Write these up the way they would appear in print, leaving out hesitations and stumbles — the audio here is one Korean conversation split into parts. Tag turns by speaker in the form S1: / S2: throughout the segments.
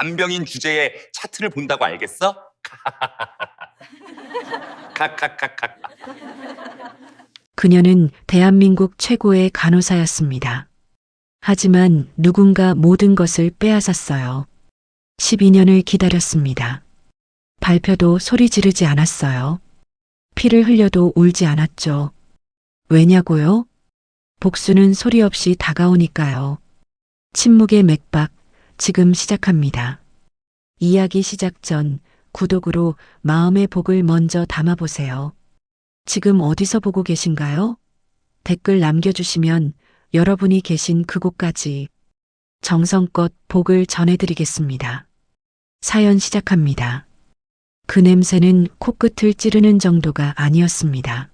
S1: 간병인 주제에 차트를 본다고 알겠어? 각각각각.
S2: 그녀는 대한민국 최고의 간호사였습니다. 하지만 누군가 모든 것을 빼앗았어요. 12년을 기다렸습니다. 발표도 소리 지르지 않았어요. 피를 흘려도 울지 않았죠. 왜냐고요? 복수는 소리 없이 다가오니까요. 침묵의 맥박, 지금 시작합니다. 이야기 시작 전 구독으로 마음의 복을 먼저 담아보세요. 지금 어디서 보고 계신가요? 댓글 남겨주시면 여러분이 계신 그곳까지 정성껏 복을 전해드리겠습니다. 사연 시작합니다. 그 냄새는 코끝을 찌르는 정도가 아니었습니다.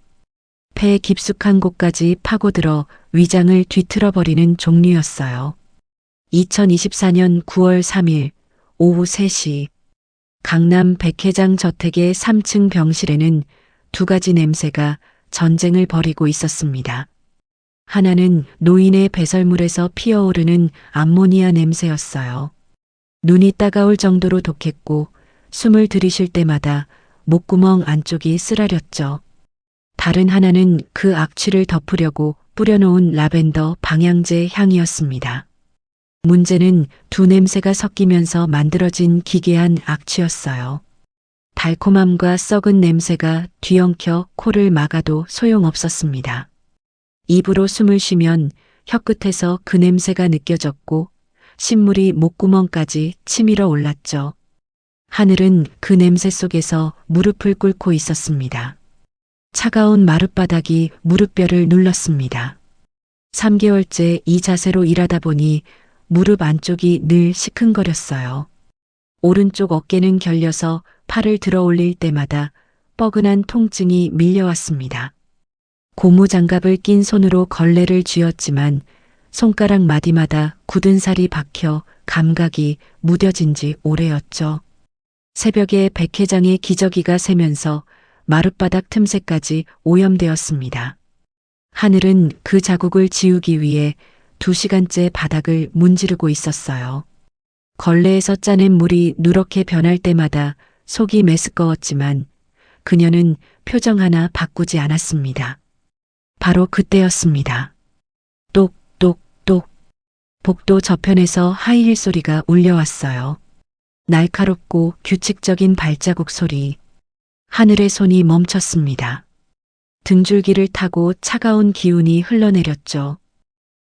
S2: 폐 깊숙한 곳까지 파고들어 위장을 뒤틀어버리는 종류였어요. 2024년 9월 3일 오후 3시 강남 백회장 저택의 3층 병실에는 두 가지 냄새가 전쟁을 벌이고 있었습니다. 하나는 노인의 배설물에서 피어오르는 암모니아 냄새였어요. 눈이 따가울 정도로 독했고 숨을 들이쉴 때마다 목구멍 안쪽이 쓰라렸죠. 다른 하나는 그 악취를 덮으려고 뿌려놓은 라벤더 방향제 향이었습니다. 문제는 두 냄새가 섞이면서 만들어진 기괴한 악취였어요. 달콤함과 썩은 냄새가 뒤엉켜 코를 막아도 소용없었습니다. 입으로 숨을 쉬면 혀끝에서 그 냄새가 느껴졌고 신물이 목구멍까지 치밀어 올랐죠. 하늘은 그 냄새 속에서 무릎을 꿇고 있었습니다. 차가운 마룻바닥이 무릎뼈를 눌렀습니다. 3개월째 이 자세로 일하다 보니 무릎 안쪽이 늘 시큰거렸어요. 오른쪽 어깨는 결려서 팔을 들어 올릴 때마다 뻐근한 통증이 밀려왔습니다. 고무장갑을 낀 손으로 걸레를 쥐었지만 손가락 마디마다 굳은 살이 박혀 감각이 무뎌진 지 오래였죠. 새벽에 백회장의 기저귀가 새면서 마룻바닥 틈새까지 오염되었습니다. 하늘은 그 자국을 지우기 위해 2시간째 바닥을 문지르고 있었어요. 걸레에서 짜낸 물이 누렇게 변할 때마다 속이 메스꺼웠지만 그녀는 표정 하나 바꾸지 않았습니다. 바로 그때였습니다. 똑똑똑. 복도 저편에서 하이힐 소리가 울려왔어요. 날카롭고 규칙적인 발자국 소리. 하늘의 손이 멈췄습니다. 등줄기를 타고 차가운 기운이 흘러내렸죠.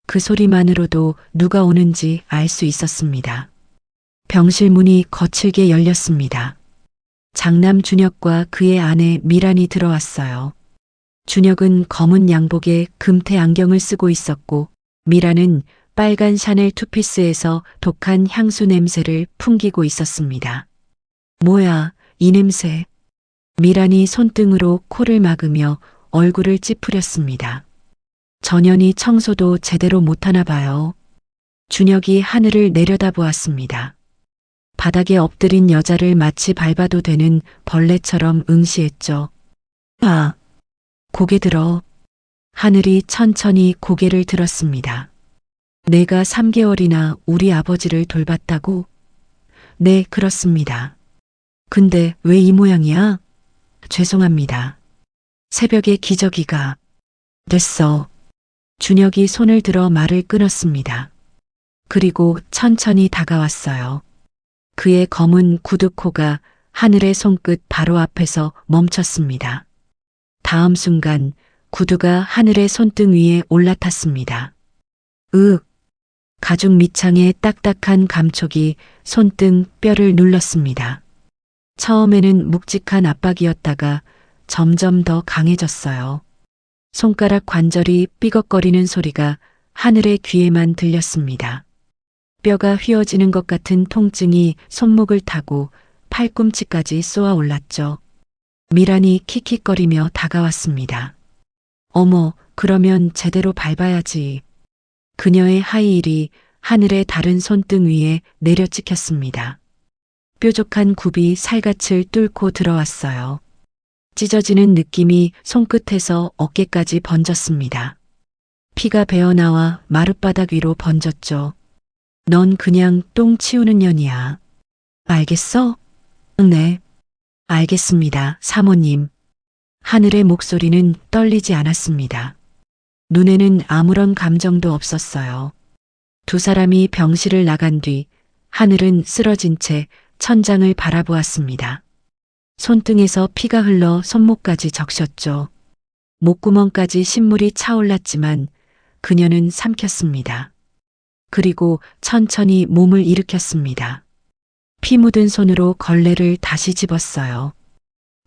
S2: 그 소리만으로도 누가 오는지 알 수 있었습니다. 병실 문이 거칠게 열렸습니다. 장남 준혁과 그의 아내 미란이 들어왔어요. 준혁은 검은 양복에 금태 안경을 쓰고 있었고 미란은 빨간 샤넬 투피스에서 독한 향수 냄새를 풍기고 있었습니다. 뭐야, 이 냄새. 미란이 손등으로 코를 막으며 얼굴을 찌푸렸습니다. 전현이 청소도 제대로 못하나 봐요. 준혁이 하늘을 내려다보았습니다. 바닥에 엎드린 여자를 마치 밟아도 되는 벌레처럼 응시했죠. 아, 고개 들어. 하늘이 천천히 고개를 들었습니다. 내가 3개월이나 우리 아버지를 돌봤다고? 네, 그렇습니다. 근데 왜 이 모양이야? 죄송합니다. 새벽에 기저귀가 됐어. 준혁이 손을 들어 말을 끊었습니다. 그리고 천천히 다가왔어요. 그의 검은 구두코가 하늘의 손끝 바로 앞에서 멈췄습니다. 다음 순간 구두가 하늘의 손등 위에 올라탔습니다. 가죽 밑창의 딱딱한 감촉이 손등 뼈를 눌렀습니다. 처음에는 묵직한 압박이었다가 점점 더 강해졌어요. 손가락 관절이 삐걱거리는 소리가 하늘의 귀에만 들렸습니다. 뼈가 휘어지는 것 같은 통증이 손목을 타고 팔꿈치까지 쏘아 올랐죠. 미란이 킥킥거리며 다가왔습니다. 어머, 그러면 제대로 밟아야지. 그녀의 하이힐이 하늘의 다른 손등 위에 내려찍혔습니다. 뾰족한 굽이 살갗을 뚫고 들어왔어요. 찢어지는 느낌이 손끝에서 어깨까지 번졌습니다. 피가 배어나와 마룻바닥 위로 번졌죠. 넌 그냥 똥 치우는 년이야. 알겠어? 네. 알겠습니다, 사모님. 하늘의 목소리는 떨리지 않았습니다. 눈에는 아무런 감정도 없었어요. 두 사람이 병실을 나간 뒤 하늘은 쓰러진 채 천장을 바라보았습니다. 손등에서 피가 흘러 손목까지 적셨죠. 목구멍까지 신물이 차올랐지만 그녀는 삼켰습니다. 그리고 천천히 몸을 일으켰습니다. 피 묻은 손으로 걸레를 다시 집었어요.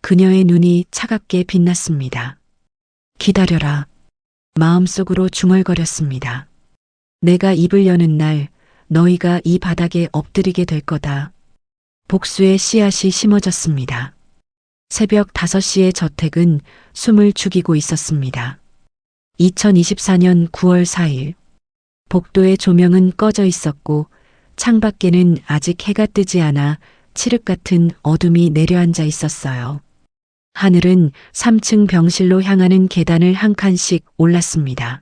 S2: 그녀의 눈이 차갑게 빛났습니다. 기다려라. 마음속으로 중얼거렸습니다. 내가 입을 여는 날 너희가 이 바닥에 엎드리게 될 거다. 복수의 씨앗이 심어졌습니다. 새벽 5시의 저택은 숨을 죽이고 있었습니다. 2024년 9월 4일. 복도의 조명은 꺼져 있었고 창밖에는 아직 해가 뜨지 않아 칠흑 같은 어둠이 내려앉아 있었어요. 하늘은 3층 병실로 향하는 계단을 한 칸씩 올랐습니다.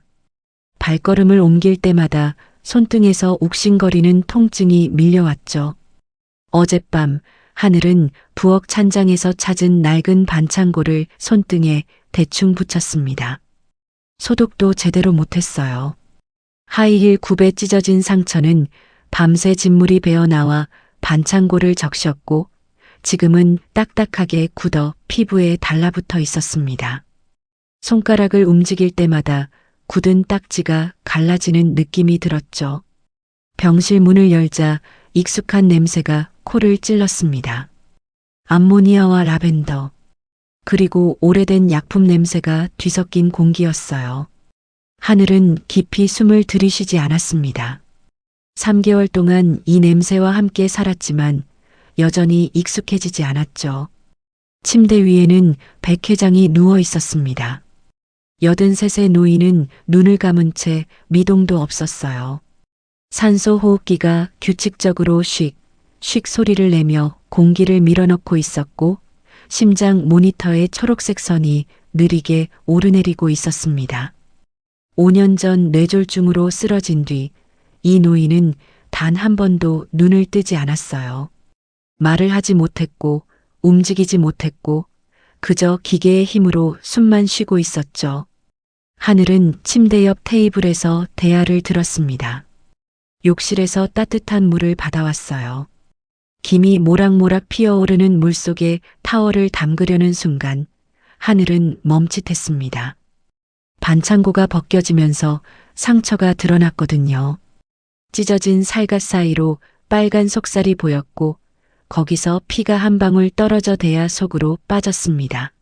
S2: 발걸음을 옮길 때마다 손등에서 욱신거리는 통증이 밀려왔죠. 어젯밤 하늘은 부엌 찬장에서 찾은 낡은 반창고를 손등에 대충 붙였습니다. 소독도 제대로 못했어요. 하이힐 굽에 찢어진 상처는 밤새 진물이 배어나와 반창고를 적셨고 지금은 딱딱하게 굳어 피부에 달라붙어 있었습니다. 손가락을 움직일 때마다 굳은 딱지가 갈라지는 느낌이 들었죠. 병실 문을 열자 익숙한 냄새가 코를 찔렀습니다. 암모니아와 라벤더, 그리고 오래된 약품 냄새가 뒤섞인 공기였어요. 하늘은 깊이 숨을 들이쉬지 않았습니다. 3개월 동안 이 냄새와 함께 살았지만 여전히 익숙해지지 않았죠. 침대 위에는 백 회장이 누워 있었습니다. 83세 노인은 눈을 감은 채 미동도 없었어요. 산소 호흡기가 규칙적으로 쉭 소리를 내며 공기를 밀어넣고 있었고 심장 모니터의 초록색 선이 느리게 오르내리고 있었습니다. 5년 전 뇌졸중으로 쓰러진 뒤 이 노인은 단 한 번도 눈을 뜨지 않았어요. 말을 하지 못했고 움직이지 못했고 그저 기계의 힘으로 숨만 쉬고 있었죠. 하늘은 침대 옆 테이블에서 대야를 들었습니다. 욕실에서 따뜻한 물을 받아왔어요. 김이 모락모락 피어오르는 물속에 타월을 담그려는 순간 하늘은 멈칫했습니다. 반창고가 벗겨지면서 상처가 드러났거든요. 찢어진 살갗 사이로 빨간 속살이 보였고 거기서 피가 한 방울 떨어져 대야 속으로 빠졌습니다.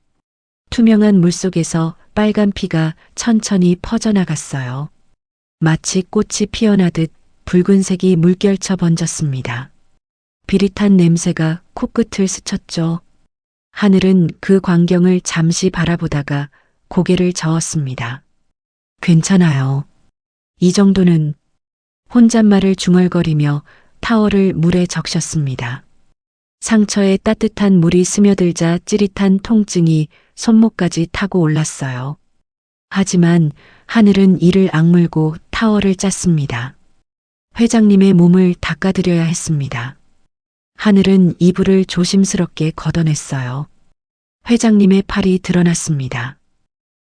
S2: 투명한 물속에서 빨간 피가 천천히 퍼져나갔어요. 마치 꽃이 피어나듯 붉은색이 물결쳐 번졌습니다. 비릿한 냄새가 코끝을 스쳤죠. 하늘은 그 광경을 잠시 바라보다가 고개를 저었습니다. 괜찮아요. 이 정도는. 혼잣말을 중얼거리며 타월을 물에 적셨습니다. 상처에 따뜻한 물이 스며들자 찌릿한 통증이 손목까지 타고 올랐어요. 하지만 하늘은 이를 악물고 타월을 짰습니다. 회장님의 몸을 닦아드려야 했습니다. 하늘은 이불을 조심스럽게 걷어냈어요. 회장님의 팔이 드러났습니다.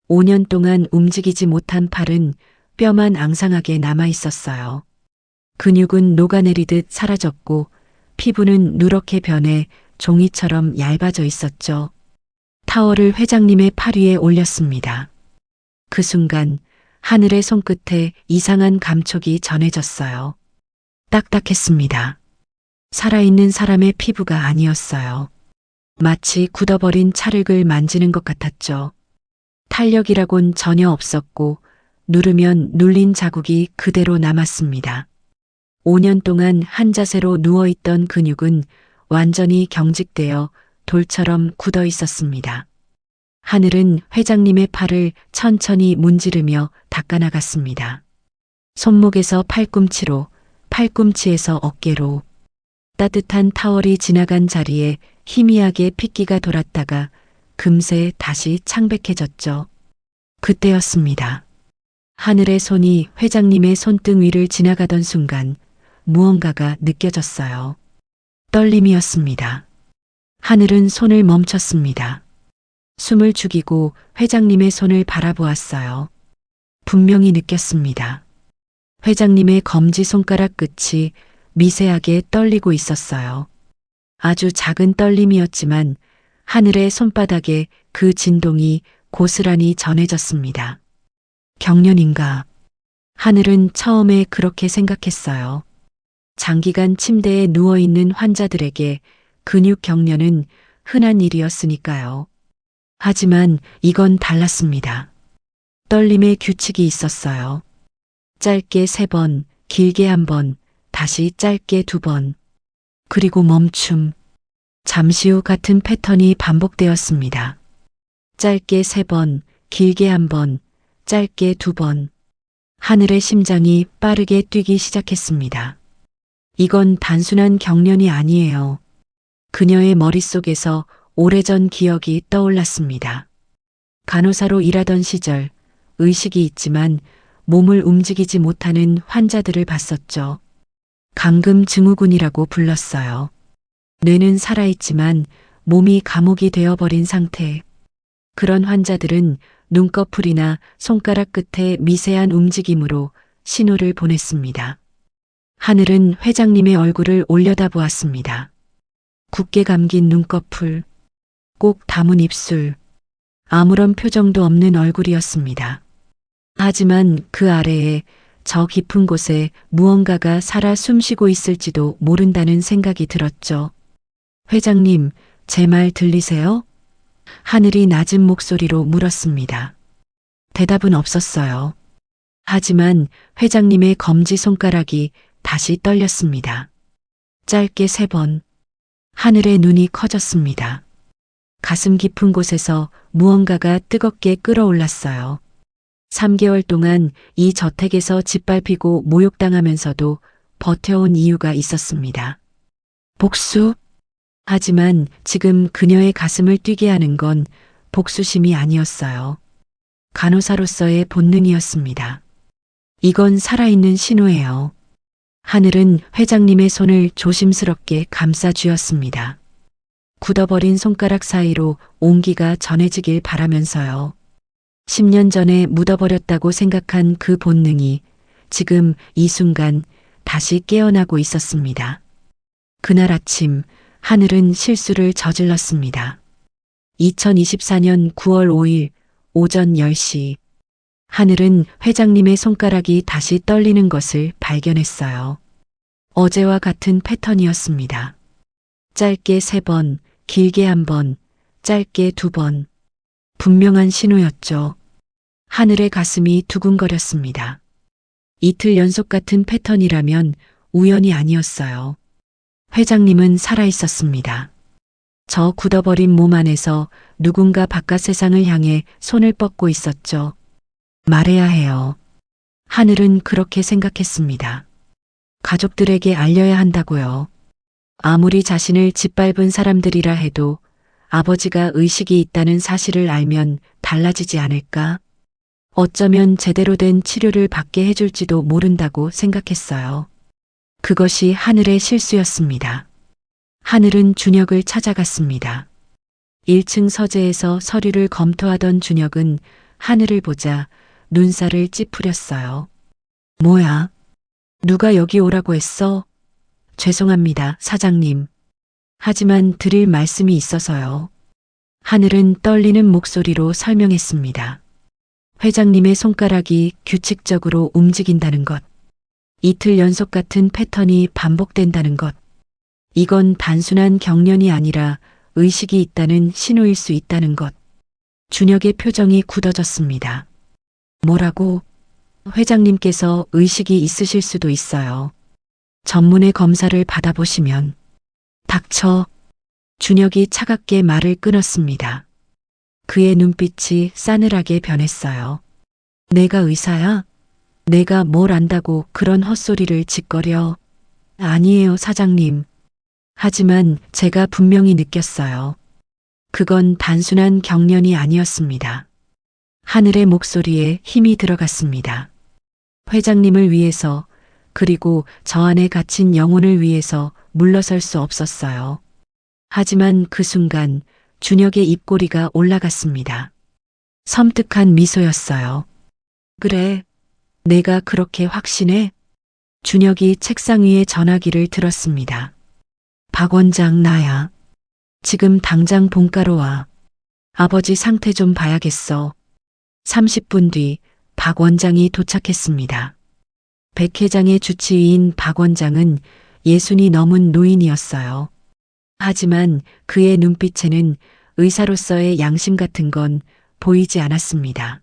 S2: 5년 동안 움직이지 못한 팔은 뼈만 앙상하게 남아 있었어요. 근육은 녹아내리듯 사라졌고 피부는 누렇게 변해 종이처럼 얇아져 있었죠. 타월을 회장님의 팔 위에 올렸습니다. 그 순간 하늘의 손끝에 이상한 감촉이 전해졌어요. 딱딱했습니다. 살아있는 사람의 피부가 아니었어요. 마치 굳어버린 찰흙을 만지는 것 같았죠. 탄력이라곤 전혀 없었고 누르면 눌린 자국이 그대로 남았습니다. 5년 동안 한 자세로 누워있던 근육은 완전히 경직되어 돌처럼 굳어 있었습니다. 하늘은 회장님의 팔을 천천히 문지르며 닦아나갔습니다. 손목에서 팔꿈치로, 팔꿈치에서 어깨로. 따뜻한 타월이 지나간 자리에 희미하게 핏기가 돌았다가 금세 다시 창백해졌죠. 그때였습니다. 하늘의 손이 회장님의 손등 위를 지나가던 순간 무언가가 느껴졌어요. 떨림이었습니다. 하늘은 손을 멈췄습니다. 숨을 죽이고 회장님의 손을 바라보았어요. 분명히 느꼈습니다. 회장님의 검지손가락 끝이 미세하게 떨리고 있었어요. 아주 작은 떨림이었지만 하늘의 손바닥에 그 진동이 고스란히 전해졌습니다. 경련인가? 하늘은 처음에 그렇게 생각했어요. 장기간 침대에 누워있는 환자들에게 근육 경련은 흔한 일이었으니까요. 하지만 이건 달랐습니다. 떨림의 규칙이 있었어요. 짧게 3번, 길게 1번, 다시 짧게 2번. 그리고 멈춤. 잠시 후 같은 패턴이 반복되었습니다. 짧게 3번, 길게 1번, 짧게 2번. 하늘의 심장이 빠르게 뛰기 시작했습니다. 이건 단순한 경련이 아니에요. 그녀의 머릿속에서 오래전 기억이 떠올랐습니다. 간호사로 일하던 시절 의식이 있지만 몸을 움직이지 못하는 환자들을 봤었죠. 감금 증후군이라고 불렀어요. 뇌는 살아있지만 몸이 감옥이 되어버린 상태. 그런 환자들은 눈꺼풀이나 손가락 끝의 미세한 움직임으로 신호를 보냈습니다. 하늘은 회장님의 얼굴을 올려다보았습니다. 굳게 감긴 눈꺼풀, 꼭 다문 입술, 아무런 표정도 없는 얼굴이었습니다. 하지만 그 아래에 저 깊은 곳에 무언가가 살아 숨쉬고 있을지도 모른다는 생각이 들었죠. 회장님, 제 말 들리세요? 하늘이 낮은 목소리로 물었습니다. 대답은 없었어요. 하지만 회장님의 검지손가락이 다시 떨렸습니다. 짧게 3번. 하늘의 눈이 커졌습니다. 가슴 깊은 곳에서 무언가가 뜨겁게 끓어올랐어요. 3개월 동안 이 저택에서 짓밟히고 모욕당하면서도 버텨온 이유가 있었습니다. 복수? 하지만 지금 그녀의 가슴을 뛰게 하는 건 복수심이 아니었어요. 간호사로서의 본능이었습니다. 이건 살아있는 신호예요. 하늘은 회장님의 손을 조심스럽게 감싸 쥐었습니다. 굳어버린 손가락 사이로 온기가 전해지길 바라면서요. 10년 전에 묻어버렸다고 생각한 그 본능이 지금 이 순간 다시 깨어나고 있었습니다. 그날 아침 하늘은 실수를 저질렀습니다. 2024년 9월 5일 오전 10시 하늘은 회장님의 손가락이 다시 떨리는 것을 발견했어요. 어제와 같은 패턴이었습니다. 짧게 3번, 길게 1번, 짧게 2번. 분명한 신호였죠. 하늘의 가슴이 두근거렸습니다. 이틀 연속 같은 패턴이라면 우연이 아니었어요. 회장님은 살아있었습니다. 저 굳어버린 몸 안에서 누군가 바깥 세상을 향해 손을 뻗고 있었죠. 말해야 해요. 하늘은 그렇게 생각했습니다. 가족들에게 알려야 한다고요. 아무리 자신을 짓밟은 사람들이라 해도 아버지가 의식이 있다는 사실을 알면 달라지지 않을까? 어쩌면 제대로 된 치료를 받게 해줄지도 모른다고 생각했어요. 그것이 하늘의 실수였습니다. 하늘은 준혁을 찾아갔습니다. 1층 서재에서 서류를 검토하던 준혁은 하늘을 보자 눈살을 찌푸렸어요. 뭐야? 누가 여기 오라고 했어? 죄송합니다, 사장님. 하지만 드릴 말씀이 있어서요. 하늘은 떨리는 목소리로 설명했습니다. 회장님의 손가락이 규칙적으로 움직인다는 것. 이틀 연속 같은 패턴이 반복된다는 것. 이건 단순한 경련이 아니라 의식이 있다는 신호일 수 있다는 것. 준혁의 표정이 굳어졌습니다. 뭐라고? 회장님께서 의식이 있으실 수도 있어요. 전문의 검사를 받아보시면. 닥쳐. 준혁이 차갑게 말을 끊었습니다. 그의 눈빛이 싸늘하게 변했어요. 내가 의사야? 내가 뭘 안다고 그런 헛소리를 짓거려? 아니에요, 사장님. 하지만 제가 분명히 느꼈어요. 그건 단순한 경련이 아니었습니다. 하늘의 목소리에 힘이 들어갔습니다. 회장님을 위해서, 그리고 저 안에 갇힌 영혼을 위해서 물러설 수 없었어요. 하지만 그 순간 준혁의 입꼬리가 올라갔습니다. 섬뜩한 미소였어요. 그래, 내가 그렇게 확신해? 준혁이 책상 위에 전화기를 들었습니다. 박 원장 나야. 지금 당장 본가로 와. 아버지 상태 좀 봐야겠어. 30분 뒤 박 원장이 도착했습니다. 백 회장의 주치의인 박 원장은 60이 넘은 노인이었어요. 하지만 그의 눈빛에는 의사로서의 양심 같은 건 보이지 않았습니다.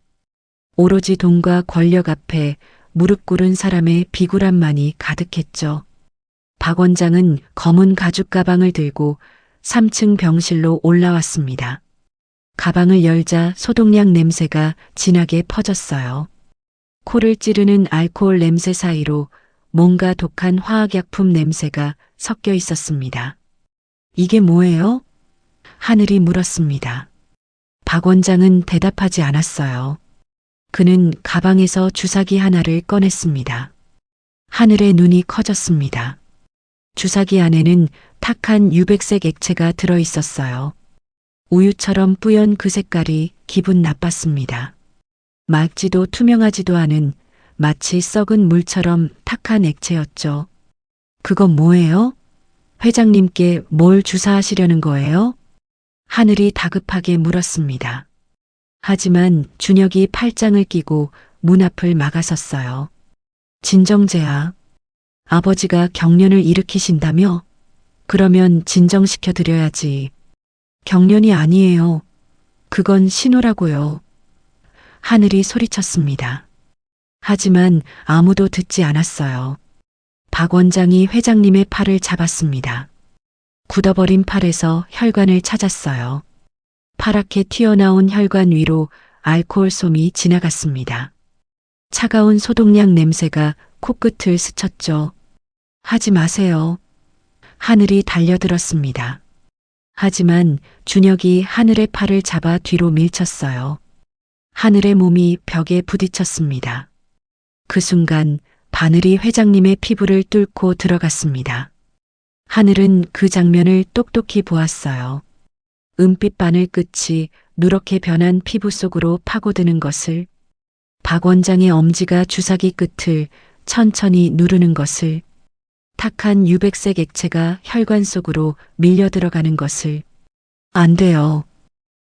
S2: 오로지 돈과 권력 앞에 무릎 꿇은 사람의 비굴함만이 가득했죠. 박 원장은 검은 가죽 가방을 들고 3층 병실로 올라왔습니다. 가방을 열자 소독약 냄새가 진하게 퍼졌어요. 코를 찌르는 알코올 냄새 사이로 뭔가 독한 화학약품 냄새가 섞여 있었습니다. 이게 뭐예요? 하늘이 물었습니다. 박 원장은 대답하지 않았어요. 그는 가방에서 주사기 하나를 꺼냈습니다. 하늘의 눈이 커졌습니다. 주사기 안에는 탁한 유백색 액체가 들어 있었어요. 우유처럼 뿌연 그 색깔이 기분 나빴습니다. 맑지도 투명하지도 않은 마치 썩은 물처럼 탁한 액체였죠. 그건 뭐예요? 회장님께 뭘 주사하시려는 거예요? 하늘이 다급하게 물었습니다. 하지만 준혁이 팔짱을 끼고 문 앞을 막아섰어요. 진정제야. 아버지가 경련을 일으키신다며? 그러면 진정시켜 드려야지. 경련이 아니에요. 그건 신호라고요. 하늘이 소리쳤습니다. 하지만 아무도 듣지 않았어요. 박 원장이 회장님의 팔을 잡았습니다. 굳어버린 팔에서 혈관을 찾았어요. 파랗게 튀어나온 혈관 위로 알코올 솜이 지나갔습니다. 차가운 소독약 냄새가 코끝을 스쳤죠. 하지 마세요. 하늘이 달려들었습니다. 하지만 준혁이 하늘의 팔을 잡아 뒤로 밀쳤어요. 하늘의 몸이 벽에 부딪혔습니다. 그 순간 바늘이 회장님의 피부를 뚫고 들어갔습니다. 하늘은 그 장면을 똑똑히 보았어요. 은빛 바늘 끝이 누렇게 변한 피부 속으로 파고드는 것을, 박 원장의 엄지가 주사기 끝을 천천히 누르는 것을, 탁한 유백색 액체가 혈관 속으로 밀려 들어가는 것을. 안 돼요.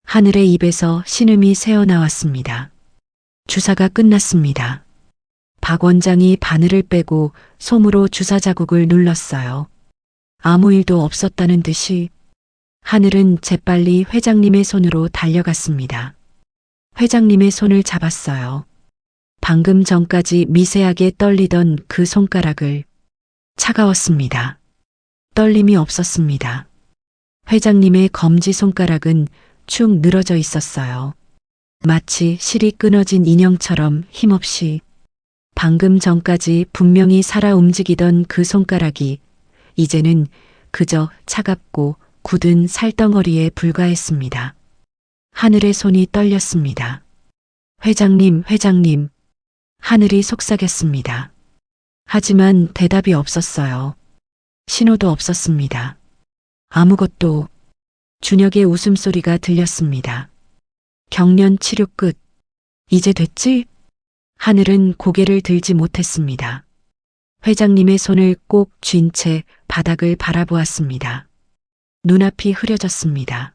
S2: 하늘의 입에서 신음이 새어나왔습니다. 주사가 끝났습니다. 박 원장이 바늘을 빼고 솜으로 주사 자국을 눌렀어요. 아무 일도 없었다는 듯이. 하늘은 재빨리 회장님의 손으로 달려갔습니다. 회장님의 손을 잡았어요. 방금 전까지 미세하게 떨리던 그 손가락을. 차가웠습니다. 떨림이 없었습니다. 회장님의 검지 손가락은 축 늘어져 있었어요. 마치 실이 끊어진 인형처럼 힘없이. 방금 전까지 분명히 살아 움직이던 그 손가락이 이제는 그저 차갑고 굳은 살덩어리에 불과했습니다. 하늘의 손이 떨렸습니다. 회장님, 회장님. 하늘이 속삭였습니다. 하지만 대답이 없었어요. 신호도 없었습니다. 아무것도. 준혁의 웃음소리가 들렸습니다. 경련 치료 끝. 이제 됐지? 하늘은 고개를 들지 못했습니다. 회장님의 손을 꼭 쥔 채 바닥을 바라보았습니다. 눈앞이 흐려졌습니다.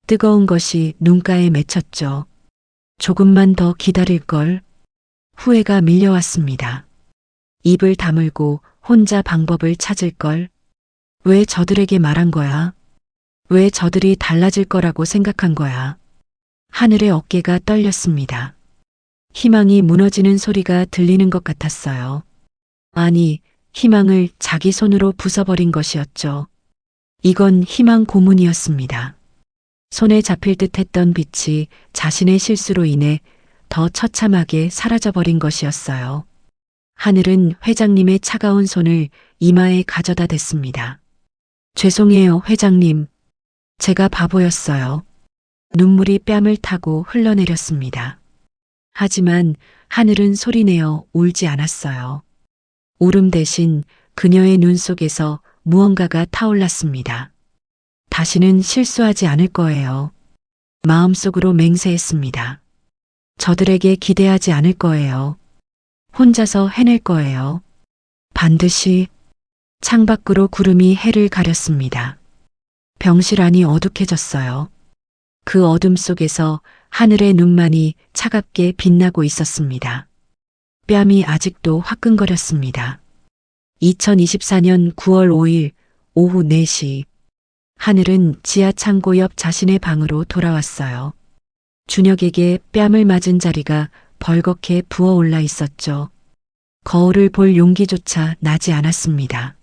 S2: 뜨거운 것이 눈가에 맺혔죠. 조금만 더 기다릴걸. 후회가 밀려왔습니다. 입을 다물고 혼자 방법을 찾을걸. 왜 저들에게 말한 거야? 왜 저들이 달라질 거라고 생각한 거야? 하늘의 어깨가 떨렸습니다. 희망이 무너지는 소리가 들리는 것 같았어요. 아니, 희망을 자기 손으로 부숴버린 것이었죠. 이건 희망 고문이었습니다. 손에 잡힐 듯 했던 빛이 자신의 실수로 인해 더 처참하게 사라져버린 것이었어요. 하늘은 회장님의 차가운 손을 이마에 가져다 댔습니다. 죄송해요, 회장님. 제가 바보였어요. 눈물이 뺨을 타고 흘러내렸습니다. 하지만 하늘은 소리내어 울지 않았어요. 울음 대신 그녀의 눈 속에서 무언가가 타올랐습니다. 다시는 실수하지 않을 거예요. 마음속으로 맹세했습니다. 저들에게 기대하지 않을 거예요. 혼자서 해낼 거예요. 반드시. 창밖으로 구름이 해를 가렸습니다. 병실 안이 어둑해졌어요. 그 어둠 속에서 하늘의 눈만이 차갑게 빛나고 있었습니다. 뺨이 아직도 화끈거렸습니다. 2024년 9월 5일 오후 4시 하늘은 지하 창고 옆 자신의 방으로 돌아왔어요. 준혁에게 뺨을 맞은 자리가 벌겋게 부어올라 있었죠. 거울을 볼 용기조차 나지 않았습니다.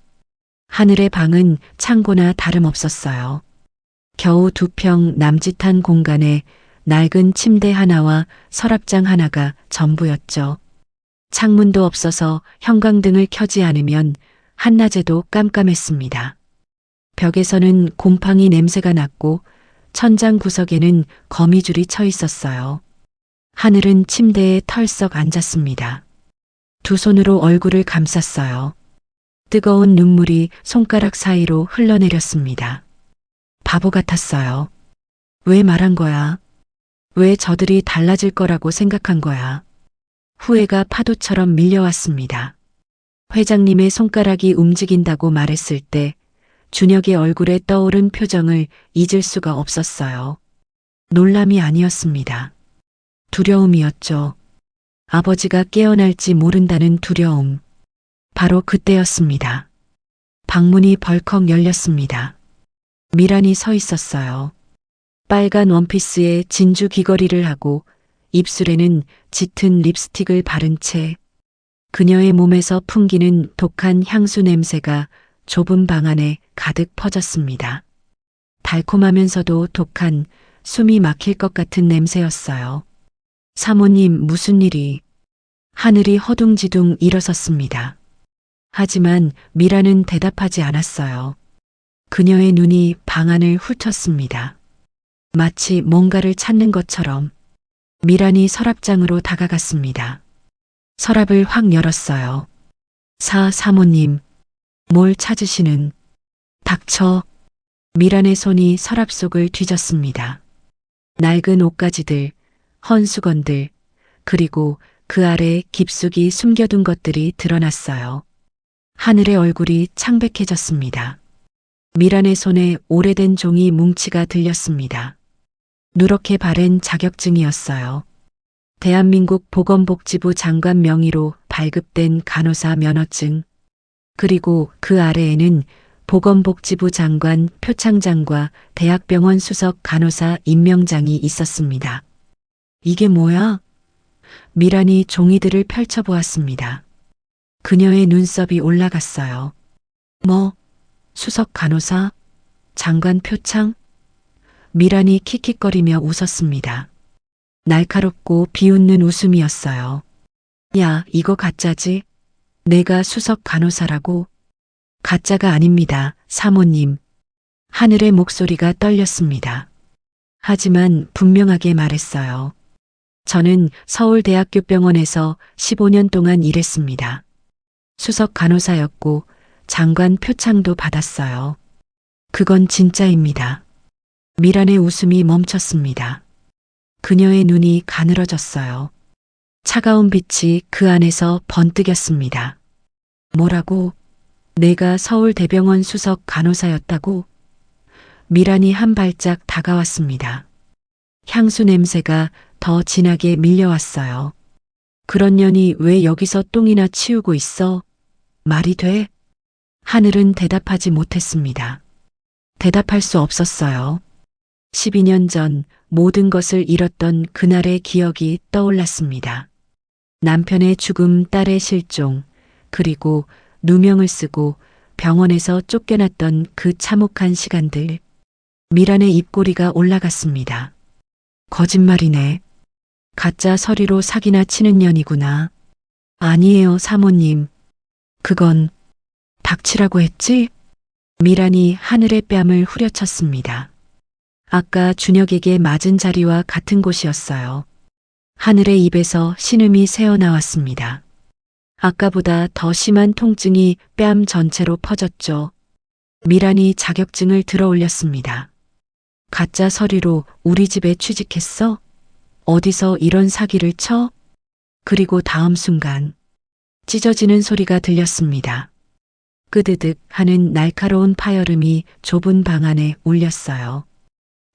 S2: 하늘의 방은 창고나 다름없었어요. 겨우 2평 남짓한 공간에 낡은 침대 하나와 서랍장 하나가 전부였죠. 창문도 없어서 형광등을 켜지 않으면 한낮에도 깜깜했습니다. 벽에서는 곰팡이 냄새가 났고 천장 구석에는 거미줄이 쳐 있었어요. 하늘은 침대에 털썩 앉았습니다. 두 손으로 얼굴을 감쌌어요. 뜨거운 눈물이 손가락 사이로 흘러내렸습니다. 바보 같았어요. 왜 말한 거야? 왜 저들이 달라질 거라고 생각한 거야? 후회가 파도처럼 밀려왔습니다. 회장님의 손가락이 움직인다고 말했을 때 준혁의 얼굴에 떠오른 표정을 잊을 수가 없었어요. 놀람이 아니었습니다. 두려움이었죠. 아버지가 깨어날지 모른다는 두려움. 바로 그때였습니다. 방문이 벌컥 열렸습니다. 미란이 서 있었어요. 빨간 원피스에 진주 귀걸이를 하고 입술에는 짙은 립스틱을 바른 채 그녀의 몸에서 풍기는 독한 향수 냄새가 좁은 방 안에 가득 퍼졌습니다. 달콤하면서도 독한 숨이 막힐 것 같은 냄새였어요. 사모님, 무슨 일이? 하늘이 허둥지둥 일어섰습니다. 하지만 미라는 대답하지 않았어요. 그녀의 눈이 방 안을 훑었습니다. 마치 뭔가를 찾는 것처럼 미란이 서랍장으로 다가갔습니다. 서랍을 확 열었어요. 사모님, 뭘 찾으시는? 닥쳐. 미란의 손이 서랍 속을 뒤졌습니다. 낡은 옷가지들, 헌 수건들, 그리고 그 아래 깊숙이 숨겨둔 것들이 드러났어요. 하늘의 얼굴이 창백해졌습니다. 미란의 손에 오래된 종이 뭉치가 들렸습니다. 누렇게 바랜 자격증이었어요. 대한민국 보건복지부 장관 명의로 발급된 간호사 면허증, 그리고 그 아래에는 보건복지부 장관 표창장과 대학병원 수석 간호사 임명장이 있었습니다. 이게 뭐야? 미란이 종이들을 펼쳐보았습니다. 그녀의 눈썹이 올라갔어요. 뭐, 수석 간호사? 장관 표창? 미란이 킥킥거리며 웃었습니다. 날카롭고 비웃는 웃음이었어요. 야, 이거 가짜지? 내가 수석 간호사라고? 가짜가 아닙니다, 사모님. 하늘의 목소리가 떨렸습니다. 하지만 분명하게 말했어요. 저는 서울대학교 병원에서 15년 동안 일했습니다. 수석 간호사였고 장관 표창도 받았어요. 그건 진짜입니다. 미란의 웃음이 멈췄습니다. 그녀의 눈이 가늘어졌어요. 차가운 빛이 그 안에서 번뜩였습니다. 뭐라고? 내가 서울대병원 수석 간호사였다고? 미란이 한 발짝 다가왔습니다. 향수 냄새가 더 진하게 밀려왔어요. 그런 년이 왜 여기서 똥이나 치우고 있어? 말이 돼? 하늘은 대답하지 못했습니다. 대답할 수 없었어요. 12년 전 모든 것을 잃었던 그날의 기억이 떠올랐습니다. 남편의 죽음, 딸의 실종, 그리고 누명을 쓰고 병원에서 쫓겨났던 그 참혹한 시간들. 미란의 입꼬리가 올라갔습니다. 거짓말이네. 가짜 서리로 사기나 치는 년이구나. 아니에요, 사모님. 그건 닥치라고 했지? 미란이 하늘의 뺨을 후려쳤습니다. 아까 준혁에게 맞은 자리와 같은 곳이었어요. 하늘의 입에서 신음이 새어나왔습니다. 아까보다 더 심한 통증이 뺨 전체로 퍼졌죠. 미란이 자격증을 들어 올렸습니다. 가짜 서류로 우리 집에 취직했어? 어디서 이런 사기를 쳐? 그리고 다음 순간 찢어지는 소리가 들렸습니다. 끄드득 하는 날카로운 파열음이 좁은 방 안에 울렸어요.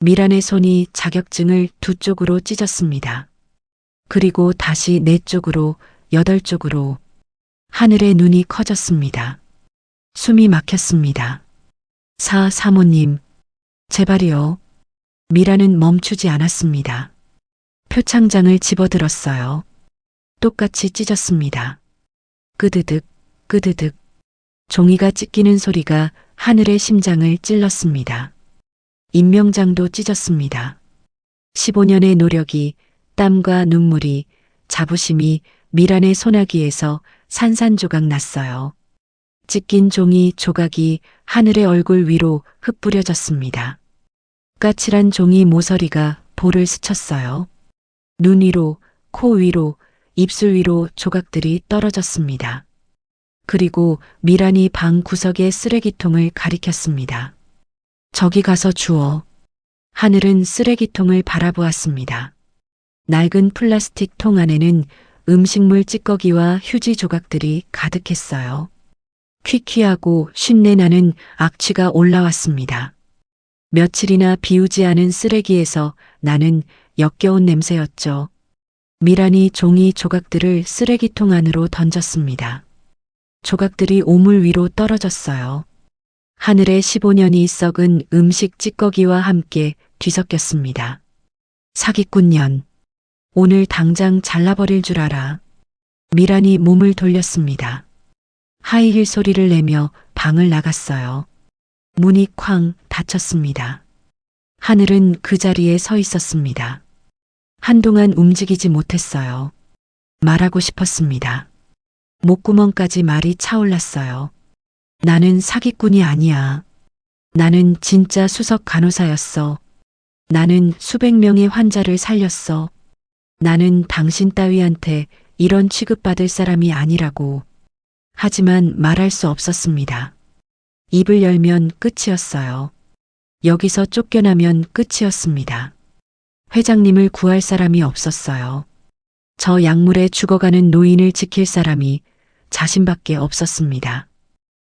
S2: 미란의 손이 자격증을 두 쪽으로 찢었습니다. 그리고 다시 네 쪽으로, 8쪽으로. 하늘의 눈이 커졌습니다. 숨이 막혔습니다. 사모님, 제발이요. 미란은 멈추지 않았습니다. 표창장을 집어들었어요. 똑같이 찢었습니다. 끄드득, 끄드득. 종이가 찢기는 소리가 하늘의 심장을 찔렀습니다. 임명장도 찢었습니다. 15년의 노력이, 땀과 눈물이, 자부심이 미란의 소나기에서 산산조각 났어요. 찢긴 종이 조각이 하늘의 얼굴 위로 흩뿌려졌습니다. 까칠한 종이 모서리가 볼을 스쳤어요. 눈 위로, 코 위로, 입술 위로 조각들이 떨어졌습니다. 그리고 미란이 방 구석의 쓰레기통을 가리켰습니다. 저기 가서 주워. 하늘은 쓰레기통을 바라보았습니다. 낡은 플라스틱 통 안에는 음식물 찌꺼기와 휴지 조각들이 가득했어요. 퀴퀴하고 쉰내 나는 악취가 올라왔습니다. 며칠이나 비우지 않은 쓰레기에서 나는 역겨운 냄새였죠. 미란이 종이 조각들을 쓰레기통 안으로 던졌습니다. 조각들이 오물 위로 떨어졌어요. 하늘에 15년이 썩은 음식 찌꺼기와 함께 뒤섞였습니다. 사기꾼년. 오늘 당장 잘라버릴 줄 알아. 미란이 몸을 돌렸습니다. 하이힐 소리를 내며 방을 나갔어요. 문이 쾅 닫혔습니다. 하늘은 그 자리에 서 있었습니다. 한동안 움직이지 못했어요. 말하고 싶었습니다. 목구멍까지 말이 차올랐어요. 나는 사기꾼이 아니야. 나는 진짜 수석 간호사였어. 나는 수백 명의 환자를 살렸어. 나는 당신 따위한테 이런 취급받을 사람이 아니라고. 하지만 말할 수 없었습니다. 입을 열면 끝이었어요. 여기서 쫓겨나면 끝이었습니다. 회장님을 구할 사람이 없었어요. 저 약물에 죽어가는 노인을 지킬 사람이 자신밖에 없었습니다.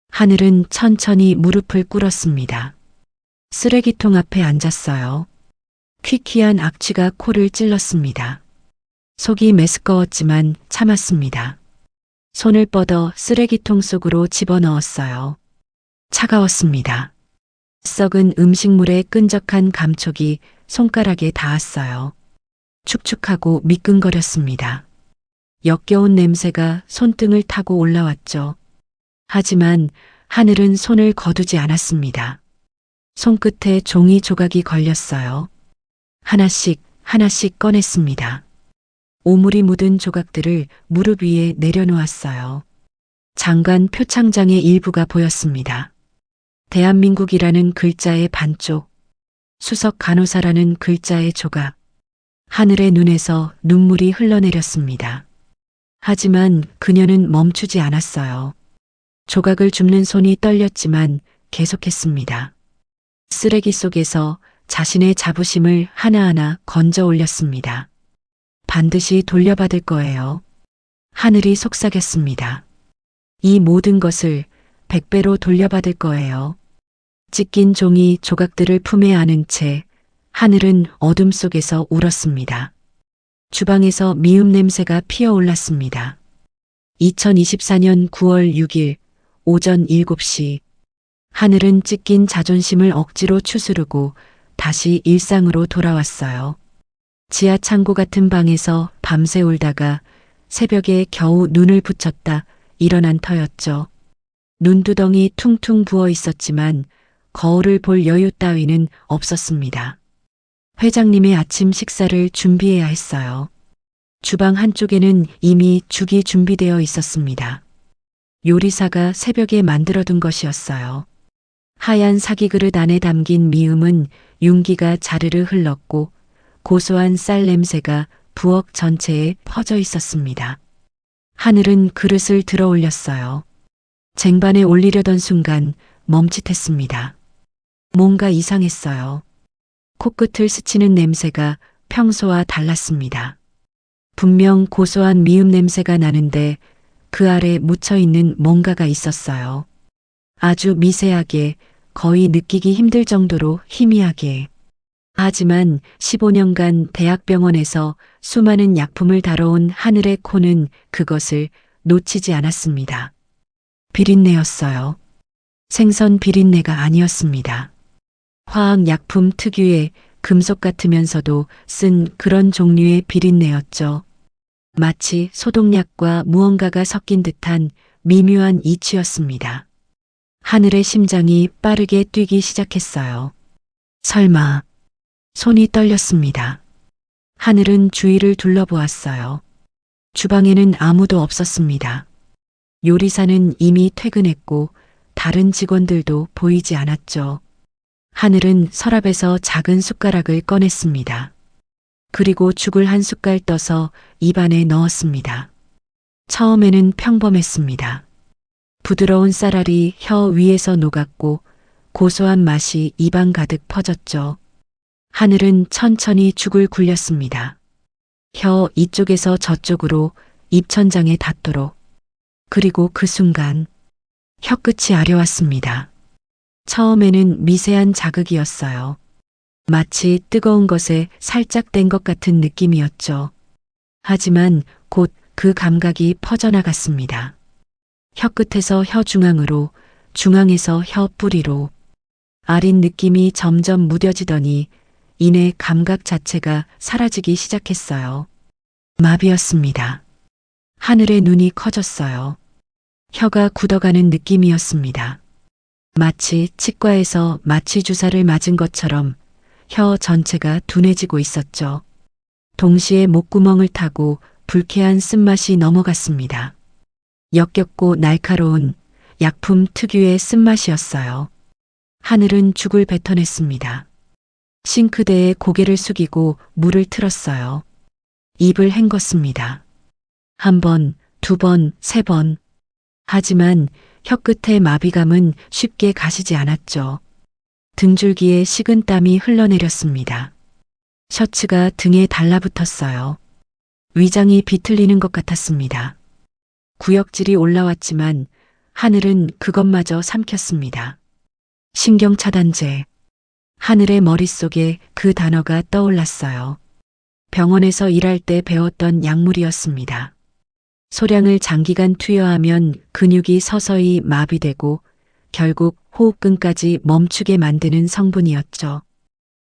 S2: 하늘은 천천히 무릎을 꿇었습니다. 쓰레기통 앞에 앉았어요. 퀴퀴한 악취가 코를 찔렀습니다. 속이 메스꺼웠지만 참았습니다. 손을 뻗어 쓰레기통 속으로 집어넣었어요. 차가웠습니다. 썩은 음식물의 끈적한 감촉이 손가락에 닿았어요. 축축하고 미끈거렸습니다. 역겨운 냄새가 손등을 타고 올라왔죠. 하지만 하늘은 손을 거두지 않았습니다. 손끝에 종이 조각이 걸렸어요. 하나씩 하나씩 꺼냈습니다. 오물이 묻은 조각들을 무릎 위에 내려놓았어요. 장관 표창장의 일부가 보였습니다. 대한민국이라는 글자의 반쪽, 수석 간호사라는 글자의 조각, 하늘의 눈에서 눈물이 흘러내렸습니다. 하지만 그녀는 멈추지 않았어요. 조각을 줍는 손이 떨렸지만 계속했습니다. 쓰레기 속에서 자신의 자부심을 하나하나 건져 올렸습니다. 반드시 돌려받을 거예요. 하늘이 속삭였습니다. 이 모든 것을 100배로 돌려받을 거예요. 찢긴 종이 조각들을 품에 안은 채 하늘은 어둠 속에서 울었습니다. 주방에서 미움 냄새가 피어올랐습니다. 2024년 9월 6일 오전 7시 하늘은 찢긴 자존심을 억지로 추스르고 다시 일상으로 돌아왔어요. 지하 창고 같은 방에서 밤새 울다가 새벽에 겨우 눈을 붙였다 일어난 터였죠. 눈두덩이 퉁퉁 부어 있었지만 거울을 볼 여유 따위는 없었습니다. 회장님의 아침 식사를 준비해야 했어요. 주방 한쪽에는 이미 죽이 준비되어 있었습니다. 요리사가 새벽에 만들어둔 것이었어요. 하얀 사기 그릇 안에 담긴 미음은 윤기가 자르르 흘렀고 고소한 쌀 냄새가 부엌 전체에 퍼져 있었습니다. 하늘은 그릇을 들어 올렸어요. 쟁반에 올리려던 순간 멈칫했습니다. 뭔가 이상했어요. 코끝을 스치는 냄새가 평소와 달랐습니다. 분명 고소한 미음 냄새가 나는데 그 아래 묻혀 있는 뭔가가 있었어요. 아주 미세하게, 거의 느끼기 힘들 정도로 희미하게. 하지만 15년간 대학병원에서 수많은 약품을 다뤄온 하늘의 코는 그것을 놓치지 않았습니다. 비린내였어요. 생선 비린내가 아니었습니다. 화학약품 특유의 금속 같으면서도 쓴 그런 종류의 비린내였죠. 마치 소독약과 무언가가 섞인 듯한 미묘한 이치였습니다. 하늘의 심장이 빠르게 뛰기 시작했어요. 설마. 손이 떨렸습니다. 하늘은 주위를 둘러보았어요. 주방에는 아무도 없었습니다. 요리사는 이미 퇴근했고 다른 직원들도 보이지 않았죠. 하늘은 서랍에서 작은 숟가락을 꺼냈습니다. 그리고 죽을 한 숟갈 떠서 입안에 넣었습니다. 처음에는 평범했습니다. 부드러운 쌀알이 혀 위에서 녹았고 고소한 맛이 입안 가득 퍼졌죠. 하늘은 천천히 죽을 굴렸습니다. 혀 이쪽에서 저쪽으로 입천장에 닿도록. 그리고 그 순간 혀끝이 아려왔습니다. 처음에는 미세한 자극이었어요. 마치 뜨거운 것에 살짝 댄 것 같은 느낌이었죠. 하지만 곧 그 감각이 퍼져나갔습니다. 혀끝에서 혀 중앙으로, 중앙에서 혀 뿌리로. 아린 느낌이 점점 무뎌지더니 이내 감각 자체가 사라지기 시작했어요. 마비였습니다. 하늘의 눈이 커졌어요. 혀가 굳어가는 느낌이었습니다. 마치 치과에서 마취 주사를 맞은 것처럼 혀 전체가 둔해지고 있었죠. 동시에 목구멍을 타고 불쾌한 쓴맛이 넘어갔습니다. 역겹고 날카로운 약품 특유의 쓴맛이었어요. 하늘은 죽을 뱉어냈습니다. 싱크대에 고개를 숙이고 물을 틀었어요. 입을 헹궜습니다. 한 번, 두 번, 세 번. 하지만 혀끝의 마비감은 쉽게 가시지 않았죠. 등줄기에 식은 땀이 흘러내렸습니다. 셔츠가 등에 달라붙었어요. 위장이 비틀리는 것 같았습니다. 구역질이 올라왔지만 하늘은 그것마저 삼켰습니다. 신경차단제. 하늘의 머릿속에 그 단어가 떠올랐어요. 병원에서 일할 때 배웠던 약물이었습니다. 소량을 장기간 투여하면 근육이 서서히 마비되고 결국 호흡근까지 멈추게 만드는 성분이었죠.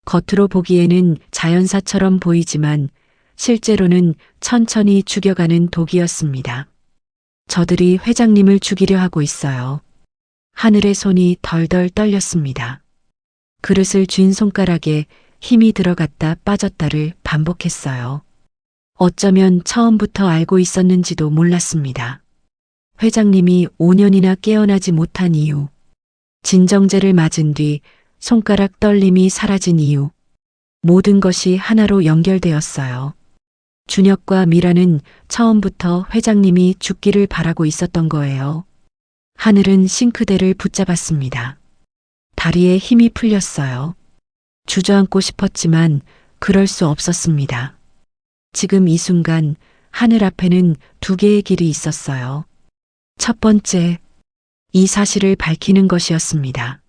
S2: 겉으로 보기에는 자연사처럼 보이지만 실제로는 천천히 죽여가는 독이었습니다. 저들이 회장님을 죽이려 하고 있어요. 하늘의 손이 덜덜 떨렸습니다. 그릇을 쥔 손가락에 힘이 들어갔다 빠졌다를 반복했어요. 어쩌면 처음부터 알고 있었는지도 몰랐습니다. 회장님이 5년이나 깨어나지 못한 이유, 진정제를 맞은 뒤 손가락 떨림이 사라진 이유, 모든 것이 하나로 연결되었어요. 준혁과 미라는 처음부터 회장님이 죽기를 바라고 있었던 거예요. 하늘은 싱크대를 붙잡았습니다. 다리에 힘이 풀렸어요. 주저앉고 싶었지만 그럴 수 없었습니다. 지금 이 순간 하늘 앞에는 두 개의 길이 있었어요. 첫 번째, 이 사실을 밝히는 것이었습니다.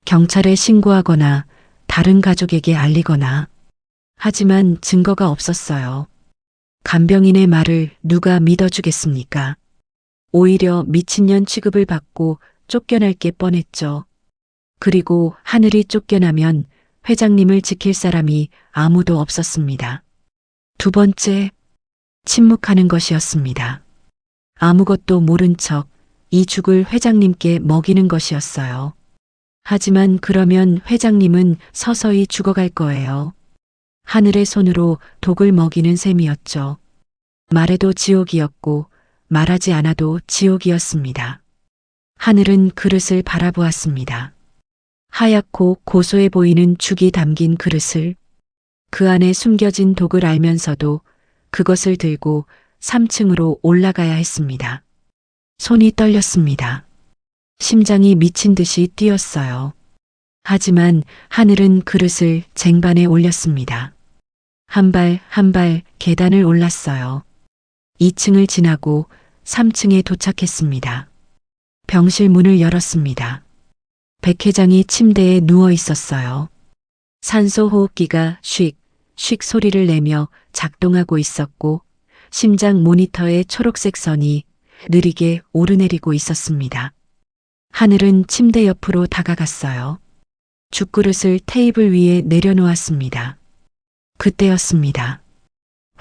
S2: 경찰에 신고하거나 다른 가족에게 알리거나. 하지만 증거가 없었어요. 간병인의 말을 누가 믿어주겠습니까? 오히려 미친년 취급을 받고 쫓겨날 게 뻔했죠. 그리고 하늘이 쫓겨나면 회장님을 지킬 사람이 아무도 없었습니다. 두 번째, 침묵하는 것이었습니다. 아무것도 모른 척 이 죽을 회장님께 먹이는 것이었어요. 하지만 그러면 회장님은 서서히 죽어갈 거예요. 하늘의 손으로 독을 먹이는 셈이었죠. 말해도 지옥이었고 말하지 않아도 지옥이었습니다. 하늘은 그릇을 바라보았습니다. 하얗고 고소해 보이는 죽이 담긴 그릇을, 그 안에 숨겨진 독을 알면서도 그것을 들고 3층으로 올라가야 했습니다. 손이 떨렸습니다. 심장이 미친 듯이 뛰었어요. 하지만 하늘은 그릇을 쟁반에 올렸습니다. 한 발 한 발 계단을 올랐어요. 2층을 지나고 3층에 도착했습니다. 병실 문을 열었습니다. 백 회장이 침대에 누워 있었어요. 산소 호흡기가 쉭, 쉭 소리를 내며 작동하고 있었고 심장 모니터의 초록색 선이 느리게 오르내리고 있었습니다. 하늘은 침대 옆으로 다가갔어요. 죽그릇을 테이블 위에 내려놓았습니다. 그때였습니다.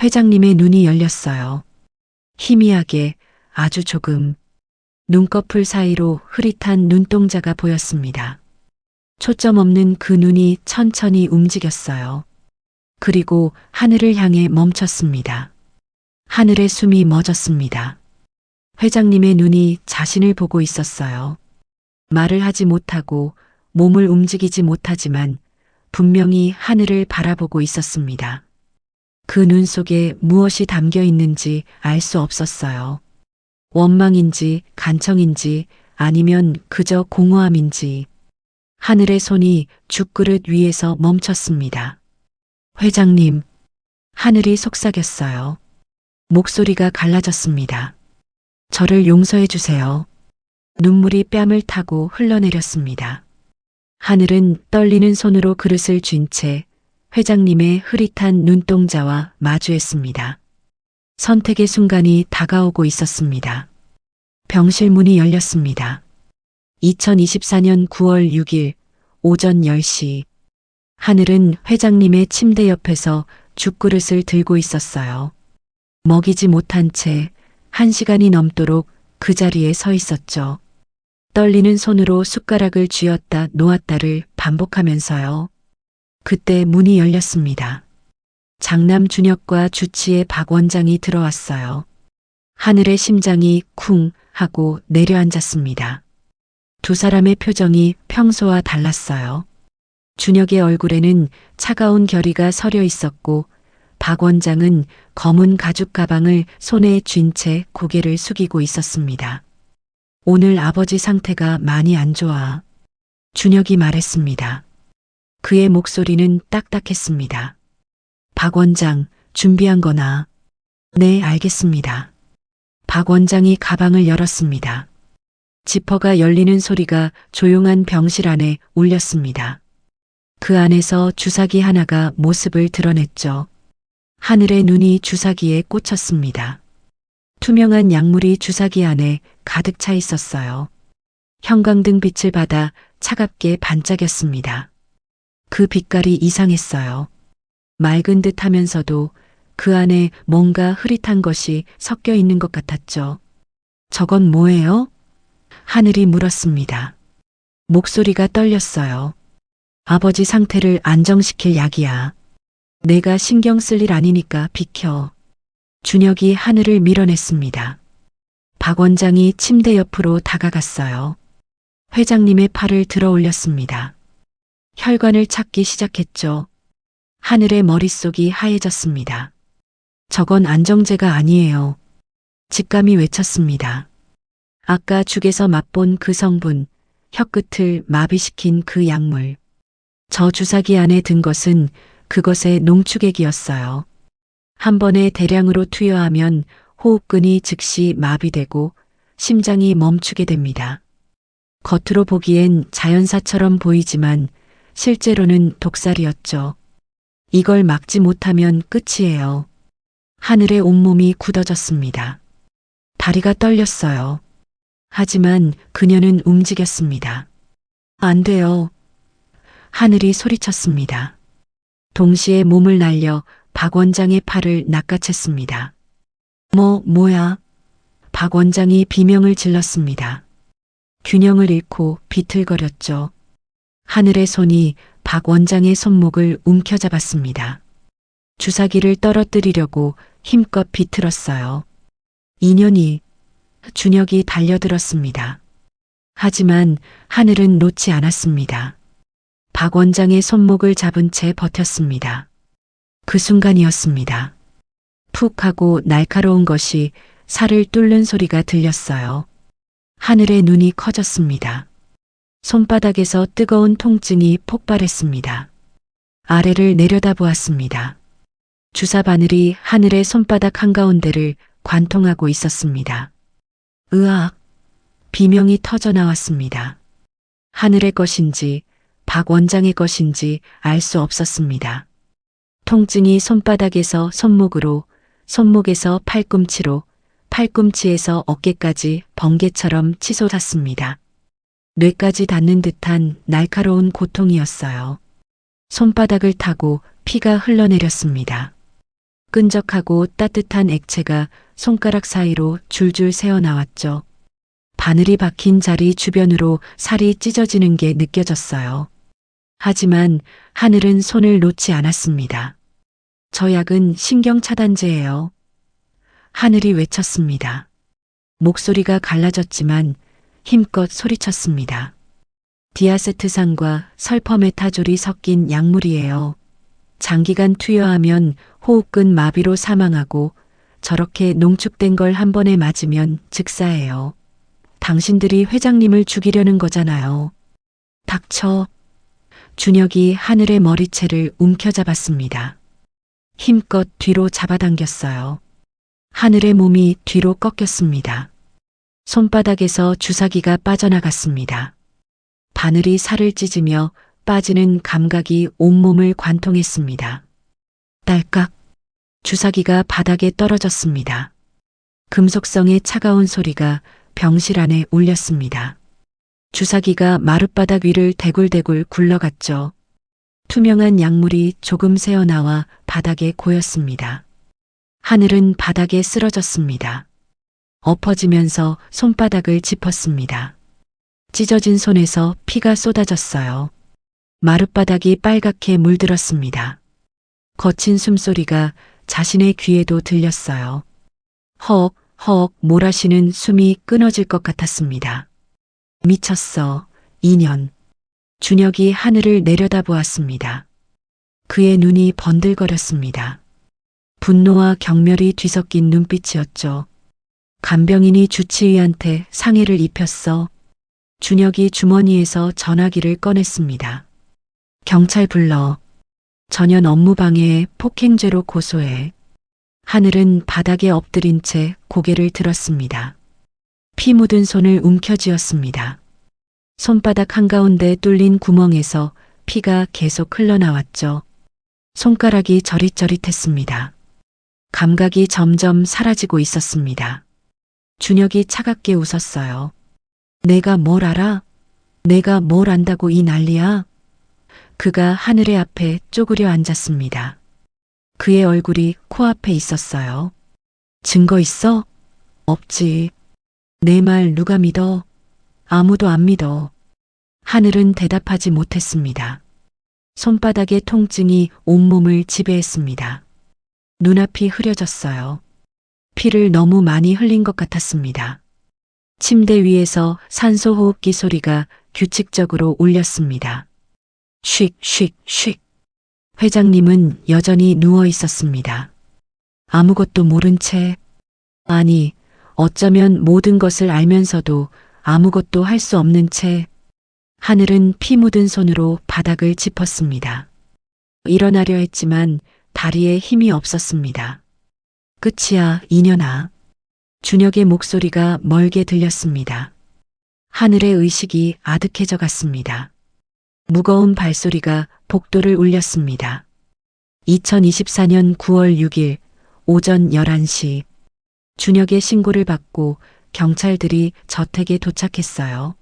S2: 회장님의 눈이 열렸어요. 희미하게 아주 조금 눈꺼풀 사이로 흐릿한 눈동자가 보였습니다. 초점 없는 그 눈이 천천히 움직였어요. 그리고 하늘을 향해 멈췄습니다. 하늘의 숨이 멎었습니다. 회장님의 눈이 자신을 보고 있었어요. 말을 하지 못하고 몸을 움직이지 못하지만 분명히 하늘을 바라보고 있었습니다. 그 눈 속에 무엇이 담겨 있는지 알 수 없었어요. 원망인지 간청인지 아니면 그저 공허함인지. 하늘의 손이 죽그릇 위에서 멈췄습니다. 회장님, 하늘이 속삭였어요. 목소리가 갈라졌습니다. 저를 용서해 주세요. 눈물이 뺨을 타고 흘러내렸습니다. 하늘은 떨리는 손으로 그릇을 쥔 채 회장님의 흐릿한 눈동자와 마주했습니다. 선택의 순간이 다가오고 있었습니다. 병실 문이 열렸습니다. 2024년 9월 6일 오전 10시. 하늘은 회장님의 침대 옆에서 죽그릇을 들고 있었어요. 먹이지 못한 채 1시간이 넘도록 그 자리에 서 있었죠. 떨리는 손으로 숟가락을 쥐었다 놓았다를 반복하면서요. 그때 문이 열렸습니다. 장남 준혁과 주치의 박 원장이 들어왔어요. 하늘의 심장이 쿵 하고 내려앉았습니다. 두 사람의 표정이 평소와 달랐어요. 준혁의 얼굴에는 차가운 결의가 서려 있었고 박 원장은 검은 가죽 가방을 손에 쥔 채 고개를 숙이고 있었습니다. 오늘 아버지 상태가 많이 안 좋아. 준혁이 말했습니다. 그의 목소리는 딱딱했습니다. 박 원장, 준비한 거나. 네, 알겠습니다. 박 원장이 가방을 열었습니다. 지퍼가 열리는 소리가 조용한 병실 안에 울렸습니다. 그 안에서 주사기 하나가 모습을 드러냈죠. 하늘의 눈이 주사기에 꽂혔습니다. 투명한 약물이 주사기 안에 가득 차 있었어요. 형광등 빛을 받아 차갑게 반짝였습니다. 그 빛깔이 이상했어요. 맑은 듯 하면서도 그 안에 뭔가 흐릿한 것이 섞여 있는 것 같았죠. 저건 뭐예요? 하늘이 물었습니다. 목소리가 떨렸어요. 아버지 상태를 안정시킬 약이야. 내가 신경 쓸 일 아니니까 비켜. 준혁이 하늘을 밀어냈습니다. 박 원장이 침대 옆으로 다가갔어요. 회장님의 팔을 들어 올렸습니다. 혈관을 찾기 시작했죠. 하늘의 머릿속이 하얘졌습니다. 저건 안정제가 아니에요. 직감이 외쳤습니다. 아까 죽에서 맛본 그 성분, 혀끝을 마비시킨 그 약물. 저 주사기 안에 든 것은 그것의 농축액이었어요. 한 번에 대량으로 투여하면 호흡근이 즉시 마비되고 심장이 멈추게 됩니다. 겉으로 보기엔 자연사처럼 보이지만 실제로는 독살이었죠. 이걸 막지 못하면 끝이에요. 하늘의 온몸이 굳어졌습니다. 다리가 떨렸어요. 하지만 그녀는 움직였습니다. 안 돼요. 하늘이 소리쳤습니다. 동시에 몸을 날려 박 원장의 팔을 낚아챘습니다. 뭐야? 박 원장이 비명을 질렀습니다. 균형을 잃고 비틀거렸죠. 하늘의 손이 박 원장의 손목을 움켜잡았습니다. 주사기를 떨어뜨리려고 힘껏 비틀었어요. 인연이 준혁이 달려들었습니다. 하지만 하늘은 놓지 않았습니다. 박 원장의 손목을 잡은 채 버텼습니다. 그 순간이었습니다. 푹 하고 날카로운 것이 살을 뚫는 소리가 들렸어요. 하늘의 눈이 커졌습니다. 손바닥에서 뜨거운 통증이 폭발했습니다. 아래를 내려다보았습니다. 주사 바늘이 하늘의 손바닥 한가운데를 관통하고 있었습니다. 으악! 비명이 터져 나왔습니다. 하늘의 것인지 박 원장의 것인지 알 수 없었습니다. 통증이 손바닥에서 손목으로, 손목에서 팔꿈치로, 팔꿈치에서 어깨까지 번개처럼 치솟았습니다. 뇌까지 닿는 듯한 날카로운 고통이었어요. 손바닥을 타고 피가 흘러내렸습니다. 끈적하고 따뜻한 액체가 손가락 사이로 줄줄 새어나왔죠. 바늘이 박힌 자리 주변으로 살이 찢어지는 게 느껴졌어요. 하지만 하늘은 손을 놓지 않았습니다. 저 약은 신경차단제예요. 하늘이 외쳤습니다. 목소리가 갈라졌지만 힘껏 소리쳤습니다. 디아세트산과 설퍼메타졸이 섞인 약물이에요. 장기간 투여하면 호흡근 마비로 사망하고 저렇게 농축된 걸 한 번에 맞으면 즉사해요. 당신들이 회장님을 죽이려는 거잖아요. 닥쳐. 준혁이 하늘의 머리채를 움켜잡았습니다. 힘껏 뒤로 잡아당겼어요. 하늘의 몸이 뒤로 꺾였습니다. 손바닥에서 주사기가 빠져나갔습니다. 바늘이 살을 찢으며 빠지는 감각이 온몸을 관통했습니다. 딸깍. 주사기가 바닥에 떨어졌습니다. 금속성의 차가운 소리가 병실 안에 울렸습니다. 주사기가 마룻바닥 위를 대굴대굴 굴러갔죠. 투명한 약물이 조금 새어나와 바닥에 고였습니다. 하늘은 바닥에 쓰러졌습니다. 엎어지면서 손바닥을 짚었습니다. 찢어진 손에서 피가 쏟아졌어요. 마룻바닥이 빨갛게 물들었습니다. 거친 숨소리가 자신의 귀에도 들렸어요. 허억, 허억 몰아쉬는 숨이 끊어질 것 같았습니다. 미쳤어, 인연. 준혁이 하늘을 내려다보았습니다. 그의 눈이 번들거렸습니다. 분노와 경멸이 뒤섞인 눈빛이었죠. 간병인이 주치의한테 상해를 입혔어. 준혁이 주머니에서 전화기를 꺼냈습니다. 경찰 불러. 전현 업무방해에 폭행죄로 고소해. 하늘은 바닥에 엎드린 채 고개를 들었습니다. 피 묻은 손을 움켜쥐었습니다. 손바닥 한가운데 뚫린 구멍에서 피가 계속 흘러나왔죠. 손가락이 저릿저릿했습니다. 감각이 점점 사라지고 있었습니다. 준혁이 차갑게 웃었어요. 내가 뭘 알아? 내가 뭘 안다고 이 난리야? 그가 하늘의 앞에 쪼그려 앉았습니다. 그의 얼굴이 코앞에 있었어요. 증거 있어? 없지. 내 말 누가 믿어? 아무도 안 믿어. 하늘은 대답하지 못했습니다. 손바닥의 통증이 온몸을 지배했습니다. 눈앞이 흐려졌어요. 피를 너무 많이 흘린 것 같았습니다. 침대 위에서 산소호흡기 소리가 규칙적으로 울렸습니다. 쉭, 쉭, 쉭. 회장님은 여전히 누워 있었습니다. 아무것도 모른 채, 아니, 어쩌면 모든 것을 알면서도 아무것도 할 수 없는 채, 하늘은 피 묻은 손으로 바닥을 짚었습니다. 일어나려 했지만 다리에 힘이 없었습니다. 끝이야, 인연아. 준혁의 목소리가 멀게 들렸습니다. 하늘의 의식이 아득해져 갔습니다. 무거운 발소리가 복도를 울렸습니다. 2024년 9월 6일 오전 11시 준혁의 신고를 받고 경찰들이 저택에 도착했어요.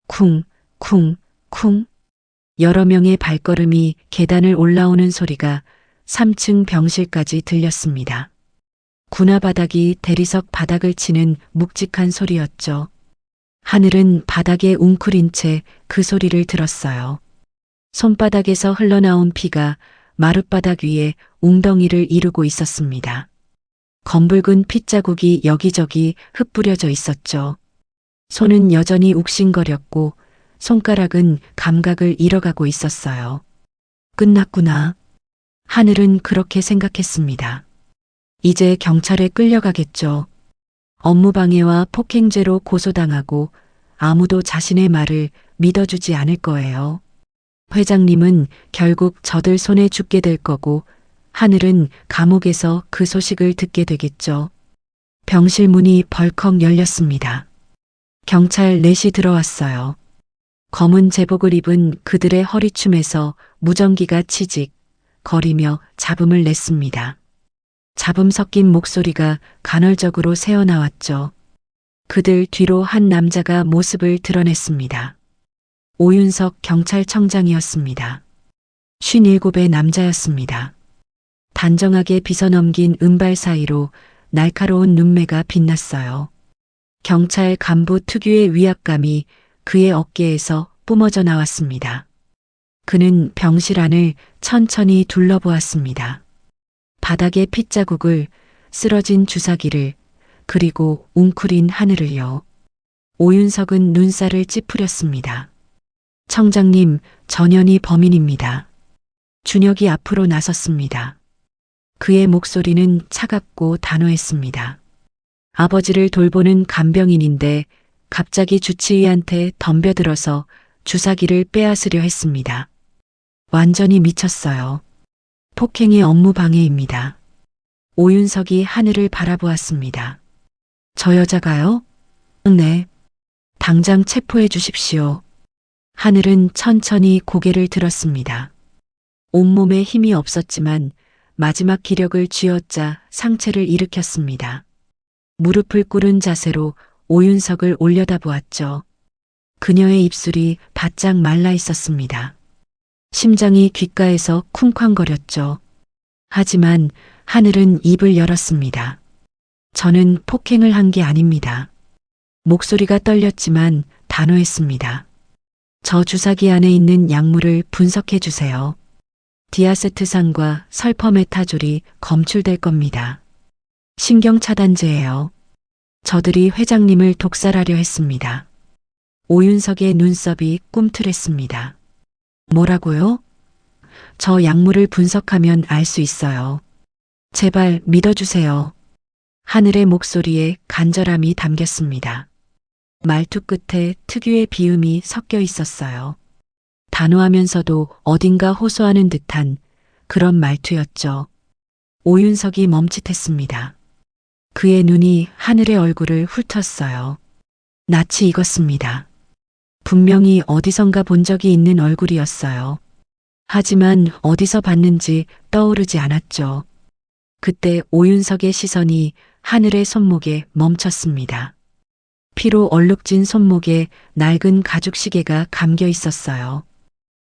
S2: 쿵, 쿵, 쿵. 여러 명의 발걸음이 계단을 올라오는 소리가 3층 병실까지 들렸습니다. 군화 바닥이 대리석 바닥을 치는 묵직한 소리였죠. 하늘은 바닥에 웅크린 채 그 소리를 들었어요. 손바닥에서 흘러나온 피가 마룻바닥 위에 웅덩이를 이루고 있었습니다. 검붉은 핏자국이 여기저기 흩뿌려져 있었죠. 손은 여전히 욱신거렸고 손가락은 감각을 잃어가고 있었어요. 끝났구나. 하늘은 그렇게 생각했습니다. 이제 경찰에 끌려가겠죠. 업무방해와 폭행죄로 고소당하고 아무도 자신의 말을 믿어주지 않을 거예요. 회장님은 결국 저들 손에 죽게 될 거고 하늘은 감옥에서 그 소식을 듣게 되겠죠. 병실 문이 벌컥 열렸습니다. 경찰 넷이 들어왔어요. 검은 제복을 입은 그들의 허리춤에서 무전기가 치직 거리며 잡음을 냈습니다. 잡음 섞인 목소리가 간헐적으로 새어나왔죠. 그들 뒤로 한 남자가 모습을 드러냈습니다. 오윤석 경찰청장이었습니다. 57의 남자였습니다. 단정하게 빗어넘긴 은발 사이로 날카로운 눈매가 빛났어요. 경찰 간부 특유의 위압감이 그의 어깨에서 뿜어져 나왔습니다. 그는 병실 안을 천천히 둘러보았습니다. 바닥의 핏자국을, 쓰러진 주사기를, 그리고 웅크린 하늘을요. 오윤석은 눈살을 찌푸렸습니다. 청장님, 전현희 범인입니다. 준혁이 앞으로 나섰습니다. 그의 목소리는 차갑고 단호했습니다. 아버지를 돌보는 간병인인데 갑자기 주치의한테 덤벼들어서 주사기를 빼앗으려 했습니다. 완전히 미쳤어요. 폭행의 업무 방해입니다. 오윤석이 하늘을 바라보았습니다. 저 여자가요? 네. 당장 체포해 주십시오. 하늘은 천천히 고개를 들었습니다. 온몸에 힘이 없었지만 마지막 기력을 쥐어짜 상체를 일으켰습니다. 무릎을 꿇은 자세로 오윤석을 올려다보았죠. 그녀의 입술이 바짝 말라 있었습니다. 심장이 귓가에서 쿵쾅거렸죠. 하지만 하늘은 입을 열었습니다. 저는 폭행을 한 게 아닙니다. 목소리가 떨렸지만 단호했습니다. 저 주사기 안에 있는 약물을 분석해 주세요. 디아세트산과 설퍼메타졸이 검출될 겁니다. 신경차단제예요. 저들이 회장님을 독살하려 했습니다. 오윤석의 눈썹이 꿈틀했습니다. 뭐라고요? 저 약물을 분석하면 알 수 있어요. 제발 믿어주세요. 하늘의 목소리에 간절함이 담겼습니다. 말투 끝에 특유의 비음이 섞여 있었어요. 단호하면서도 어딘가 호소하는 듯한 그런 말투였죠. 오윤석이 멈칫했습니다. 그의 눈이 하늘의 얼굴을 훑었어요. 낯이 익었습니다. 분명히 어디선가 본 적이 있는 얼굴이었어요. 하지만 어디서 봤는지 떠오르지 않았죠. 그때 오윤석의 시선이 하늘의 손목에 멈췄습니다. 피로 얼룩진 손목에 낡은 가죽시계가 감겨 있었어요.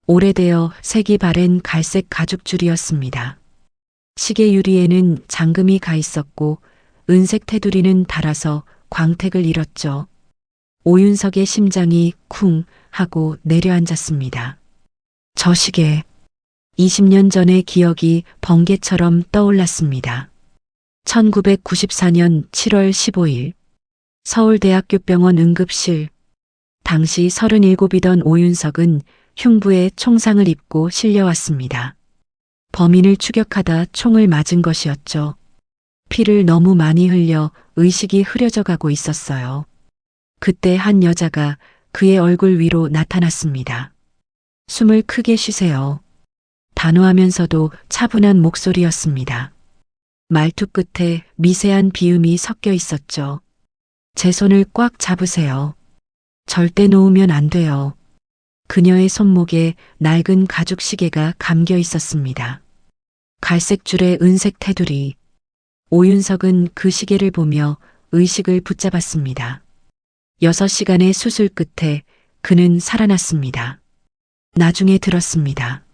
S2: 오래되어 색이 바랜 갈색 가죽줄이었습니다. 시계 유리에는 잠금이 가 있었고 은색 테두리는 닳아서 광택을 잃었죠. 오윤석의 심장이 쿵 하고 내려앉았습니다. 저 시계, 20년 전의 기억이 번개처럼 떠올랐습니다. 1994년 7월 15일 서울대학교 병원 응급실. 당시 37이던 오윤석은 흉부에 총상을 입고 실려왔습니다. 범인을 추격하다 총을 맞은 것이었죠. 피를 너무 많이 흘려 의식이 흐려져 가고 있었어요. 그때 한 여자가 그의 얼굴 위로 나타났습니다. 숨을 크게 쉬세요. 단호하면서도 차분한 목소리였습니다. 말투 끝에 미세한 비음이 섞여 있었죠. 제 손을 꽉 잡으세요. 절대 놓으면 안 돼요. 그녀의 손목에 낡은 가죽 시계가 감겨 있었습니다. 갈색 줄의 은색 테두리. 오윤석은 그 시계를 보며 의식을 붙잡았습니다. 6시간의 수술 끝에 그는 살아났습니다. 나중에 들었습니다.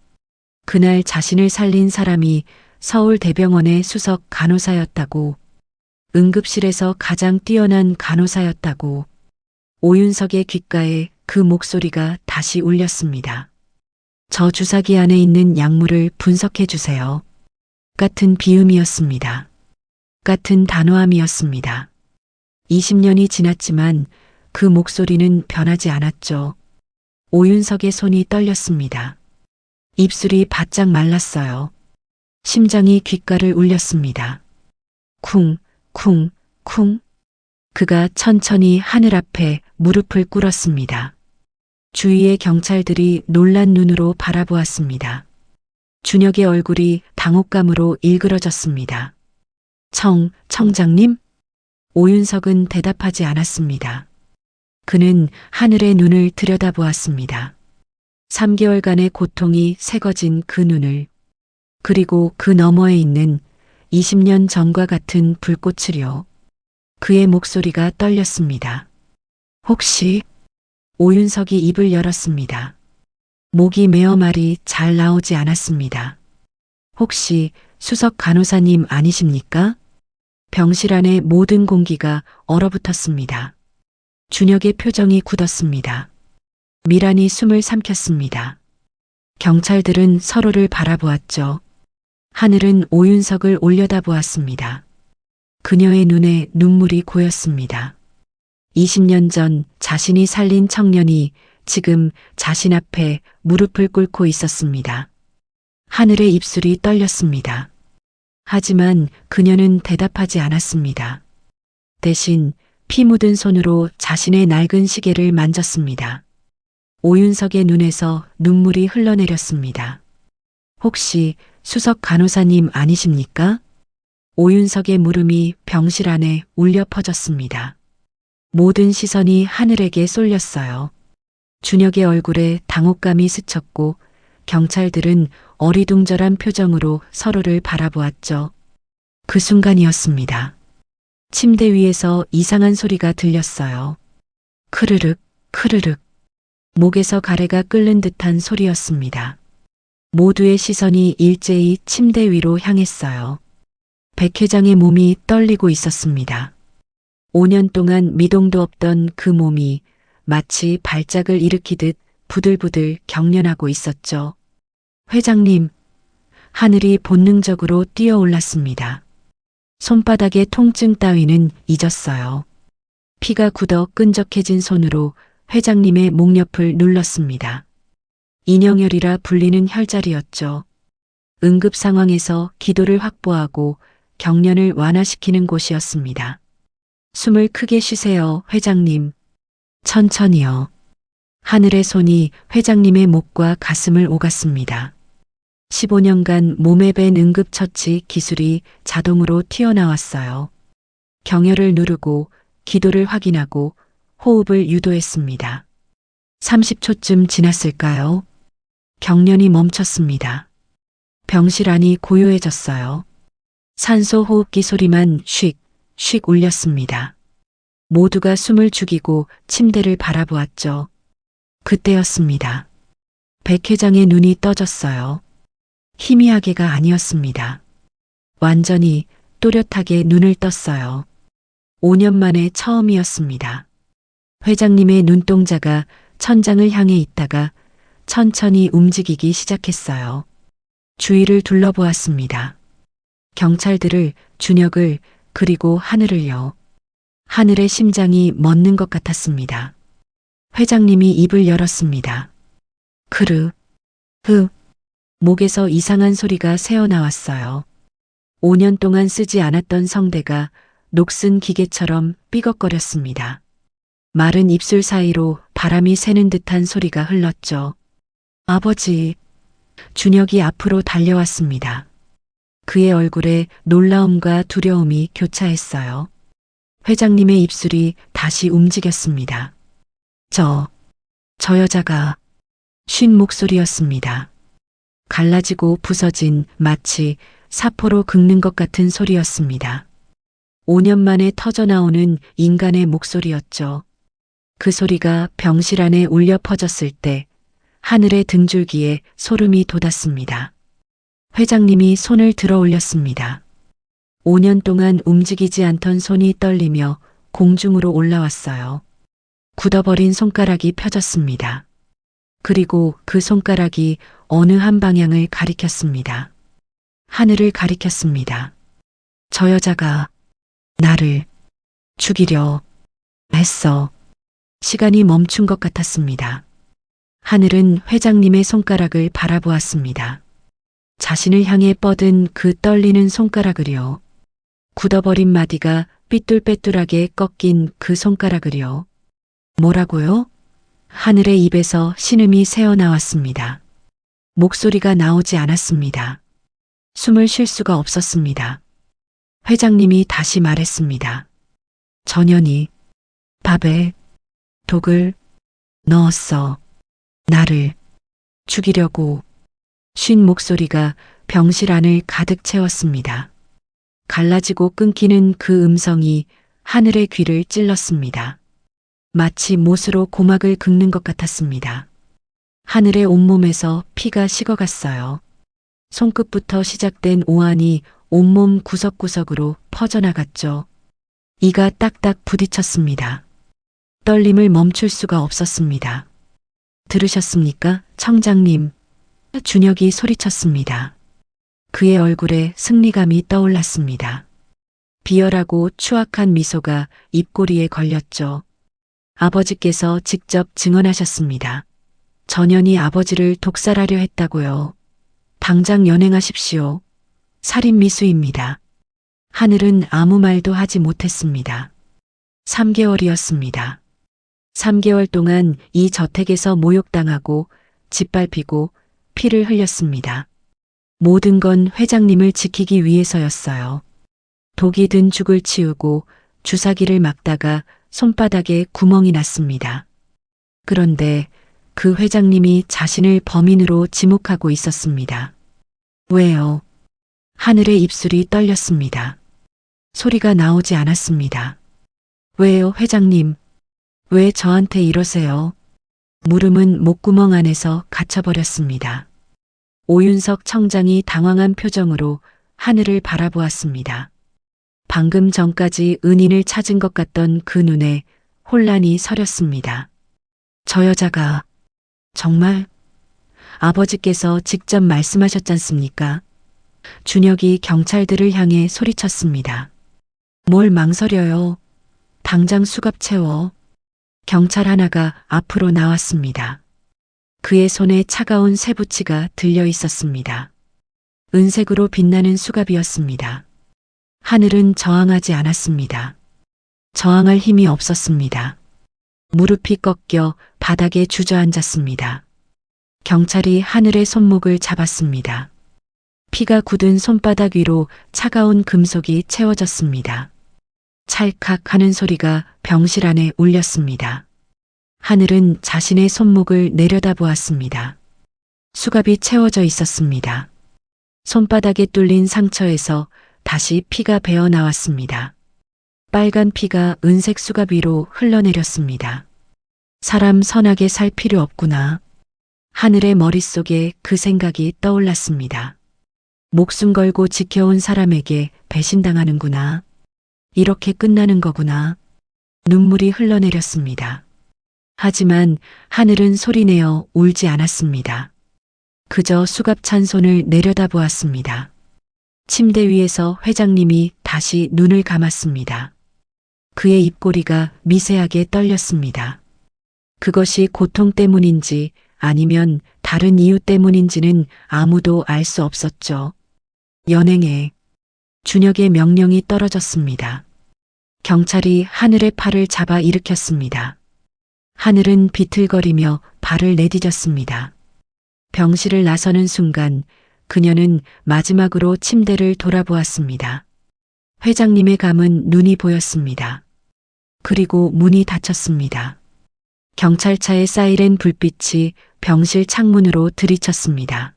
S2: 그날 자신을 살린 사람이 서울대병원의 수석 간호사였다고, 응급실에서 가장 뛰어난 간호사였다고. 오윤석의 귓가에 그 목소리가 다시 울렸습니다. 저 주사기 안에 있는 약물을 분석해 주세요. 같은 비음이었습니다. 같은 단호함이었습니다. 20년이 지났지만 그 목소리는 변하지 않았죠. 오윤석의 손이 떨렸습니다. 입술이 바짝 말랐어요. 심장이 귓가를 울렸습니다. 쿵, 쿵, 쿵. 그가 천천히 하늘 앞에 무릎을 꿇었습니다. 주위의 경찰들이 놀란 눈으로 바라보았습니다. 준혁의 얼굴이 당혹감으로 일그러졌습니다. 청장님? 오윤석은 대답하지 않았습니다. 그는 하늘의 눈을 들여다보았습니다. 3개월간의 고통이 새거진 그 눈을, 그리고 그 너머에 있는 20년 전과 같은 불꽃을요. 그의 목소리가 떨렸습니다. 혹시? 오윤석이 입을 열었습니다. 목이 메어 말이 잘 나오지 않았습니다. 혹시 수석 간호사님 아니십니까? 병실 안의 모든 공기가 얼어붙었습니다. 준혁의 표정이 굳었습니다. 미란이 숨을 삼켰습니다. 경찰들은 서로를 바라보았죠. 하늘은 오윤석을 올려다보았습니다. 그녀의 눈에 눈물이 고였습니다. 20년 전 자신이 살린 청년이 지금 자신 앞에 무릎을 꿇고 있었습니다. 하늘의 입술이 떨렸습니다. 하지만 그녀는 대답하지 않았습니다. 대신 피 묻은 손으로 자신의 낡은 시계를 만졌습니다. 오윤석의 눈에서 눈물이 흘러내렸습니다. 혹시 수석 간호사님 아니십니까? 오윤석의 물음이 병실 안에 울려 퍼졌습니다. 모든 시선이 하늘에게 쏠렸어요. 준혁의 얼굴에 당혹감이 스쳤고 경찰들은 어리둥절한 표정으로 서로를 바라보았죠. 그 순간이었습니다. 침대 위에서 이상한 소리가 들렸어요. 크르륵, 크르륵. 목에서 가래가 끓는 듯한 소리였습니다. 모두의 시선이 일제히 침대 위로 향했어요. 백 회장의 몸이 떨리고 있었습니다. 5년 동안 미동도 없던 그 몸이 마치 발작을 일으키듯 부들부들 경련하고 있었죠. 회장님, 하늘이 본능적으로 뛰어올랐습니다. 손바닥의 통증 따위는 잊었어요. 피가 굳어 끈적해진 손으로 회장님의 목 옆을 눌렀습니다. 인형혈이라 불리는 혈자리였죠. 응급 상황에서 기도를 확보하고 경련을 완화시키는 곳이었습니다. 숨을 크게 쉬세요, 회장님. 천천히요. 하늘의 손이 회장님의 목과 가슴을 오갔습니다. 15년간 몸에 밴 응급처치 기술이 자동으로 튀어나왔어요. 경혈을 누르고 기도를 확인하고 호흡을 유도했습니다. 30초쯤 지났을까요? 경련이 멈췄습니다. 병실 안이 고요해졌어요. 산소 호흡기 소리만 쉭 울렸습니다. 모두가 숨을 죽이고 침대를 바라보았죠. 그때였습니다. 백 회장의 눈이 떠졌어요. 희미하게가 아니었습니다. 완전히 또렷하게 눈을 떴어요. 5년 만에 처음이었습니다. 회장님의 눈동자가 천장을 향해 있다가 천천히 움직이기 시작했어요. 주위를 둘러보았습니다. 경찰들을, 준혁을, 그리고 하늘을요. 하늘의 심장이 멎는 것 같았습니다. 회장님이 입을 열었습니다. 목에서 이상한 소리가 새어나왔어요. 5년 동안 쓰지 않았던 성대가 녹슨 기계처럼 삐걱거렸습니다. 마른 입술 사이로 바람이 새는 듯한 소리가 흘렀죠. 아버지. 준혁이 앞으로 달려왔습니다. 그의 얼굴에 놀라움과 두려움이 교차했어요. 회장님의 입술이 다시 움직였습니다. 저 여자가 쉰 목소리였습니다. 갈라지고 부서진 마치 사포로 긁는 것 같은 소리였습니다. 5년 만에 터져나오는 인간의 목소리였죠. 그 소리가 병실 안에 울려 퍼졌을 때 하늘의 등줄기에 소름이 돋았습니다. 회장님이 손을 들어 올렸습니다. 5년 동안 움직이지 않던 손이 떨리며 공중으로 올라왔어요. 굳어버린 손가락이 펴졌습니다. 그리고 그 손가락이 어느 한 방향을 가리켰습니다. 하늘을 가리켰습니다. 저 여자가 나를 죽이려 했어. 시간이 멈춘 것 같았습니다. 하늘은 회장님의 손가락을 바라보았습니다. 자신을 향해 뻗은 그 떨리는 손가락을요. 굳어버린 마디가 삐뚤빼뚤하게 꺾인 그 손가락을요. 뭐라고요? 하늘의 입에서 신음이 새어나왔습니다. 목소리가 나오지 않았습니다. 숨을 쉴 수가 없었습니다. 회장님이 다시 말했습니다. 전현이 밥에 독을 넣었어. 나를 죽이려고. 쉰 목소리가 병실 안을 가득 채웠습니다. 갈라지고 끊기는 그 음성이 하늘의 귀를 찔렀습니다. 마치 못으로 고막을 긁는 것 같았습니다. 하늘의 온몸에서 피가 식어갔어요. 손끝부터 시작된 오한이 온몸 구석구석으로 퍼져나갔죠. 이가 딱딱 부딪혔습니다. 떨림을 멈출 수가 없었습니다. 들으셨습니까, 청장님? 준혁이 소리쳤습니다. 그의 얼굴에 승리감이 떠올랐습니다. 비열하고 추악한 미소가 입꼬리에 걸렸죠. 아버지께서 직접 증언하셨습니다. 전현이 아버지를 독살하려 했다고요. 당장 연행하십시오. 살인미수입니다. 하늘은 아무 말도 하지 못했습니다. 3개월이었습니다. 3개월 동안 이 저택에서 모욕당하고 짓밟히고 피를 흘렸습니다. 모든 건 회장님을 지키기 위해서였어요. 독이 든 죽을 치우고 주사기를 막다가 손바닥에 구멍이 났습니다. 그런데 그 회장님이 자신을 범인으로 지목하고 있었습니다. 왜요? 하늘의 입술이 떨렸습니다. 소리가 나오지 않았습니다. 왜요, 회장님? 왜 저한테 이러세요? 물음은 목구멍 안에서 갇혀버렸습니다. 오윤석 청장이 당황한 표정으로 하늘을 바라보았습니다. 방금 전까지 은인을 찾은 것 같던 그 눈에 혼란이 서렸습니다. 저 여자가 정말 아버지께서 직접 말씀하셨잖습니까? 준혁이 경찰들을 향해 소리쳤습니다. 뭘 망설여요? 당장 수갑 채워. 경찰 하나가 앞으로 나왔습니다. 그의 손에 차가운 쇠붙이가 들려 있었습니다. 은색으로 빛나는 수갑이었습니다. 하늘은 저항하지 않았습니다. 저항할 힘이 없었습니다. 무릎이 꺾여 바닥에 주저앉았습니다. 경찰이 하늘의 손목을 잡았습니다. 피가 굳은 손바닥 위로 차가운 금속이 채워졌습니다. 찰칵 하는 소리가 병실 안에 울렸습니다. 하늘은 자신의 손목을 내려다보았습니다. 수갑이 채워져 있었습니다. 손바닥에 뚫린 상처에서 다시 피가 배어 나왔습니다. 빨간 피가 은색 수갑 위로 흘러내렸습니다. 사람 선하게 살 필요 없구나. 하늘의 머릿속에 그 생각이 떠올랐습니다. 목숨 걸고 지켜온 사람에게 배신당하는구나. 이렇게 끝나는 거구나. 눈물이 흘러내렸습니다. 하지만 하늘은 소리내어 울지 않았습니다. 그저 수갑 찬 손을 내려다보았습니다. 침대 위에서 회장님이 다시 눈을 감았습니다. 그의 입꼬리가 미세하게 떨렸습니다. 그것이 고통 때문인지 아니면 다른 이유 때문인지는 아무도 알 수 없었죠. 연행해. 준혁의 명령이 떨어졌습니다. 경찰이 하늘의 팔을 잡아 일으켰습니다. 하늘은 비틀거리며 발을 내디뎠습니다. 병실을 나서는 순간 그녀는 마지막으로 침대를 돌아보았습니다. 회장님의 감은 눈이 보였습니다. 그리고 문이 닫혔습니다. 경찰차의 사이렌 불빛이 병실 창문으로 들이쳤습니다.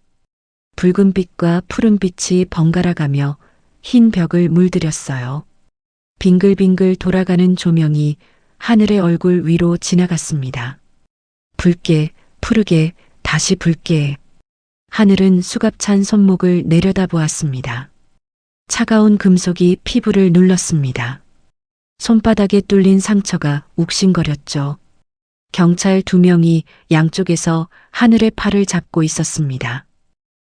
S2: 붉은빛과 푸른빛이 번갈아가며 흰 벽을 물들였어요. 빙글빙글 돌아가는 조명이 하늘의 얼굴 위로 지나갔습니다. 붉게, 푸르게, 다시 붉게. 하늘은 수갑찬 손목을 내려다보았습니다. 차가운 금속이 피부를 눌렀습니다. 손바닥에 뚫린 상처가 욱신거렸죠. 경찰 2명이 양쪽에서 하늘의 팔을 잡고 있었습니다.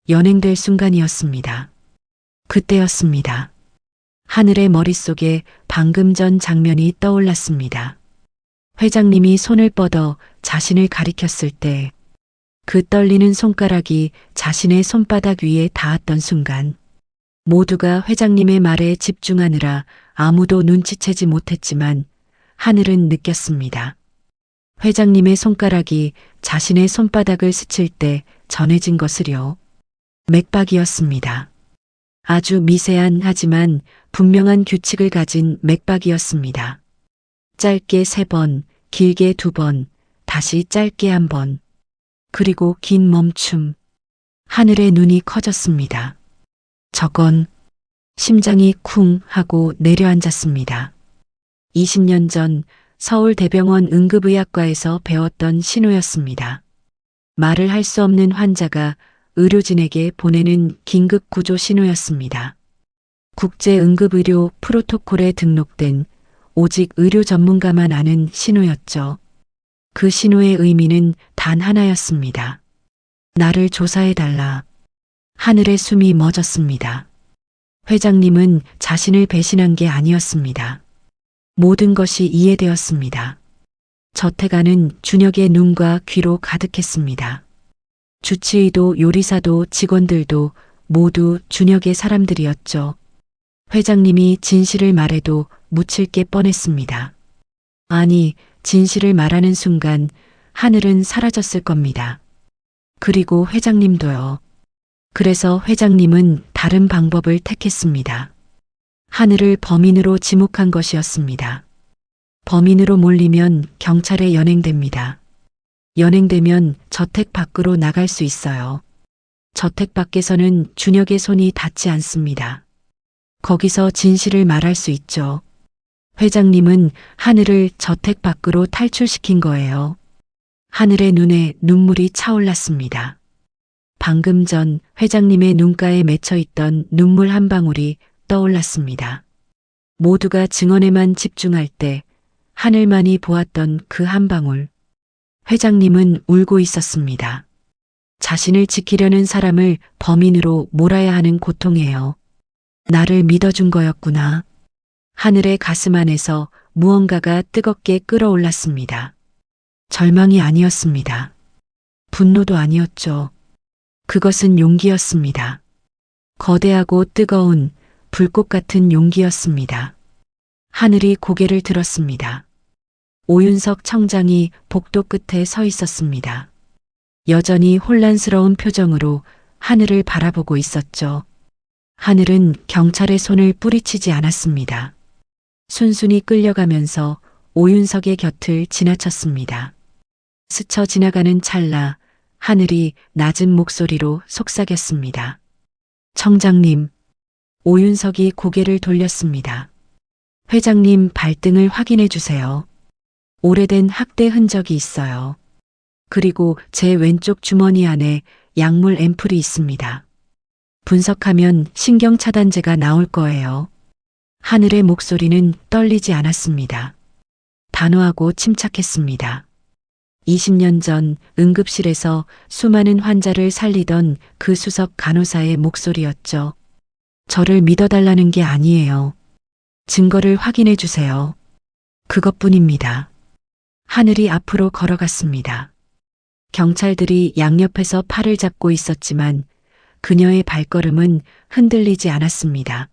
S2: 연행될 순간이었습니다. 그때였습니다. 하늘의 머릿속에 방금 전 장면이 떠올랐습니다. 회장님이 손을 뻗어 자신을 가리켰을 때 그 떨리는 손가락이 자신의 손바닥 위에 닿았던 순간 모두가 회장님의 말에 집중하느라 아무도 눈치채지 못했지만 하늘은 느꼈습니다. 회장님의 손가락이 자신의 손바닥을 스칠 때 전해진 것을요. 맥박이었습니다. 아주 미세한 하지만 분명한 규칙을 가진 맥박이었습니다. 짧게 3번, 길게 2번, 다시 짧게 1번. 그리고 긴 멈춤. 하늘의 눈이 커졌습니다. 저건 심장이 쿵 하고 내려앉았습니다. 20년 전 서울대병원 응급의학과에서 배웠던 신호였습니다. 말을 할 수 없는 환자가 의료진에게 보내는 긴급구조 신호였습니다. 국제응급의료 프로토콜에 등록된 오직 의료 전문가만 아는 신호였죠. 그 신호의 의미는 단 하나였습니다. 나를 조사해달라. 하늘의 숨이 멎었습니다. 회장님은 자신을 배신한 게 아니었습니다. 모든 것이 이해되었습니다. 저택안은 준혁의 눈과 귀로 가득했습니다. 주치의도 요리사도 직원들도 모두 준혁의 사람들이었죠. 회장님이 진실을 말해도 묻힐 게 뻔했습니다. 아니, 진실을 말하는 순간 하늘은 사라졌을 겁니다. 그리고 회장님도요. 그래서 회장님은 다른 방법을 택했습니다. 하늘을 범인으로 지목한 것이었습니다. 범인으로 몰리면 경찰에 연행됩니다. 연행되면 저택 밖으로 나갈 수 있어요. 저택 밖에서는 준혁의 손이 닿지 않습니다. 거기서 진실을 말할 수 있죠. 회장님은 하늘을 저택 밖으로 탈출시킨 거예요. 하늘의 눈에 눈물이 차올랐습니다. 방금 전 회장님의 눈가에 맺혀 있던 눈물 한 방울이 떠올랐습니다. 모두가 증언에만 집중할 때 하늘만이 보았던 그 한 방울. 회장님은 울고 있었습니다. 자신을 지키려는 사람을 범인으로 몰아야 하는 고통이에요. 나를 믿어준 거였구나. 하늘의 가슴 안에서 무언가가 뜨겁게 끓어올랐습니다. 절망이 아니었습니다. 분노도 아니었죠. 그것은 용기였습니다. 거대하고 뜨거운 불꽃 같은 용기였습니다. 하늘이 고개를 들었습니다. 오윤석 청장이 복도 끝에 서 있었습니다. 여전히 혼란스러운 표정으로 하늘을 바라보고 있었죠. 하늘은 경찰의 손을 뿌리치지 않았습니다. 순순히 끌려가면서 오윤석의 곁을 지나쳤습니다. 스쳐 지나가는 찰나 하늘이 낮은 목소리로 속삭였습니다. 청장님. 오윤석이 고개를 돌렸습니다. 회장님 발등을 확인해 주세요. 오래된 학대 흔적이 있어요. 그리고 제 왼쪽 주머니 안에 약물 앰플이 있습니다. 분석하면 신경차단제가 나올 거예요. 하늘의 목소리는 떨리지 않았습니다. 단호하고 침착했습니다. 20년 전 응급실에서 수많은 환자를 살리던 그 수석 간호사의 목소리였죠. 저를 믿어달라는 게 아니에요. 증거를 확인해 주세요. 그것뿐입니다. 하늘이 앞으로 걸어갔습니다. 경찰들이 양옆에서 팔을 잡고 있었지만 그녀의 발걸음은 흔들리지 않았습니다.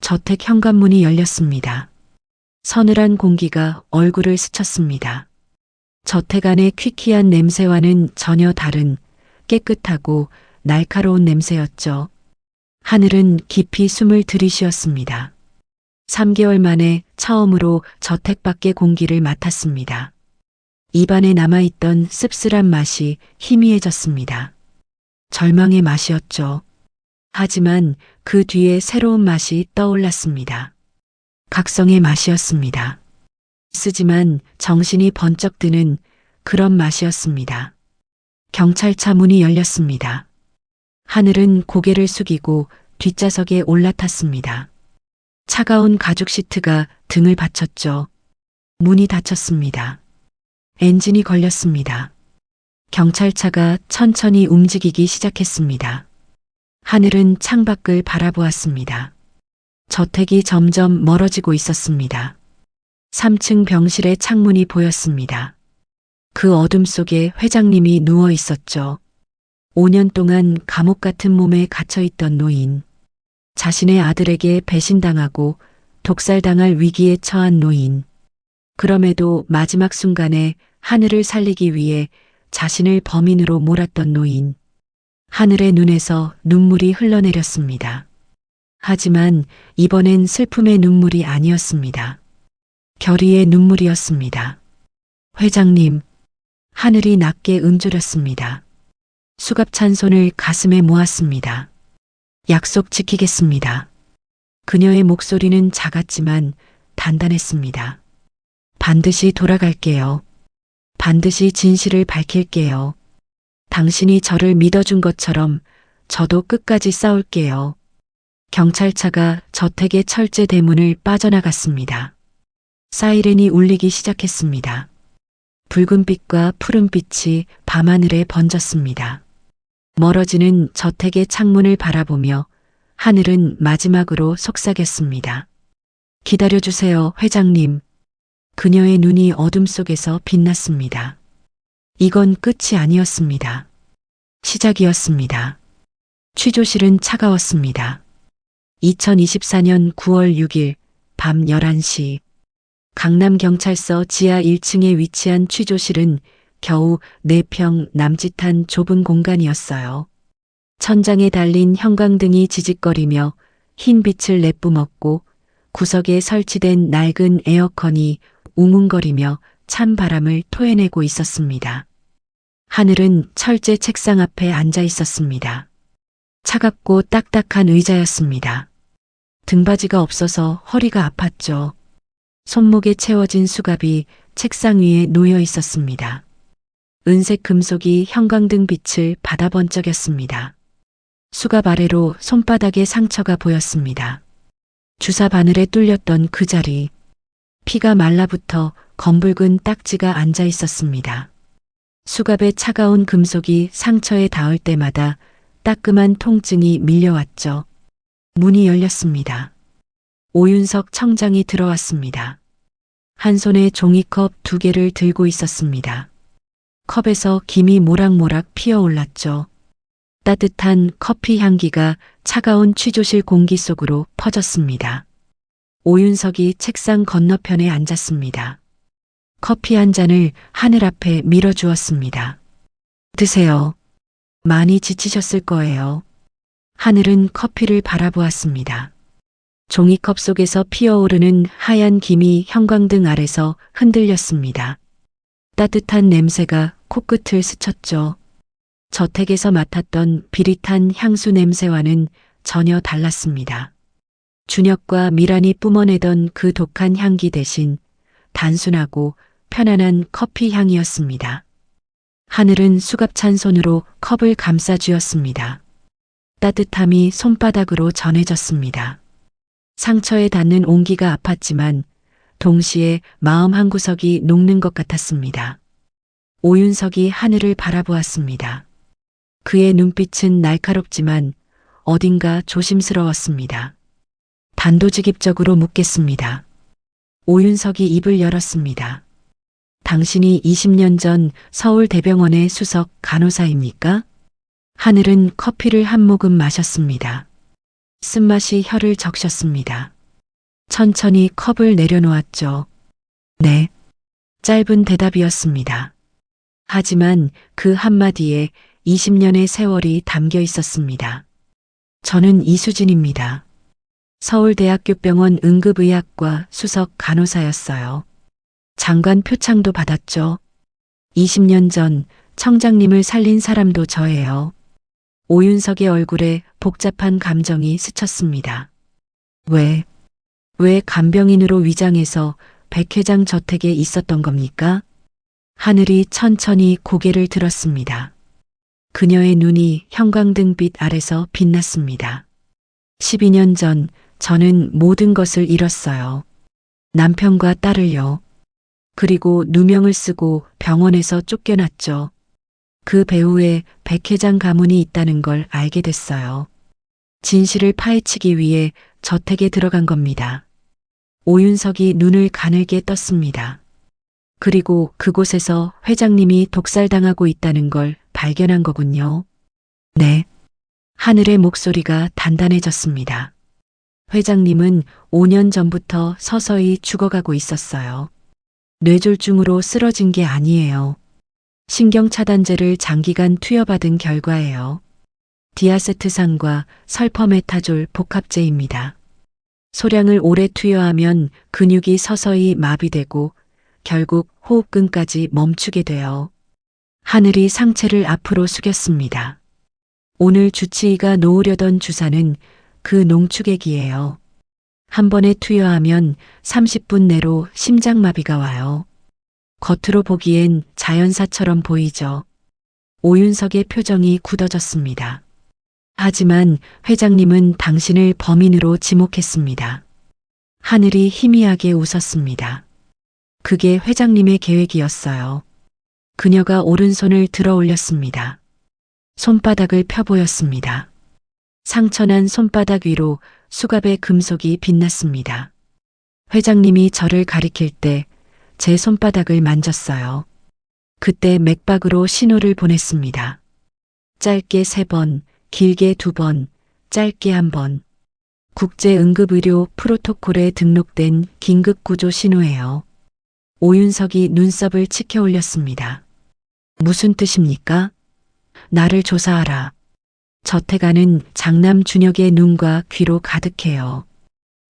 S2: 저택 현관문이 열렸습니다. 서늘한 공기가 얼굴을 스쳤습니다. 저택 안의 퀴퀴한 냄새와는 전혀 다른 깨끗하고 날카로운 냄새였죠. 하늘은 깊이 숨을 들이쉬었습니다. 3개월 만에 처음으로 저택 밖의 공기를 맡았습니다. 입안에 남아있던 씁쓸한 맛이 희미해졌습니다. 절망의 맛이었죠. 하지만 그 뒤에 새로운 맛이 떠올랐습니다. 각성의 맛이었습니다. 쓰지만 정신이 번쩍 드는 그런 맛이었습니다. 경찰차 문이 열렸습니다. 하늘은 고개를 숙이고 뒷좌석에 올라탔습니다. 차가운 가죽 시트가 등을 받쳤죠. 문이 닫혔습니다. 엔진이 걸렸습니다. 경찰차가 천천히 움직이기 시작했습니다. 하늘은 창밖을 바라보았습니다. 저택이 점점 멀어지고 있었습니다. 3층 병실의 창문이 보였습니다. 그 어둠 속에 회장님이 누워 있었죠. 5년 동안 감옥 같은 몸에 갇혀 있던 노인. 자신의 아들에게 배신당하고 독살당할 위기에 처한 노인. 그럼에도 마지막 순간에 하늘을 살리기 위해 자신을 범인으로 몰았던 노인. 하늘의 눈에서 눈물이 흘러내렸습니다. 하지만 이번엔 슬픔의 눈물이 아니었습니다. 결의의 눈물이었습니다. 회장님, 하늘이 낮게 음조렸습니다. 수갑찬 손을 가슴에 모았습니다. 약속 지키겠습니다. 그녀의 목소리는 작았지만 단단했습니다. 반드시 돌아갈게요. 반드시 진실을 밝힐게요. 당신이 저를 믿어준 것처럼 저도 끝까지 싸울게요. 경찰차가 저택의 철제 대문을 빠져나갔습니다. 사이렌이 울리기 시작했습니다. 붉은빛과 푸른빛이 밤하늘에 번졌습니다. 멀어지는 저택의 창문을 바라보며 하늘은 마지막으로 속삭였습니다. 기다려주세요, 회장님. 그녀의 눈이 어둠 속에서 빛났습니다. 이건 끝이 아니었습니다. 시작이었습니다. 취조실은 차가웠습니다. 2024년 9월 6일 밤 11시 강남경찰서 지하 1층에 위치한 취조실은 겨우 4평 남짓한 좁은 공간이었어요. 천장에 달린 형광등이 지직거리며 흰 빛을 내뿜었고 구석에 설치된 낡은 에어컨이 웅웅거리며 찬 바람을 토해내고 있었습니다. 하늘은 철제 책상 앞에 앉아 있었습니다. 차갑고 딱딱한 의자였습니다. 등받이가 없어서 허리가 아팠죠. 손목에 채워진 수갑이 책상 위에 놓여 있었습니다. 은색 금속이 형광등 빛을 받아 번쩍였습니다. 수갑 아래로 손바닥에 상처가 보였습니다. 주사 바늘에 뚫렸던 그 자리, 피가 말라붙어 검붉은 딱지가 앉아 있었습니다. 수갑의 차가운 금속이 상처에 닿을 때마다 따끔한 통증이 밀려왔죠. 문이 열렸습니다. 오윤석 청장이 들어왔습니다. 한 손에 종이컵 2개를 들고 있었습니다. 컵에서 김이 모락모락 피어올랐죠. 따뜻한 커피 향기가 차가운 취조실 공기 속으로 퍼졌습니다. 오윤석이 책상 건너편에 앉았습니다. 커피 한 잔을 하늘 앞에 밀어주었습니다. 드세요. 많이 지치셨을 거예요. 하늘은 커피를 바라보았습니다. 종이컵 속에서 피어오르는 하얀 김이 형광등 아래서 흔들렸습니다. 따뜻한 냄새가 코끝을 스쳤죠. 저택에서 맡았던 비릿한 향수 냄새와는 전혀 달랐습니다. 준혁과 미란이 뿜어내던 그 독한 향기 대신 단순하고 편안한 커피 향이었습니다. 하늘은 수갑찬 손으로 컵을 감싸 쥐었습니다. 따뜻함이 손바닥으로 전해졌습니다. 상처에 닿는 온기가 아팠지만 동시에 마음 한구석이 녹는 것 같았습니다. 오윤석이 하늘을 바라보았습니다. 그의 눈빛은 날카롭지만 어딘가 조심스러웠습니다. 단도직입적으로 묻겠습니다. 오윤석이 입을 열었습니다. 당신이 20년 전 서울대병원의 수석 간호사입니까? 하늘은 커피를 한 모금 마셨습니다. 쓴맛이 혀를 적셨습니다. 천천히 컵을 내려놓았죠. 네. 짧은 대답이었습니다. 하지만 그 한마디에 20년의 세월이 담겨 있었습니다. 저는 이수진입니다. 서울대학교 병원 응급의학과 수석 간호사였어요. 장관 표창도 받았죠. 20년 전 청장님을 살린 사람도 저예요. 오윤석의 얼굴에 복잡한 감정이 스쳤습니다. 왜 간병인으로 위장해서 백 회장 저택에 있었던 겁니까? 하늘이 천천히 고개를 들었습니다. 그녀의 눈이 형광등빛 아래서 빛났습니다. 12년 전 저는 모든 것을 잃었어요. 남편과 딸을요. 그리고 누명을 쓰고 병원에서 쫓겨났죠. 그 배후에 백 회장 가문이 있다는 걸 알게 됐어요. 진실을 파헤치기 위해 저택에 들어간 겁니다. 오윤석이 눈을 가늘게 떴습니다. 그리고 그곳에서 회장님이 독살당하고 있다는 걸 발견한 거군요. 네. 하늘의 목소리가 단단해졌습니다. 회장님은 5년 전부터 서서히 죽어가고 있었어요. 뇌졸중으로 쓰러진 게 아니에요. 신경차단제를 장기간 투여받은 결과예요. 디아세트산과 설퍼메타졸 복합제입니다. 소량을 오래 투여하면 근육이 서서히 마비되고 결국 호흡근까지 멈추게 돼요. 하늘이 상체를 앞으로 숙였습니다. 오늘 주치의가 놓으려던 주사는 그 농축액이에요. 한 번에 투여하면 30분 내로 심장마비가 와요. 겉으로 보기엔 자연사처럼 보이죠. 오윤석의 표정이 굳어졌습니다. 하지만 회장님은 당신을 범인으로 지목했습니다. 하늘이 희미하게 웃었습니다. 그게 회장님의 계획이었어요. 그녀가 오른손을 들어 올렸습니다. 손바닥을 펴보였습니다. 상처난 손바닥 위로 수갑의 금속이 빛났습니다. 회장님이 저를 가리킬 때 제 손바닥을 만졌어요. 그때 맥박으로 신호를 보냈습니다. 짧게 3번, 길게 2번, 짧게 1번. 국제응급의료 프로토콜에 등록된 긴급구조 신호예요. 오윤석이 눈썹을 치켜 올렸습니다. 무슨 뜻입니까? 나를 조사하라. 저태가는 장남 준혁의 눈과 귀로 가득해요.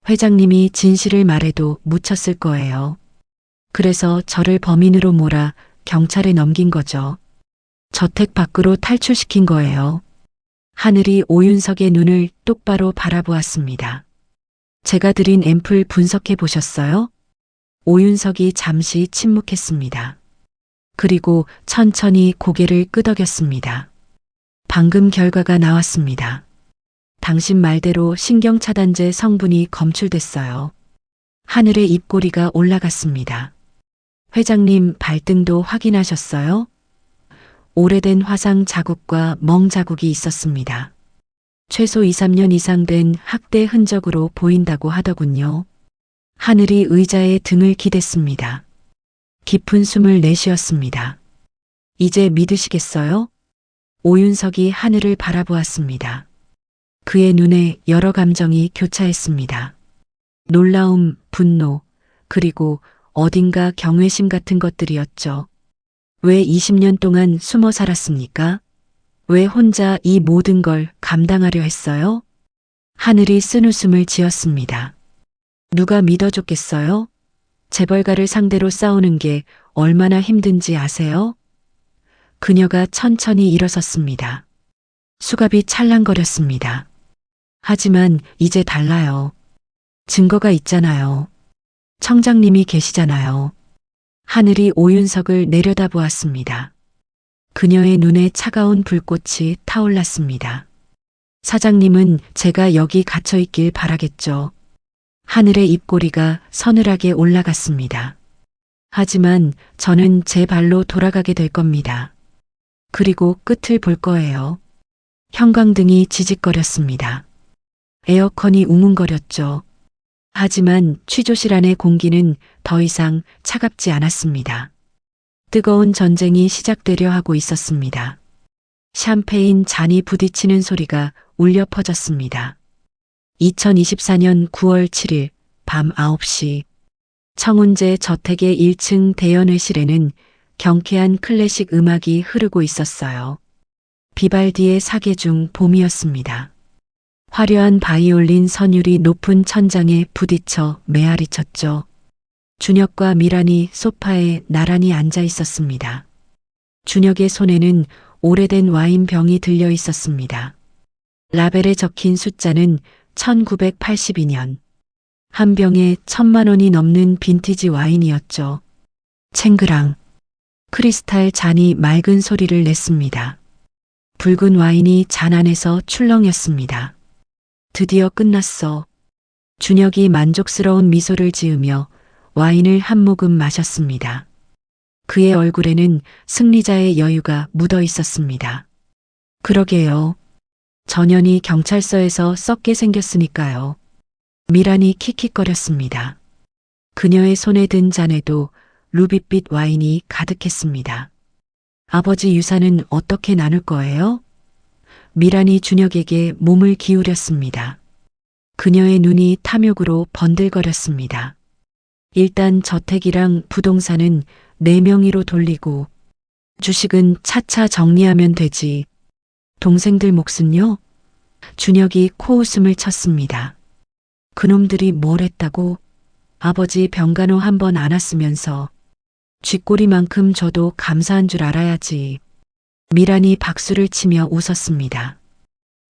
S2: 회장님이 진실을 말해도 묻혔을 거예요. 그래서 저를 범인으로 몰아 경찰에 넘긴 거죠. 저택 밖으로 탈출시킨 거예요. 하늘이 오윤석의 눈을 똑바로 바라보았습니다. 제가 드린 앰플 분석해 보셨어요? 오윤석이 잠시 침묵했습니다. 그리고 천천히 고개를 끄덕였습니다. 방금 결과가 나왔습니다. 당신 말대로 신경차단제 성분이 검출됐어요. 하늘의 입꼬리가 올라갔습니다. 회장님 발등도 확인하셨어요? 오래된 화상 자국과 멍 자국이 있었습니다. 최소 2, 3년 이상 된 학대 흔적으로 보인다고 하더군요. 하늘이 의자에 등을 기댔습니다. 깊은 숨을 내쉬었습니다. 이제 믿으시겠어요? 오윤석이 하늘을 바라보았습니다. 그의 눈에 여러 감정이 교차했습니다. 놀라움, 분노, 그리고 어딘가 경외심 같은 것들이었죠. 왜 20년 동안 숨어 살았습니까? 왜 혼자 이 모든 걸 감당하려 했어요? 하늘이 쓴웃음을 지었습니다. 누가 믿어줬겠어요? 재벌가를 상대로 싸우는 게 얼마나 힘든지 아세요? 그녀가 천천히 일어섰습니다. 수갑이 찰랑거렸습니다. 하지만 이제 달라요. 증거가 있잖아요. 청장님이 계시잖아요. 하늘이 오윤석을 내려다보았습니다. 그녀의 눈에 차가운 불꽃이 타올랐습니다. 사장님은 제가 여기 갇혀 있길 바라겠죠. 하늘의 입꼬리가 서늘하게 올라갔습니다. 하지만 저는 제 발로 돌아가게 될 겁니다. 그리고 끝을 볼 거예요. 형광등이 지직거렸습니다. 에어컨이 웅웅거렸죠. 하지만 취조실 안의 공기는 더 이상 차갑지 않았습니다. 뜨거운 전쟁이 시작되려 하고 있었습니다. 샴페인 잔이 부딪히는 소리가 울려 퍼졌습니다. 2024년 9월 7일 밤 9시 청운제 저택의 1층 대연회실에는 경쾌한 클래식 음악이 흐르고 있었어요. 비발디의 사계 중 봄이었습니다. 화려한 바이올린 선율이 높은 천장에 부딪혀 메아리 쳤죠. 준혁과 미란이 소파에 나란히 앉아 있었습니다. 준혁의 손에는 오래된 와인병이 들려 있었습니다. 라벨에 적힌 숫자는 1982년. 한 병에 1,000만 원이 넘는 빈티지 와인이었죠. 챙그랑. 크리스탈 잔이 맑은 소리를 냈습니다. 붉은 와인이 잔 안에서 출렁였습니다. 드디어 끝났어. 준혁이 만족스러운 미소를 지으며 와인을 한 모금 마셨습니다. 그의 얼굴에는 승리자의 여유가 묻어 있었습니다. 그러게요. 전현이 경찰서에서 썩게 생겼으니까요. 미란이 킥킥거렸습니다. 그녀의 손에 든 잔에도 루비빛 와인이 가득했습니다. 아버지 유산은 어떻게 나눌 거예요? 미란이 준혁에게 몸을 기울였습니다. 그녀의 눈이 탐욕으로 번들거렸습니다. 일단 저택이랑 부동산은 내 명의로 돌리고 주식은 차차 정리하면 되지. 동생들 몫은요? 준혁이 코웃음을 쳤습니다. 그놈들이 뭘 했다고? 아버지 병간호 한 번 안 왔으면서 쥐꼬리만큼 줘도 감사한 줄 알아야지. 미란이 박수를 치며 웃었습니다.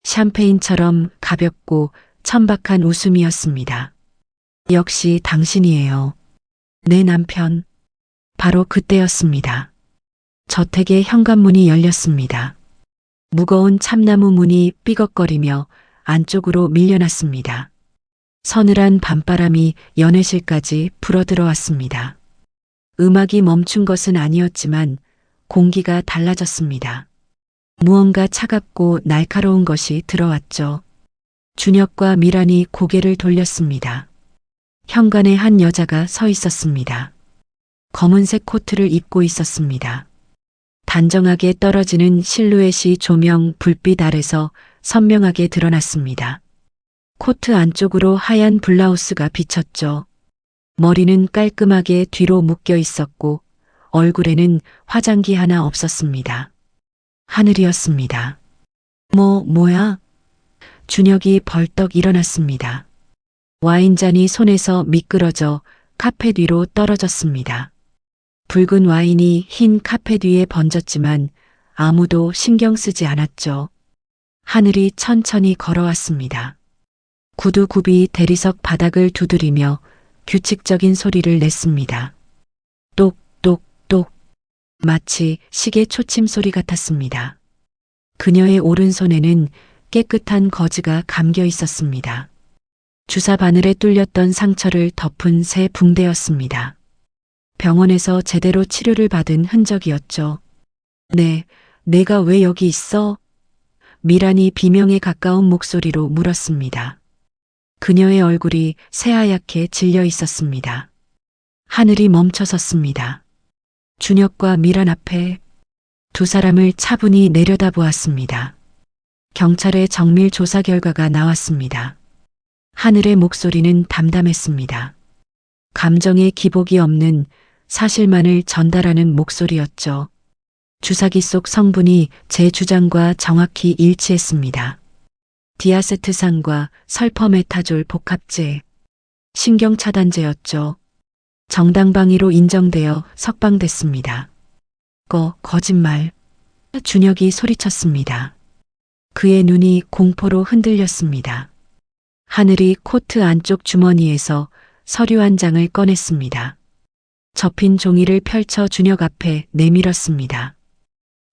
S2: 샴페인처럼 가볍고 천박한 웃음이었습니다. 역시 당신이에요. 내 남편. 바로 그때였습니다. 저택의 현관문이 열렸습니다. 무거운 참나무 문이 삐걱거리며 안쪽으로 밀려났습니다. 서늘한 밤바람이 연회실까지 불어들어왔습니다. 음악이 멈춘 것은 아니었지만 공기가 달라졌습니다. 무언가 차갑고 날카로운 것이 들어왔죠. 준혁과 미란이 고개를 돌렸습니다. 현관에 한 여자가 서 있었습니다. 검은색 코트를 입고 있었습니다. 단정하게 떨어지는 실루엣이 조명 불빛 아래서 선명하게 드러났습니다. 코트 안쪽으로 하얀 블라우스가 비쳤죠. 머리는 깔끔하게 뒤로 묶여 있었고 얼굴에는 화장기 하나 없었습니다. 하늘이었습니다. 뭐야? 준혁이 벌떡 일어났습니다. 와인잔이 손에서 미끄러져 카펫 위로 떨어졌습니다. 붉은 와인이 흰 카펫 위에 번졌지만 아무도 신경 쓰지 않았죠. 하늘이 천천히 걸어왔습니다. 구두굽이 대리석 바닥을 두드리며 규칙적인 소리를 냈습니다. 똑똑똑. 마치 시계 초침 소리 같았습니다. 그녀의 오른손에는 깨끗한 거즈가 감겨 있었습니다. 주사 바늘에 뚫렸던 상처를 덮은 새 붕대였습니다. 병원에서 제대로 치료를 받은 흔적이었죠. 내가 왜 여기 있어? 미란이 비명에 가까운 목소리로 물었습니다. 그녀의 얼굴이 새하얗게 질려 있었습니다. 하늘이 멈춰섰습니다. 준혁과 미란 앞에 두 사람을 차분히 내려다보았습니다. 경찰의 정밀 조사 결과가 나왔습니다. 하늘의 목소리는 담담했습니다. 감정의 기복이 없는 사실만을 전달하는 목소리였죠. 주사기 속 성분이 제 주장과 정확히 일치했습니다. 디아세트산과 설퍼메타졸 복합제, 신경차단제였죠. 정당방위로 인정되어 석방됐습니다. 거짓말. 준혁이 소리쳤습니다. 그의 눈이 공포로 흔들렸습니다. 하늘이 코트 안쪽 주머니에서 서류 한 장을 꺼냈습니다. 접힌 종이를 펼쳐 준혁 앞에 내밀었습니다.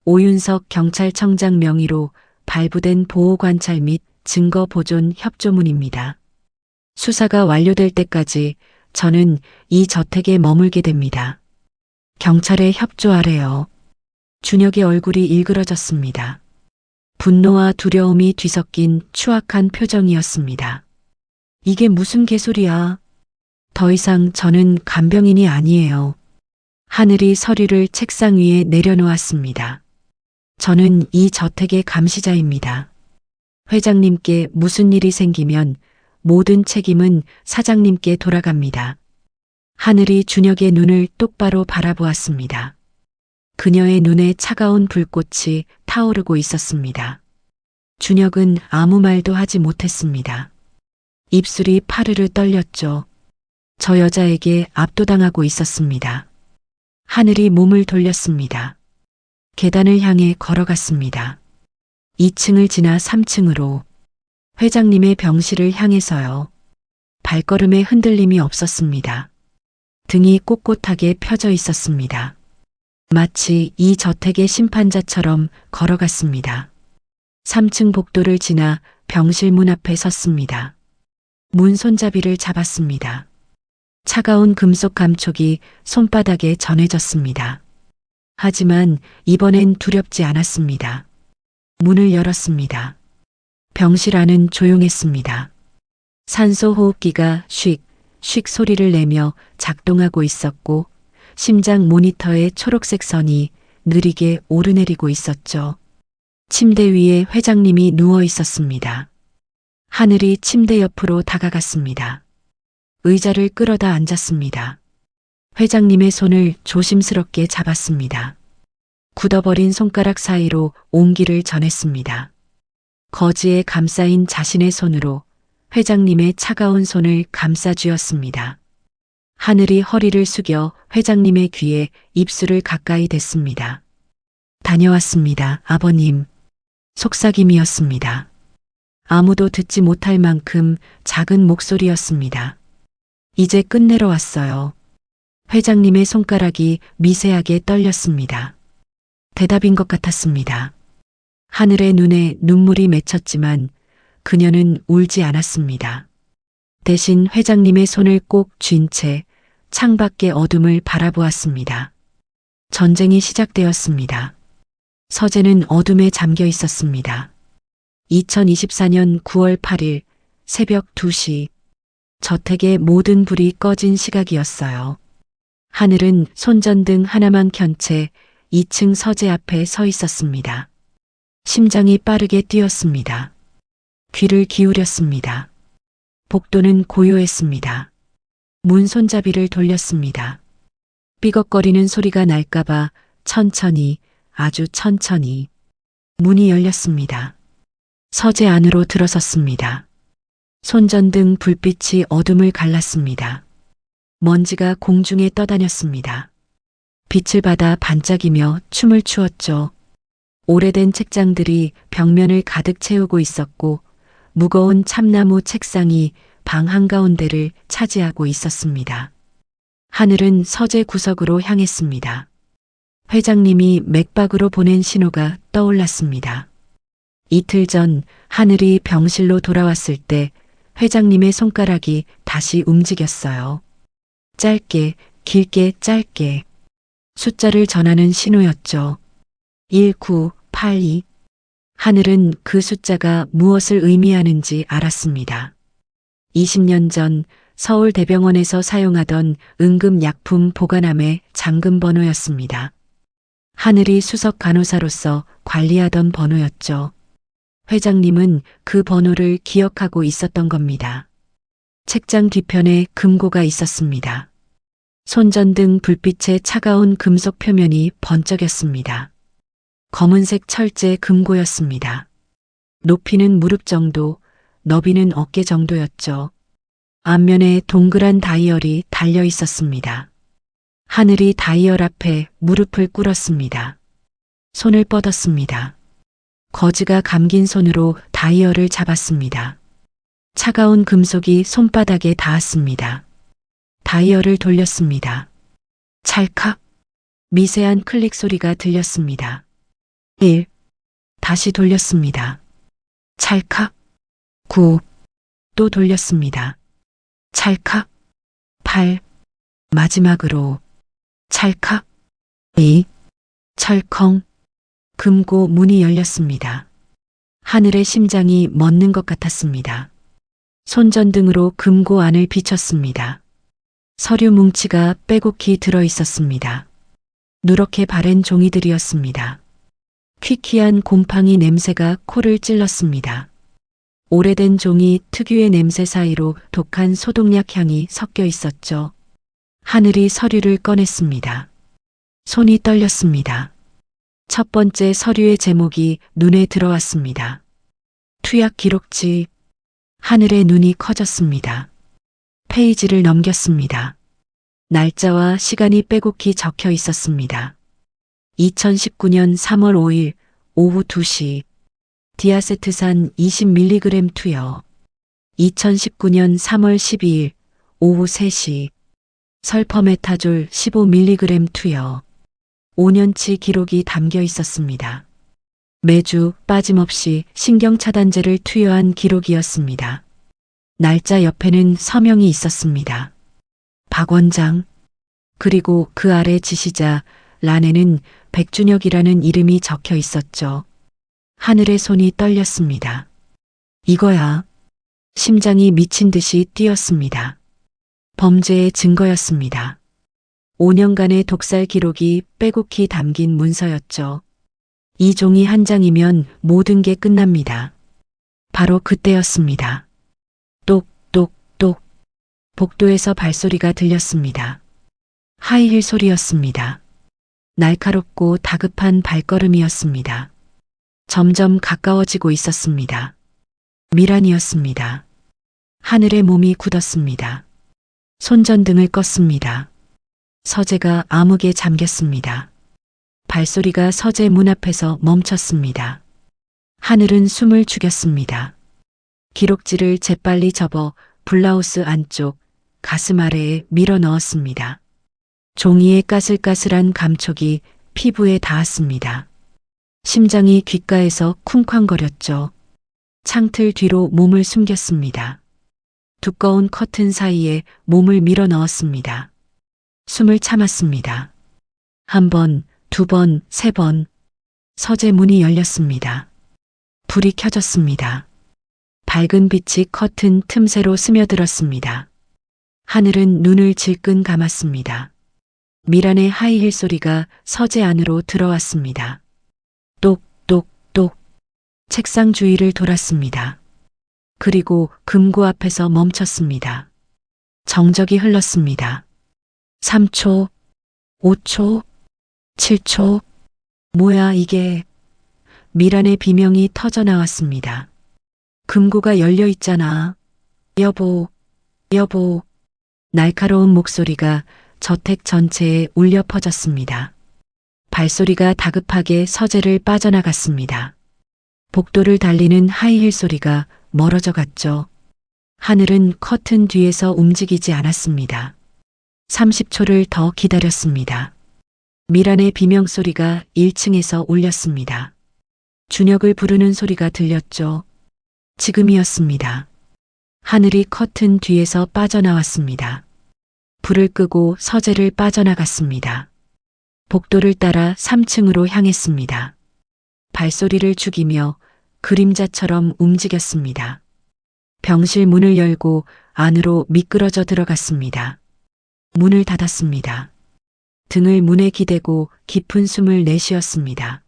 S2: 오윤석 경찰청장 명의로 발부된 보호관찰 및 증거보존 협조문입니다. 수사가 완료될 때까지 저는 이 저택에 머물게 됩니다. 경찰에 협조하래요. 준혁의 얼굴이 일그러졌습니다. 분노와 두려움이 뒤섞인 추악한 표정이었습니다. 이게 무슨 개소리야? 더 이상 저는 간병인이 아니에요. 하늘이 서류를 책상 위에 내려놓았습니다. 저는 이 저택의 감시자입니다. 회장님께 무슨 일이 생기면 모든 책임은 사장님께 돌아갑니다. 하늘이 준혁의 눈을 똑바로 바라보았습니다. 그녀의 눈에 차가운 불꽃이 타오르고 있었습니다. 준혁은 아무 말도 하지 못했습니다. 입술이 파르르 떨렸죠. 저 여자에게 압도당하고 있었습니다. 하늘이 몸을 돌렸습니다. 계단을 향해 걸어갔습니다. 2층을 지나 3층으로 회장님의 병실을 향해서요. 발걸음에 흔들림이 없었습니다. 등이 꼿꼿하게 펴져 있었습니다. 마치 이 저택의 심판자처럼 걸어갔습니다. 3층 복도를 지나 병실 문 앞에 섰습니다. 문 손잡이를 잡았습니다. 차가운 금속 감촉이 손바닥에 전해졌습니다. 하지만 이번엔 두렵지 않았습니다. 문을 열었습니다. 병실 안은 조용했습니다. 산소 호흡기가 쉭 소리를 내며 작동하고 있었고 심장 모니터의 초록색 선이 느리게 오르내리고 있었죠. 침대 위에 회장님이 누워 있었습니다. 하늘이 침대 옆으로 다가갔습니다. 의자를 끌어다 앉았습니다. 회장님의 손을 조심스럽게 잡았습니다. 굳어버린 손가락 사이로 온기를 전했습니다. 거지에 감싸인 자신의 손으로 회장님의 차가운 손을 감싸쥐었습니다. 하늘이 허리를 숙여 회장님의 귀에 입술을 가까이 댔습니다. 다녀왔습니다, 아버님. 속삭임이었습니다. 아무도 듣지 못할 만큼 작은 목소리였습니다. 이제 끝내러 왔어요. 회장님의 손가락이 미세하게 떨렸습니다. 대답인 것 같았습니다. 하늘의 눈에 눈물이 맺혔지만 그녀는 울지 않았습니다. 대신 회장님의 손을 꼭 쥔 채 창밖의 어둠을 바라보았습니다. 전쟁이 시작되었습니다. 서재는 어둠에 잠겨 있었습니다. 2024년 9월 8일 새벽 2시 저택의 모든 불이 꺼진 시각이었어요. 하늘은 손전등 하나만 켠 채 2층 서재 앞에 서 있었습니다. 심장이 빠르게 뛰었습니다. 귀를 기울였습니다. 복도는 고요했습니다. 문 손잡이를 돌렸습니다. 삐걱거리는 소리가 날까봐 천천히, 아주 천천히 문이 열렸습니다. 서재 안으로 들어섰습니다. 손전등 불빛이 어둠을 갈랐습니다. 먼지가 공중에 떠다녔습니다. 빛을 받아 반짝이며 춤을 추었죠. 오래된 책장들이 벽면을 가득 채우고 있었고 무거운 참나무 책상이 방 한가운데를 차지하고 있었습니다. 하늘은 서재 구석으로 향했습니다. 회장님이 맥박으로 보낸 신호가 떠올랐습니다. 이틀 전 하늘이 병실로 돌아왔을 때 회장님의 손가락이 다시 움직였어요. 짧게, 길게, 짧게. 숫자를 전하는 신호였죠. 1982. 하늘은 그 숫자가 무엇을 의미하는지 알았습니다. 20년 전 서울대병원에서 사용하던 응급약품 보관함의 잠금 번호였습니다. 하늘이 수석 간호사로서 관리하던 번호였죠. 회장님은 그 번호를 기억하고 있었던 겁니다. 책장 뒤편에 금고가 있었습니다. 손전등 불빛의 차가운 금속 표면이 번쩍였습니다. 검은색 철제 금고였습니다. 높이는 무릎 정도, 너비는 어깨 정도였죠. 앞면에 동그란 다이얼이 달려 있었습니다. 하늘이 다이얼 앞에 무릎을 꿇었습니다. 손을 뻗었습니다. 거지가 감긴 손으로 다이얼을 잡았습니다. 차가운 금속이 손바닥에 닿았습니다. 다이얼을 돌렸습니다. 찰칵. 미세한 클릭 소리가 들렸습니다. 1. 다시 돌렸습니다. 찰칵. 9. 또 돌렸습니다. 찰칵. 8. 마지막으로 찰칵. 2. 철컹. 금고 문이 열렸습니다. 하늘의 심장이 멎는 것 같았습니다. 손전등으로 금고 안을 비췄습니다. 서류 뭉치가 빼곡히 들어 있었습니다. 누렇게 바랜 종이들이었습니다. 퀴퀴한 곰팡이 냄새가 코를 찔렀습니다. 오래된 종이 특유의 냄새 사이로 독한 소독약 향이 섞여 있었죠. 하늘이 서류를 꺼냈습니다. 손이 떨렸습니다. 첫 번째 서류의 제목이 눈에 들어왔습니다. 투약 기록지. 하늘의 눈이 커졌습니다. 페이지를 넘겼습니다. 날짜와 시간이 빼곡히 적혀 있었습니다. 2019년 3월 5일 오후 2시 디아세트산 20mg 투여. 2019년 3월 12일 오후 3시 설퍼메타졸 15mg 투여. 5년치 기록이 담겨 있었습니다. 매주 빠짐없이 신경차단제를 투여한 기록이었습니다. 날짜 옆에는 서명이 있었습니다. 박 원장. 그리고 그 아래 지시자 란에는 백준혁이라는 이름이 적혀 있었죠. 하늘의 손이 떨렸습니다. 이거야. 심장이 미친 듯이 뛰었습니다. 범죄의 증거였습니다. 5년간의 독살 기록이 빼곡히 담긴 문서였죠. 이 종이 한 장이면 모든 게 끝납니다. 바로 그때였습니다. 복도에서 발소리가 들렸습니다. 하이힐 소리였습니다. 날카롭고 다급한 발걸음이었습니다. 점점 가까워지고 있었습니다. 미란이었습니다. 하늘의 몸이 굳었습니다. 손전등을 껐습니다. 서재가 암흑에 잠겼습니다. 발소리가 서재 문 앞에서 멈췄습니다. 하늘은 숨을 죽였습니다. 기록지를 재빨리 접어 블라우스 안쪽 가슴 아래에 밀어 넣었습니다. 종이의 까슬까슬한 감촉이 피부에 닿았습니다. 심장이 귓가에서 쿵쾅거렸죠. 창틀 뒤로 몸을 숨겼습니다. 두꺼운 커튼 사이에 몸을 밀어 넣었습니다. 숨을 참았습니다. 한 번, 두 번, 세 번. 서재 문이 열렸습니다. 불이 켜졌습니다. 밝은 빛이 커튼 틈새로 스며들었습니다. 하늘은 눈을 질끈 감았습니다. 미란의 하이힐 소리가 서재 안으로 들어왔습니다. 똑똑똑. 책상 주위를 돌았습니다. 그리고 금고 앞에서 멈췄습니다. 정적이 흘렀습니다. 3초, 5초, 7초. 뭐야 이게. 미란의 비명이 터져 나왔습니다. 금고가 열려 있잖아. 여보, 여보. 날카로운 목소리가 저택 전체에 울려 퍼졌습니다. 발소리가 다급하게 서재를 빠져나갔습니다. 복도를 달리는 하이힐 소리가 멀어져 갔죠. 하늘은 커튼 뒤에서 움직이지 않았습니다. 30초를 더 기다렸습니다. 미란의 비명소리가 1층에서 울렸습니다. 준혁을 부르는 소리가 들렸죠. 지금이었습니다. 하늘이 커튼 뒤에서 빠져나왔습니다. 불을 끄고 서재를 빠져나갔습니다. 복도를 따라 3층으로 향했습니다. 발소리를 죽이며 그림자처럼 움직였습니다. 병실 문을 열고 안으로 미끄러져 들어갔습니다. 문을 닫았습니다. 등을 문에 기대고 깊은 숨을 내쉬었습니다.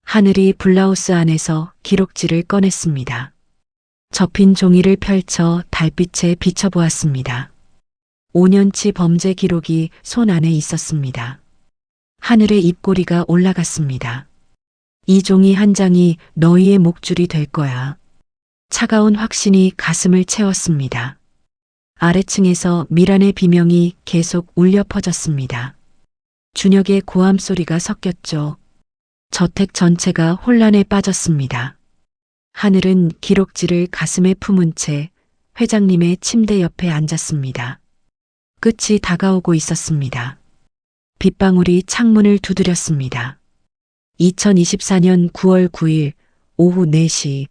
S2: 하늘이 블라우스 안에서 기록지를 꺼냈습니다. 접힌 종이를 펼쳐 달빛에 비춰보았습니다. 5년치 범죄 기록이 손 안에 있었습니다. 하늘의 입꼬리가 올라갔습니다. 이 종이 한 장이 너희의 목줄이 될 거야. 차가운 확신이 가슴을 채웠습니다. 아래층에서 미란의 비명이 계속 울려 퍼졌습니다. 준혁의 고함 소리가 섞였죠. 저택 전체가 혼란에 빠졌습니다. 하늘은 기록지를 가슴에 품은 채 회장님의 침대 옆에 앉았습니다. 끝이 다가오고 있었습니다. 빗방울이 창문을 두드렸습니다. 2024년 9월 9일 오후 4시.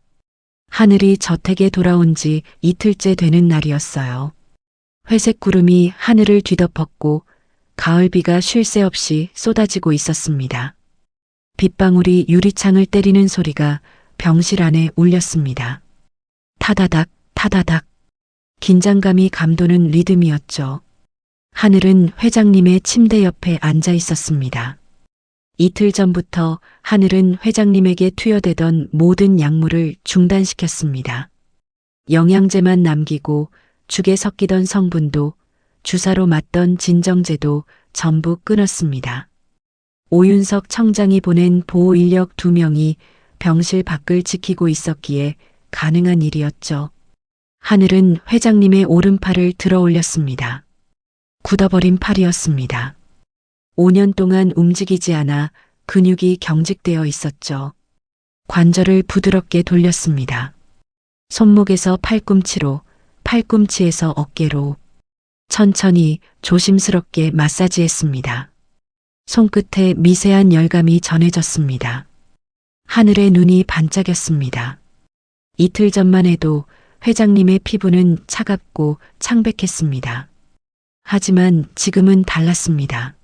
S2: 하늘이 저택에 돌아온 지 이틀째 되는 날이었어요. 회색 구름이 하늘을 뒤덮었고 가을비가 쉴 새 없이 쏟아지고 있었습니다. 빗방울이 유리창을 때리는 소리가 병실 안에 울렸습니다. 타다닥, 타다닥. 긴장감이 감도는 리듬이었죠. 하늘은 회장님의 침대 옆에 앉아 있었습니다. 이틀 전부터 하늘은 회장님에게 투여되던 모든 약물을 중단시켰습니다. 영양제만 남기고 죽에 섞이던 성분도 주사로 맞던 진정제도 전부 끊었습니다. 오윤석 청장이 보낸 보호 인력 2명이 병실 밖을 지키고 있었기에 가능한 일이었죠. 하늘은 회장님의 오른팔을 들어 올렸습니다. 굳어버린 팔이었습니다. 5년 동안 움직이지 않아 근육이 경직되어 있었죠. 관절을 부드럽게 돌렸습니다. 손목에서 팔꿈치로, 팔꿈치에서 어깨로 천천히 조심스럽게 마사지했습니다. 손끝에 미세한 열감이 전해졌습니다. 하늘의 눈이 반짝였습니다. 이틀 전만 해도 회장님의 피부는 차갑고 창백했습니다. 하지만 지금은 달랐습니다.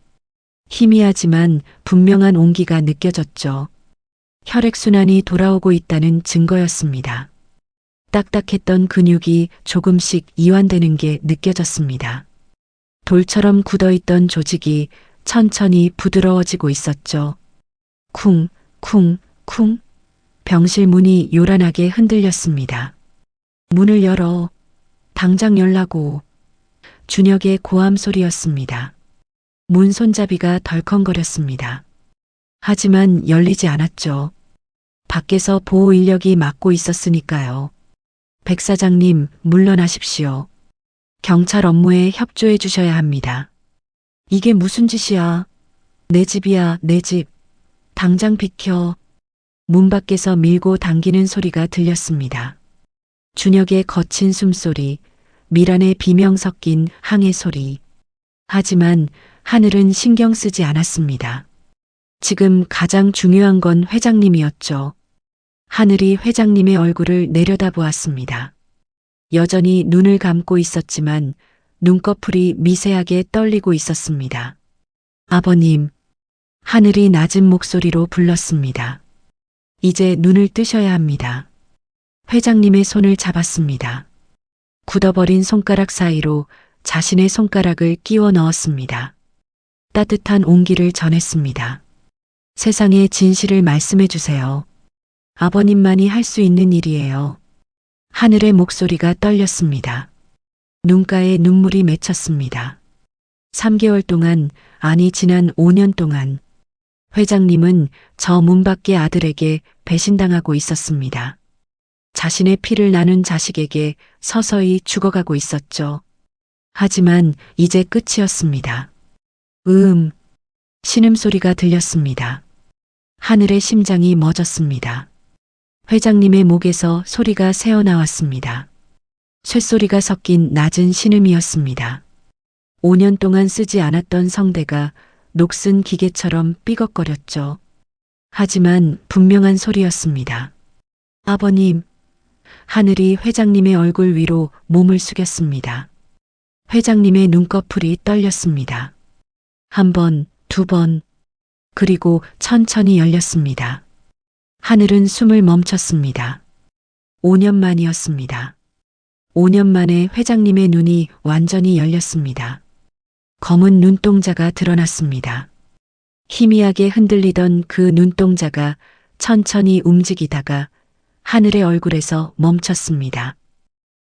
S2: 희미하지만 분명한 온기가 느껴졌죠. 혈액순환이 돌아오고 있다는 증거였습니다. 딱딱했던 근육이 조금씩 이완되는 게 느껴졌습니다. 돌처럼 굳어있던 조직이 천천히 부드러워지고 있었죠. 쿵, 쿵, 쿵. 병실 문이 요란하게 흔들렸습니다. 문을 열어. 당장 열라고. 준혁의 고함 소리였습니다. 문 손잡이가 덜컹거렸습니다. 하지만 열리지 않았죠. 밖에서 보호 인력이 막고 있었으니까요. 백 사장님, 물러나십시오. 경찰 업무에 협조해 주셔야 합니다. 이게 무슨 짓이야? 내 집이야, 내 집. 당장 비켜. 문 밖에서 밀고 당기는 소리가 들렸습니다. 준혁의 거친 숨소리, 미란의 비명 섞인 항해 소리. 하지만 하늘은 신경 쓰지 않았습니다. 지금 가장 중요한 건 회장님이었죠. 하늘이 회장님의 얼굴을 내려다보았습니다. 여전히 눈을 감고 있었지만 눈꺼풀이 미세하게 떨리고 있었습니다. 아버님, 하늘이 낮은 목소리로 불렀습니다. 이제 눈을 뜨셔야 합니다. 회장님의 손을 잡았습니다. 굳어버린 손가락 사이로 자신의 손가락을 끼워 넣었습니다. 따뜻한 온기를 전했습니다. 세상의 진실을 말씀해 주세요. 아버님만이 할 수 있는 일이에요. 하늘의 목소리가 떨렸습니다. 눈가에 눈물이 맺혔습니다. 3개월 동안, 아니 지난 5년 동안 회장님은 저 문 밖의 아들에게 배신당하고 있었습니다. 자신의 피를 나눈 자식에게 서서히 죽어가고 있었죠. 하지만 이제 끝이었습니다. 신음소리가 들렸습니다. 하늘의 심장이 멎었습니다. 회장님의 목에서 소리가 새어나왔습니다. 쇳소리가 섞인 낮은 신음이었습니다. 5년 동안 쓰지 않았던 성대가 녹슨 기계처럼 삐걱거렸죠. 하지만 분명한 소리였습니다. 아버님, 하늘이 회장님의 얼굴 위로 몸을 숙였습니다. 회장님의 눈꺼풀이 떨렸습니다. 1번, 2번, 그리고 천천히 열렸습니다. 하늘은 숨을 멈췄습니다. 5년 만이었습니다. 5년 만에 회장님의 눈이 완전히 열렸습니다. 검은 눈동자가 드러났습니다. 희미하게 흔들리던 그 눈동자가 천천히 움직이다가 하늘의 얼굴에서 멈췄습니다.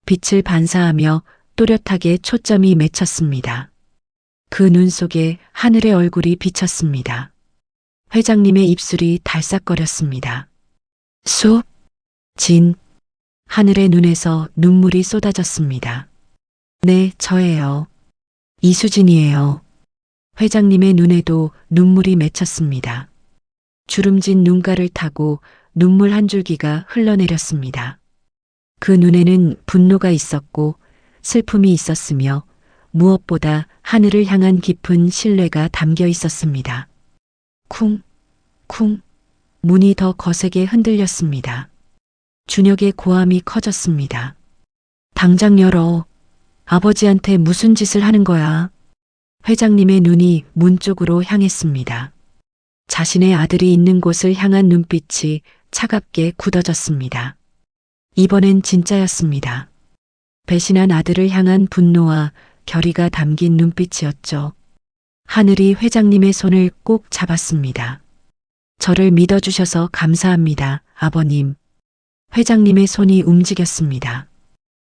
S2: 빛을 반사하며 또렷하게 초점이 맺혔습니다. 그 눈 속에 하늘의 얼굴이 비쳤습니다. 회장님의 입술이 달싹거렸습니다. 하늘의 눈에서 눈물이 쏟아졌습니다. 네, 저예요. 이수진이에요. 회장님의 눈에도 눈물이 맺혔습니다. 주름진 눈가를 타고 눈물 한 줄기가 흘러내렸습니다. 그 눈에는 분노가 있었고 슬픔이 있었으며 무엇보다 하늘을 향한 깊은 신뢰가 담겨 있었습니다. 쿵, 문이 더 거세게 흔들렸습니다. 준혁의 고함이 커졌습니다. 당장 열어. 아버지한테 무슨 짓을 하는 거야? 회장님의 눈이 문 쪽으로 향했습니다. 자신의 아들이 있는 곳을 향한 눈빛이 차갑게 굳어졌습니다. 이번엔 진짜였습니다. 배신한 아들을 향한 분노와 결의가 담긴 눈빛이었죠. 하늘이 회장님의 손을 꼭 잡았습니다. 저를 믿어주셔서 감사합니다, 아버님. 회장님의 손이 움직였습니다.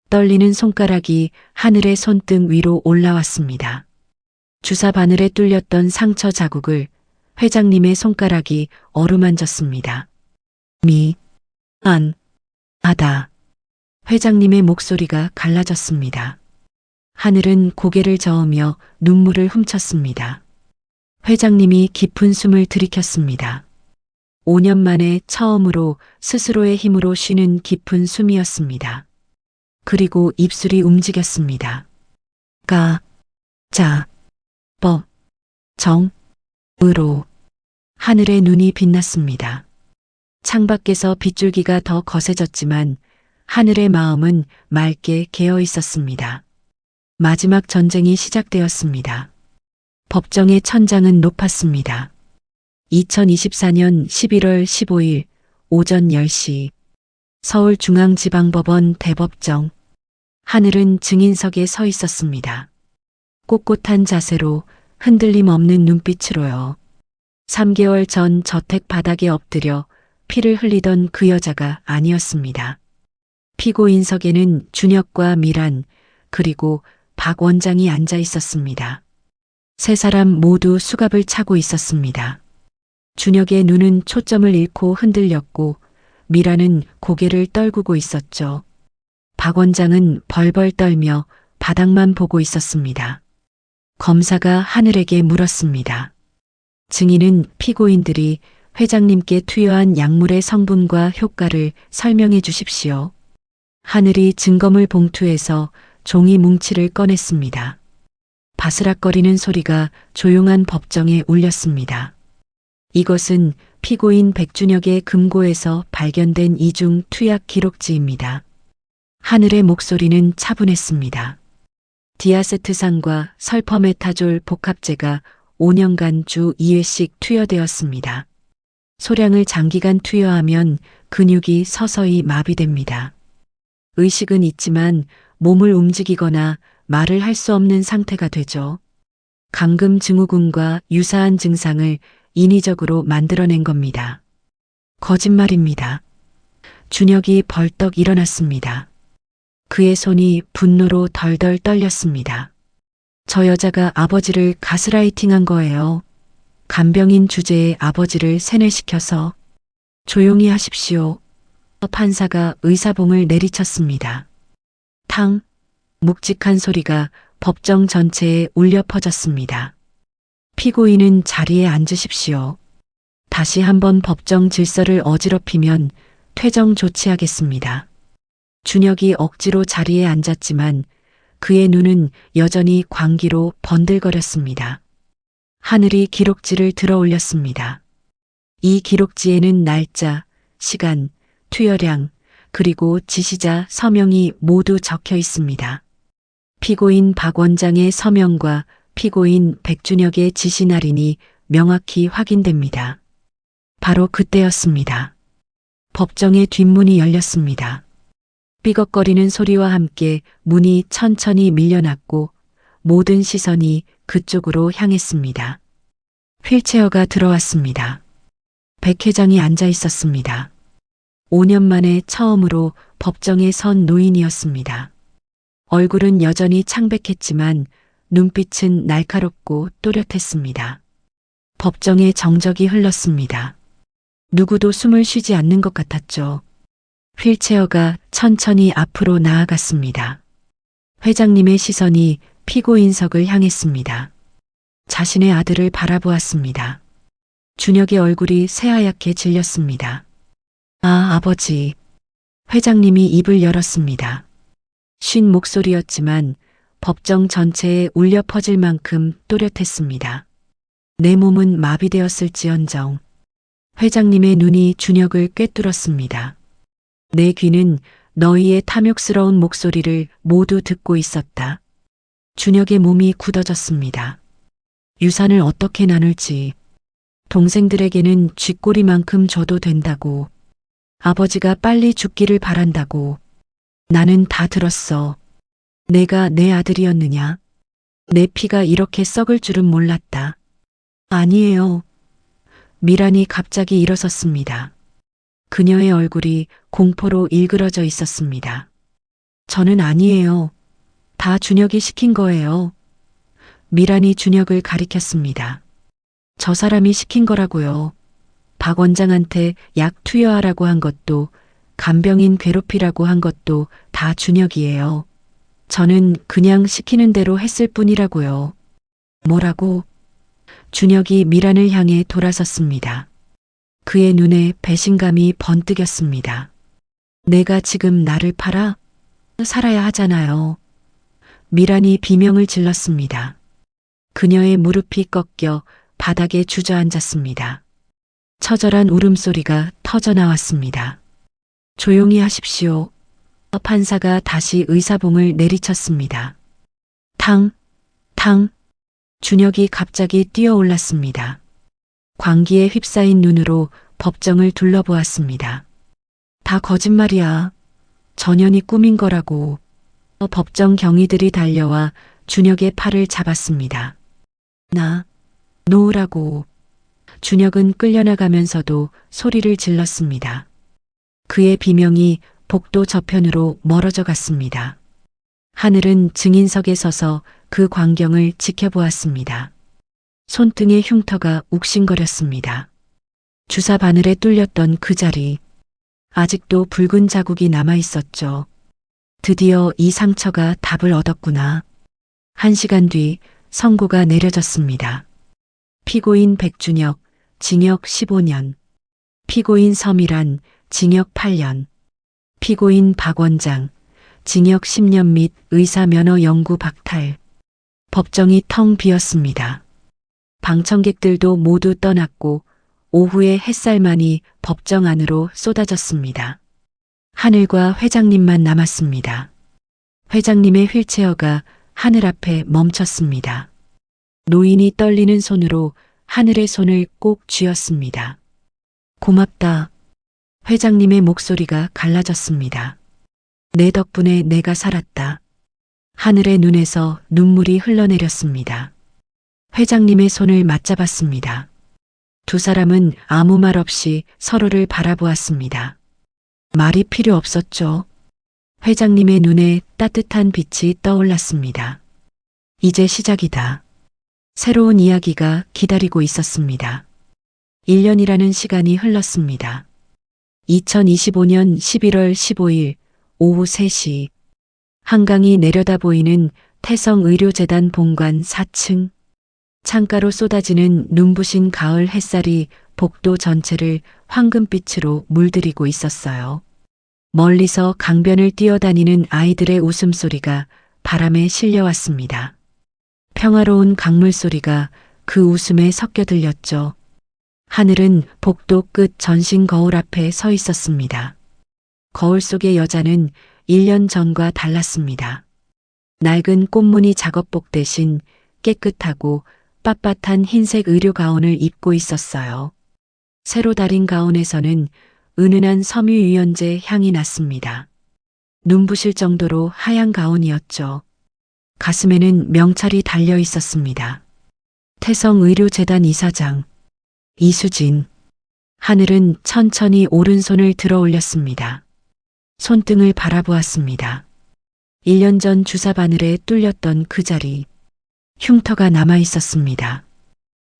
S2: 떨리는 손가락이 하늘의 손등 위로 올라왔습니다. 주사 바늘에 뚫렸던 상처 자국을 회장님의 손가락이 어루만졌습니다. 하다. 회장님의 목소리가 갈라졌습니다. 하늘은 고개를 저으며 눈물을 훔쳤습니다. 회장님이 깊은 숨을 들이켰습니다. 5년 만에 처음으로 스스로의 힘으로 쉬는 깊은 숨이었습니다. 그리고 입술이 움직였습니다. 으로 하늘의 눈이 빛났습니다. 창밖에서 빗줄기가 더 거세졌지만 하늘의 마음은 맑게 개어 있었습니다. 마지막 전쟁이 시작되었습니다. 법정의 천장은 높았습니다. 2024년 11월 15일 오전 10시 서울중앙지방법원 대법정. 하늘은 증인석에 서 있었습니다. 꼿꼿한 자세로 흔들림 없는 눈빛으로요. 3개월 전 저택 바닥에 엎드려 피를 흘리던 그 여자가 아니었습니다. 피고인석에는 준혁과 미란, 그리고 박 원장이 앉아 있었습니다. 세 사람 모두 수갑을 차고 있었습니다. 준혁의 눈은 초점을 잃고 흔들렸고 미라는 고개를 떨구고 있었죠. 박 원장은 벌벌 떨며 바닥만 보고 있었습니다. 검사가 하늘에게 물었습니다. 증인은 피고인들이 회장님께 투여한 약물의 성분과 효과를 설명해 주십시오. 하늘이 증거물 봉투에서 종이 뭉치를 꺼냈습니다. 바스락거리는 소리가 조용한 법정에 울렸습니다. 이것은 피고인 백준혁의 금고에서 발견된 이중 투약 기록지입니다. 하늘의 목소리는 차분했습니다. 디아세트산과 설퍼메타졸 복합제가 5년간 주 2회씩 투여되었습니다. 소량을 장기간 투여하면 근육이 서서히 마비됩니다. 의식은 있지만 몸을 움직이거나 말을 할 수 없는 상태가 되죠. 감금 증후군과 유사한 증상을 인위적으로 만들어낸 겁니다. 거짓말입니다. 준혁이 벌떡 일어났습니다. 그의 손이 분노로 덜덜 떨렸습니다. 저 여자가 아버지를 가스라이팅한 거예요. 간병인 주제에 아버지를 세뇌시켜서. 조용히 하십시오. 판사가 의사봉을 내리쳤습니다. 탕, 묵직한 소리가 법정 전체에 울려 퍼졌습니다. 피고인은 자리에 앉으십시오. 다시 한번 법정 질서를 어지럽히면 퇴정 조치하겠습니다. 준혁이 억지로 자리에 앉았지만 그의 눈은 여전히 광기로 번들거렸습니다. 하늘이 기록지를 들어 올렸습니다. 이 기록지에는 날짜, 시간, 투여량, 그리고 지시자 서명이 모두 적혀 있습니다. 피고인 박 원장의 서명과 피고인 백준혁의 지시 날인이 명확히 확인됩니다. 바로 그때였습니다. 법정의 뒷문이 열렸습니다. 삐걱거리는 소리와 함께 문이 천천히 밀려났고 모든 시선이 그쪽으로 향했습니다. 휠체어가 들어왔습니다. 백 회장이 앉아 있었습니다. 5년 만에 처음으로 법정에 선 노인이었습니다. 얼굴은 여전히 창백했지만 눈빛은 날카롭고 또렷했습니다. 법정에 정적이 흘렀습니다. 누구도 숨을 쉬지 않는 것 같았죠. 휠체어가 천천히 앞으로 나아갔습니다. 회장님의 시선이 피고인석을 향했습니다. 자신의 아들을 바라보았습니다. 준혁의 얼굴이 새하얗게 질렸습니다. 아, 아버지. 회장님이 입을 열었습니다. 쉰 목소리였지만 법정 전체에 울려 퍼질 만큼 또렷했습니다. 내 몸은 마비되었을지언정. 회장님의 눈이 준혁을 꿰뚫었습니다. 내 귀는 너희의 탐욕스러운 목소리를 모두 듣고 있었다. 준혁의 몸이 굳어졌습니다. 유산을 어떻게 나눌지. 동생들에게는 쥐꼬리만큼 줘도 된다고. 아버지가 빨리 죽기를 바란다고. 나는 다 들었어. 내가 내 아들이었느냐? 내 피가 이렇게 썩을 줄은 몰랐다. 아니에요. 미란이 갑자기 일어섰습니다. 그녀의 얼굴이 공포로 일그러져 있었습니다. 저는 아니에요. 다 준혁이 시킨 거예요. 미란이 준혁을 가리켰습니다. 저 사람이 시킨 거라고요. 박 원장한테 약 투여하라고 한 것도 간병인 괴롭히라고 한 것도 다 준혁이에요. 저는 그냥 시키는 대로 했을 뿐이라고요. 뭐라고? 준혁이 미란을 향해 돌아섰습니다. 그의 눈에 배신감이 번뜩였습니다. 내가 지금 나를 팔아? 살아야 하잖아요. 미란이 비명을 질렀습니다. 그녀의 무릎이 꺾여 바닥에 주저앉았습니다. 처절한 울음소리가 터져나왔습니다. 조용히 하십시오. 판사가 다시 의사봉을 내리쳤습니다. 탕, 탕. 준혁이 갑자기 뛰어올랐습니다. 광기에 휩싸인 눈으로 법정을 둘러보았습니다. 다 거짓말이야. 전현이 꾸민 거라고. 법정 경위들이 달려와 준혁의 팔을 잡았습니다. 나, 놓으라고. 준혁은 끌려나가면서도 소리를 질렀습니다. 그의 비명이 복도 저편으로 멀어져 갔습니다. 하늘은 증인석에 서서 그 광경을 지켜보았습니다. 손등에 흉터가 욱신거렸습니다. 주사 바늘에 뚫렸던 그 자리, 아직도 붉은 자국이 남아 있었죠. 드디어 이 상처가 답을 얻었구나. 1시간 뒤 선고가 내려졌습니다. 피고인 백준혁, 징역 15년. 피고인 서미란, 징역 8년. 피고인 박원장, 징역 10년 및 의사 면허 영구 박탈. 법정이 텅 비었습니다. 방청객들도 모두 떠났고 오후의 햇살만이 법정 안으로 쏟아졌습니다. 하늘과 회장님만 남았습니다. 회장님의 휠체어가 하늘 앞에 멈췄습니다. 노인이 떨리는 손으로 하늘의 손을 꼭 쥐었습니다. 고맙다. 회장님의 목소리가 갈라졌습니다. 내 덕분에 내가 살았다. 하늘의 눈에서 눈물이 흘러내렸습니다. 회장님의 손을 맞잡았습니다. 두 사람은 아무 말 없이 서로를 바라보았습니다. 말이 필요 없었죠. 회장님의 눈에 따뜻한 빛이 떠올랐습니다. 이제 시작이다. 새로운 이야기가 기다리고 있었습니다. 1년이라는 시간이 흘렀습니다. 2025년 11월 15일 오후 3시 한강이 내려다 보이는 태성의료재단 본관 4층. 창가로 쏟아지는 눈부신 가을 햇살이 복도 전체를 황금빛으로 물들이고 있었어요. 멀리서 강변을 뛰어다니는 아이들의 웃음소리가 바람에 실려왔습니다. 평화로운 강물 소리가 그 웃음에 섞여 들렸죠. 하늘은 복도 끝 전신 거울 앞에 서 있었습니다. 거울 속의 여자는 1년 전과 달랐습니다. 낡은 꽃무늬 작업복 대신 깨끗하고 빳빳한 흰색 의료 가운을 입고 있었어요. 새로 다린 가운에서는 은은한 섬유유연제 향이 났습니다. 눈부실 정도로 하얀 가운이었죠. 가슴에는 명찰이 달려 있었습니다. 태성의료재단 이사장 이수진. 하늘은 천천히 오른손을 들어 올렸습니다. 손등을 바라보았습니다. 1년 전 주사 바늘에 뚫렸던 그 자리. 흉터가 남아 있었습니다.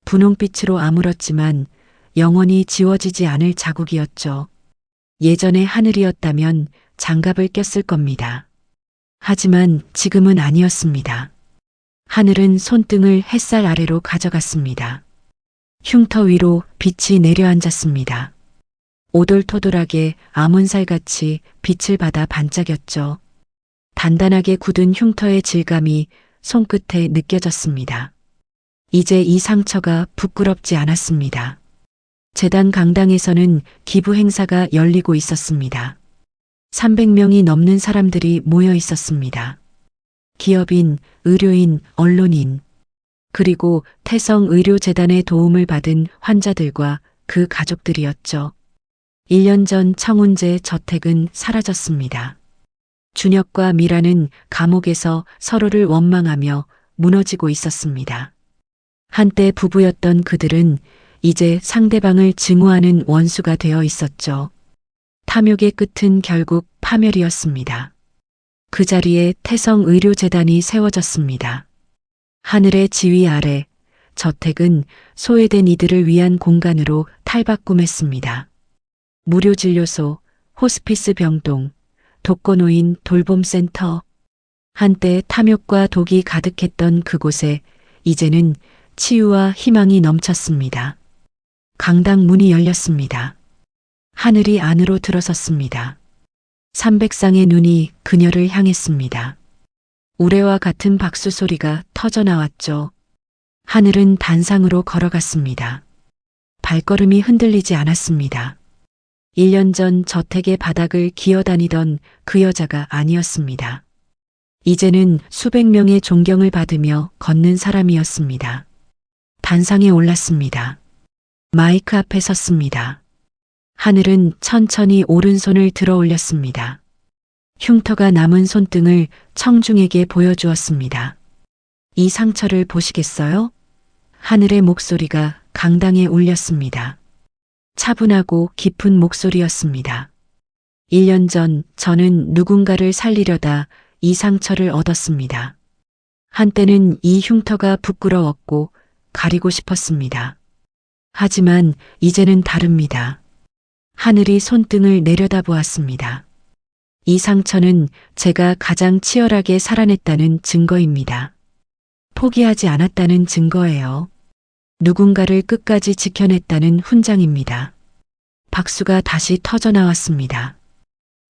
S2: 분홍빛으로 아물었지만 영원히 지워지지 않을 자국이었죠. 예전의 하늘이었다면 장갑을 꼈을 겁니다. 하지만 지금은 아니었습니다. 하늘은 손등을 햇살 아래로 가져갔습니다. 흉터 위로 빛이 내려앉았습니다. 오돌토돌하게 아문살같이 빛을 받아 반짝였죠. 단단하게 굳은 흉터의 질감이 손끝에 느껴졌습니다. 이제 이 상처가 부끄럽지 않았습니다. 재단 강당에서는 기부 행사가 열리고 있었습니다. 300명이 넘는 사람들이 모여 있었습니다. 기업인, 의료인, 언론인, 그리고 태성의료재단의 도움을 받은 환자들과 그 가족들이었죠. 1년 전 청운재 저택은 사라졌습니다. 준혁과 미라는 감옥에서 서로를 원망하며 무너지고 있었습니다. 한때 부부였던 그들은 이제 상대방을 증오하는 원수가 되어 있었죠. 탐욕의 끝은 결국 파멸이었습니다. 그 자리에 태성의료재단이 세워졌습니다. 하늘의 지휘 아래 저택은 소외된 이들을 위한 공간으로 탈바꿈했습니다. 무료 진료소, 호스피스 병동, 독거노인 돌봄센터. 한때 탐욕과 독이 가득했던 그곳에 이제는 치유와 희망이 넘쳤습니다. 강당 문이 열렸습니다. 하늘이 안으로 들어섰습니다. 300쌍의 눈이 그녀를 향했습니다. 우레와 같은 박수 소리가 터져나왔죠. 하늘은 단상으로 걸어갔습니다. 발걸음이 흔들리지 않았습니다. 1년 전 저택의 바닥을 기어다니던 그 여자가 아니었습니다. 이제는 수백 명의 존경을 받으며 걷는 사람이었습니다. 단상에 올랐습니다. 마이크 앞에 섰습니다. 하늘은 천천히 오른손을 들어 올렸습니다. 흉터가 남은 손등을 청중에게 보여주었습니다. 이 상처를 보시겠어요? 하늘의 목소리가 강당에 울렸습니다. 차분하고 깊은 목소리였습니다. 1년 전 저는 누군가를 살리려다 이 상처를 얻었습니다. 한때는 이 흉터가 부끄러웠고 가리고 싶었습니다. 하지만 이제는 다릅니다. 하늘이 손등을 내려다보았습니다. 이 상처는 제가 가장 치열하게 살아냈다는 증거입니다. 포기하지 않았다는 증거예요. 누군가를 끝까지 지켜냈다는 훈장입니다. 박수가 다시 터져나왔습니다.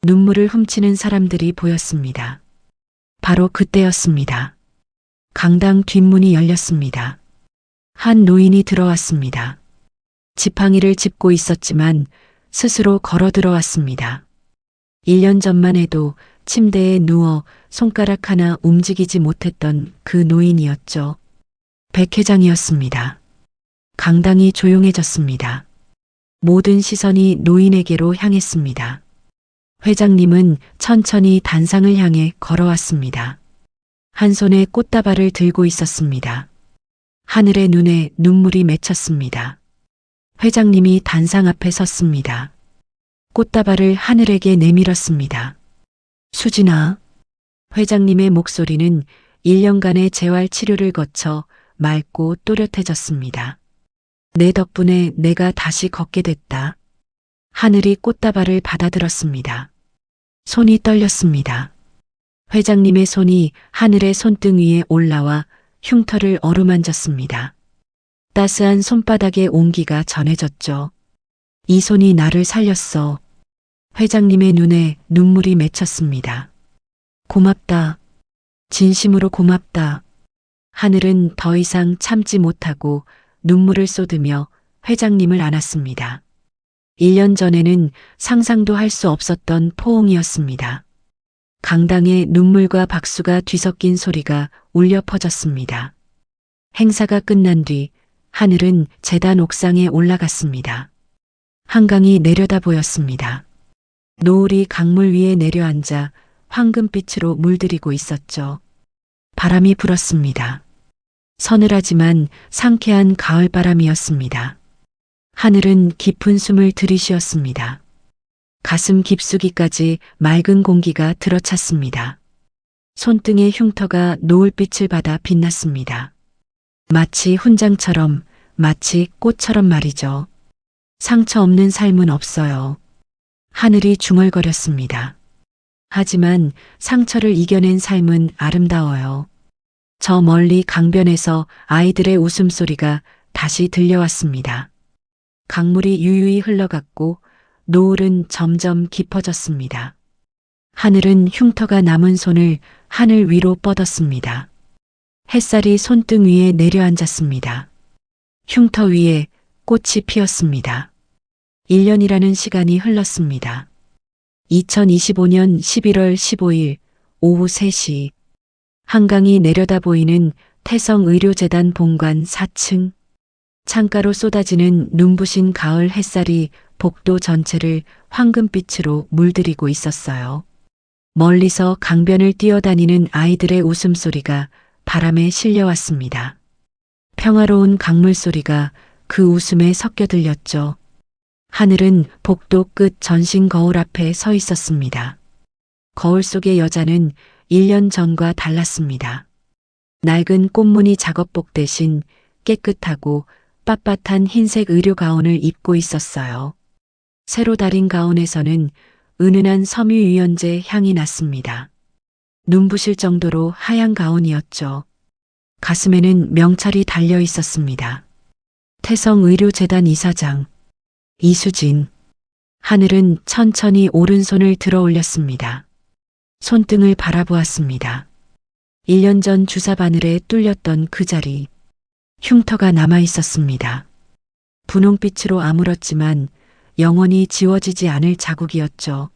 S2: 눈물을 훔치는 사람들이 보였습니다. 바로 그때였습니다. 강당 뒷문이 열렸습니다. 한 노인이 들어왔습니다. 지팡이를 짚고 있었지만 스스로 걸어 들어왔습니다. 1년 전만 해도 침대에 누워 손가락 하나 움직이지 못했던 그 노인이었죠. 백 회장이었습니다. 강당이 조용해졌습니다. 모든 시선이 노인에게로 향했습니다. 회장님은 천천히 단상을 향해 걸어왔습니다. 한 손에 꽃다발을 들고 있었습니다. 하늘의 눈에 눈물이 맺혔습니다. 회장님이 단상 앞에 섰습니다. 꽃다발을 하늘에게 내밀었습니다. 수진아. 회장님의 목소리는 1년간의 재활 치료를 거쳐 맑고 또렷해졌습니다. 내 덕분에 내가 다시 걷게 됐다. 하늘이 꽃다발을 받아들었습니다. 손이 떨렸습니다. 회장님의 손이 하늘의 손등 위에 올라와 흉터를 어루만졌습니다. 따스한 손바닥의 온기가 전해졌죠. 이 손이 나를 살렸어. 회장님의 눈에 눈물이 맺혔습니다. 고맙다. 진심으로 고맙다. 하늘은 더 이상 참지 못하고 눈물을 쏟으며 회장님을 안았습니다. 1년 전에는 상상도 할 수 없었던 포옹이었습니다. 강당에 눈물과 박수가 뒤섞인 소리가 울려 퍼졌습니다. 행사가 끝난 뒤 하늘은 제단 옥상에 올라갔습니다. 한강이 내려다 보였습니다. 노을이 강물 위에 내려앉아 황금빛으로 물들이고 있었죠. 바람이 불었습니다. 서늘하지만 상쾌한 가을바람이었습니다. 하늘은 깊은 숨을 들이쉬었습니다. 가슴 깊숙이까지 맑은 공기가 들어찼습니다. 손등의 흉터가 노을빛을 받아 빛났습니다. 마치 훈장처럼, 마치 꽃처럼 말이죠. 상처 없는 삶은 없어요. 하늘이 중얼거렸습니다. 하지만 상처를 이겨낸 삶은 아름다워요. 저 멀리 강변에서 아이들의 웃음소리가 다시 들려왔습니다. 강물이 유유히 흘러갔고 노을은 점점 깊어졌습니다. 하늘은 흉터가 남은 손을 하늘 위로 뻗었습니다. 햇살이 손등 위에 내려앉았습니다. 흉터 위에 꽃이 피었습니다. 1년이라는 시간이 흘렀습니다. 2025년 11월 15일 오후 3시 한강이 내려다 보이는 태성의료재단 본관 4층 창가로 쏟아지는 눈부신 가을 햇살이 복도 전체를 황금빛으로 물들이고 있었어요. 멀리서 강변을 뛰어다니는 아이들의 웃음소리가 바람에 실려왔습니다. 평화로운 강물 소리가 그 웃음에 섞여 들렸죠. 하늘은 복도 끝 전신 거울 앞에 서 있었습니다. 거울 속의 여자는 1년 전과 달랐습니다. 낡은 꽃무늬 작업복 대신 깨끗하고 빳빳한 흰색 의료 가운을 입고 있었어요. 새로 다린 가운에서는 은은한 섬유유연제 향이 났습니다. 눈부실 정도로 하얀 가운이었죠. 가슴에는 명찰이 달려 있었습니다. 태성의료재단 이사장 이수진. 하늘은 천천히 오른손을 들어 올렸습니다. 손등을 바라보았습니다. 1년 전 주사 바늘에 뚫렸던 그 자리. 흉터가 남아 있었습니다. 분홍빛으로 아물었지만 영원히 지워지지 않을 자국이었죠.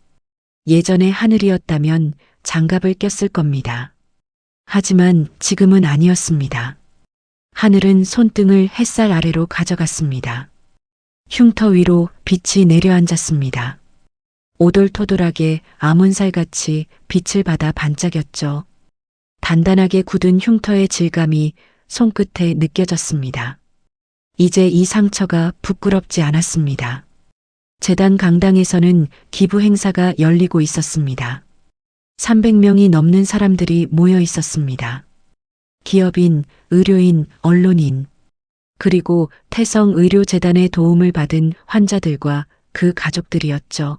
S2: 예전의 하늘이었다면 장갑을 꼈을 겁니다. 하지만 지금은 아니었습니다. 하늘은 손등을 햇살 아래로 가져갔습니다. 흉터 위로 빛이 내려앉았습니다. 오돌토돌하게 아몬살같이 빛을 받아 반짝였죠. 단단하게 굳은 흉터의 질감이 손끝에 느껴졌습니다. 이제 이 상처가 부끄럽지 않았습니다. 재단 강당에서는 기부 행사가 열리고 있었습니다. 300명이 넘는 사람들이 모여 있었습니다. 기업인, 의료인, 언론인, 그리고 태성의료재단의 도움을 받은 환자들과 그 가족들이었죠.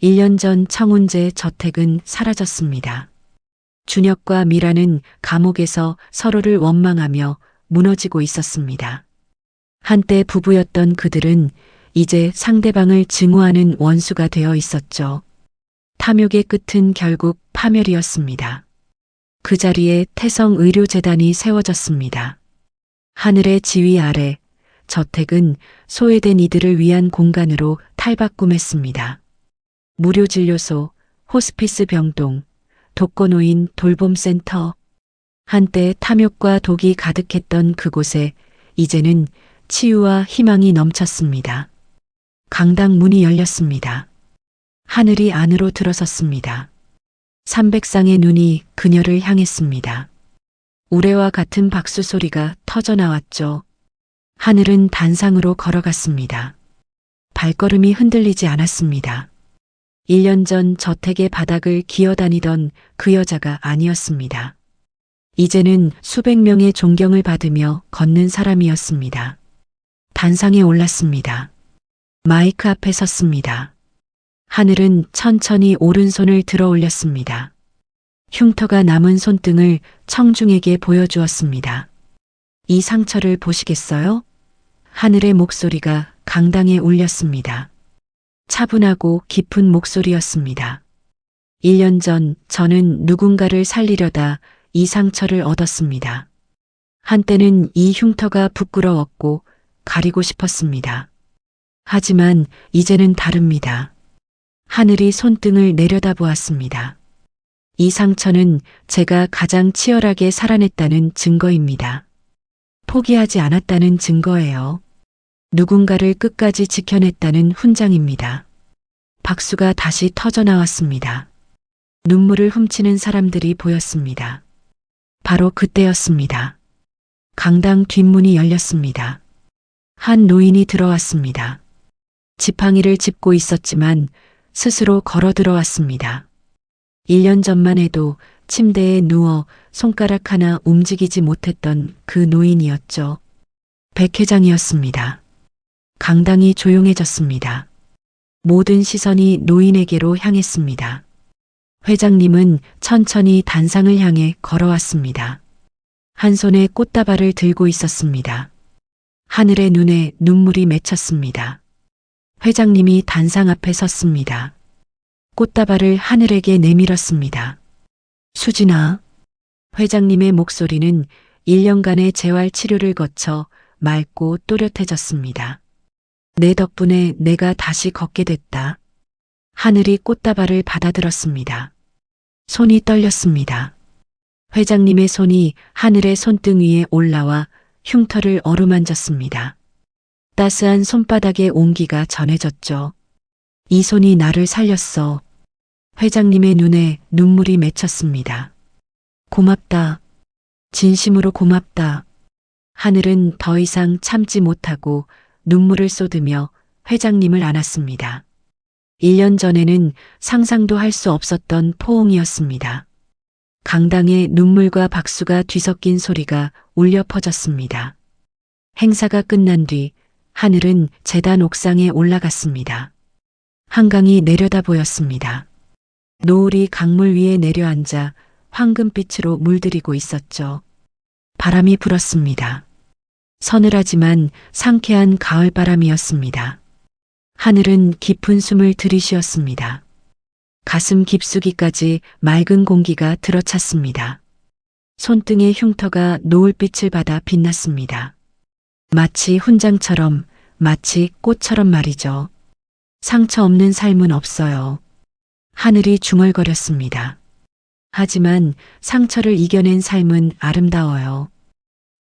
S2: 1년 전 청운재 저택은 사라졌습니다. 준혁과 미라는 감옥에서 서로를 원망하며 무너지고 있었습니다. 한때 부부였던 그들은 이제 상대방을 증오하는 원수가 되어 있었죠. 탐욕의 끝은 결국 파멸이었습니다. 그 자리에 태성의료재단이 세워졌습니다. 하늘의 지휘 아래 저택은 소외된 이들을 위한 공간으로 탈바꿈했습니다. 무료 진료소, 호스피스 병동, 독거노인 돌봄센터. 한때 탐욕과 독이 가득했던 그곳에 이제는 치유와 희망이 넘쳤습니다. 강당 문이 열렸습니다. 하늘이 안으로 들어섰습니다. 300쌍의 눈이 그녀를 향했습니다. 우레와 같은 박수 소리가 터져나왔죠. 하늘은 단상으로 걸어갔습니다. 발걸음이 흔들리지 않았습니다. 1년 전 저택의 바닥을 기어다니던 그 여자가 아니었습니다. 이제는 수백 명의 존경을 받으며 걷는 사람이었습니다. 단상에 올랐습니다. 마이크 앞에 섰습니다. 하늘은 천천히 오른손을 들어 올렸습니다. 흉터가 남은 손등을 청중에게 보여주었습니다. 이 상처를 보시겠어요? 하늘의 목소리가 강당에 울렸습니다. 차분하고 깊은 목소리였습니다. 1년 전 저는 누군가를 살리려다 이 상처를 얻었습니다. 한때는 이 흉터가 부끄러웠고 가리고 싶었습니다. 하지만 이제는 다릅니다. 하늘이 손등을 내려다보았습니다. 이 상처는 제가 가장 치열하게 살아냈다는 증거입니다. 포기하지 않았다는 증거예요. 누군가를 끝까지 지켜냈다는 훈장입니다. 박수가 다시 터져나왔습니다. 눈물을 훔치는 사람들이 보였습니다. 바로 그때였습니다. 강당 뒷문이 열렸습니다. 한 노인이 들어왔습니다. 지팡이를 짚고 있었지만 스스로 걸어 들어왔습니다. 1년 전만 해도 침대에 누워 손가락 하나 움직이지 못했던 그 노인이었죠. 백 회장이었습니다. 강당이 조용해졌습니다. 모든 시선이 노인에게로 향했습니다. 회장님은 천천히 단상을 향해 걸어왔습니다. 한 손에 꽃다발을 들고 있었습니다. 하늘의 눈에 눈물이 맺혔습니다. 회장님이 단상 앞에 섰습니다. 꽃다발을 하늘에게 내밀었습니다. 수진아. 회장님의 목소리는 1년간의 재활 치료를 거쳐 맑고 또렷해졌습니다. 내 덕분에 내가 다시 걷게 됐다. 하늘이 꽃다발을 받아들었습니다. 손이 떨렸습니다. 회장님의 손이 하늘의 손등 위에 올라와 흉터를 어루만졌습니다. 따스한 손바닥의 온기가 전해졌죠. 이 손이 나를 살렸어. 회장님의 눈에 눈물이 맺혔습니다. 고맙다. 진심으로 고맙다. 하늘은 더 이상 참지 못하고 눈물을 쏟으며 회장님을 안았습니다. 1년 전에는 상상도 할 수 없었던 포옹이었습니다. 강당에 눈물과 박수가 뒤섞인 소리가 울려 퍼졌습니다. 행사가 끝난 뒤 하늘은 제단 옥상에 올라갔습니다. 한강이 내려다 보였습니다. 노을이 강물 위에 내려앉아 황금빛으로 물들이고 있었죠. 바람이 불었습니다. 서늘하지만 상쾌한 가을바람이었습니다. 하늘은 깊은 숨을 들이쉬었습니다. 가슴 깊숙이까지 맑은 공기가 들어찼습니다. 손등의 흉터가 노을빛을 받아 빛났습니다. 마치 훈장처럼, 마치 꽃처럼 말이죠. 상처 없는 삶은 없어요. 하늘이 중얼거렸습니다. 하지만 상처를 이겨낸 삶은 아름다워요.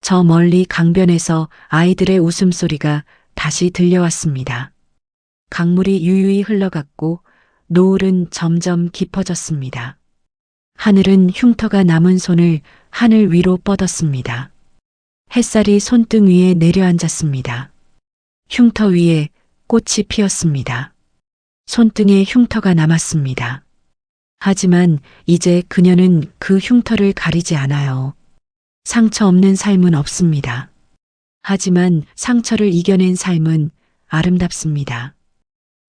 S2: 저 멀리 강변에서 아이들의 웃음소리가 다시 들려왔습니다. 강물이 유유히 흘러갔고 노을은 점점 깊어졌습니다. 하늘은 흉터가 남은 손을 하늘 위로 뻗었습니다. 햇살이 손등 위에 내려앉았습니다. 흉터 위에 꽃이 피었습니다. 손등에 흉터가 남았습니다. 하지만 이제 그녀는 그 흉터를 가리지 않아요. 상처 없는 삶은 없습니다. 하지만 상처를 이겨낸 삶은 아름답습니다.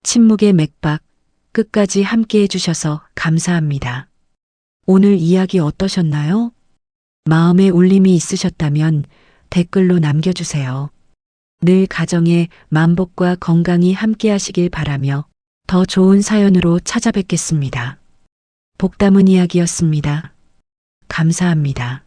S2: 침묵의 맥박, 끝까지 함께 해주셔서 감사합니다. 오늘 이야기 어떠셨나요? 마음에 울림이 있으셨다면 댓글로 남겨주세요. 늘 가정의 만복과 건강이 함께 하시길 바라며 더 좋은 사연으로 찾아뵙겠습니다. 복 담은 이야기였습니다. 감사합니다.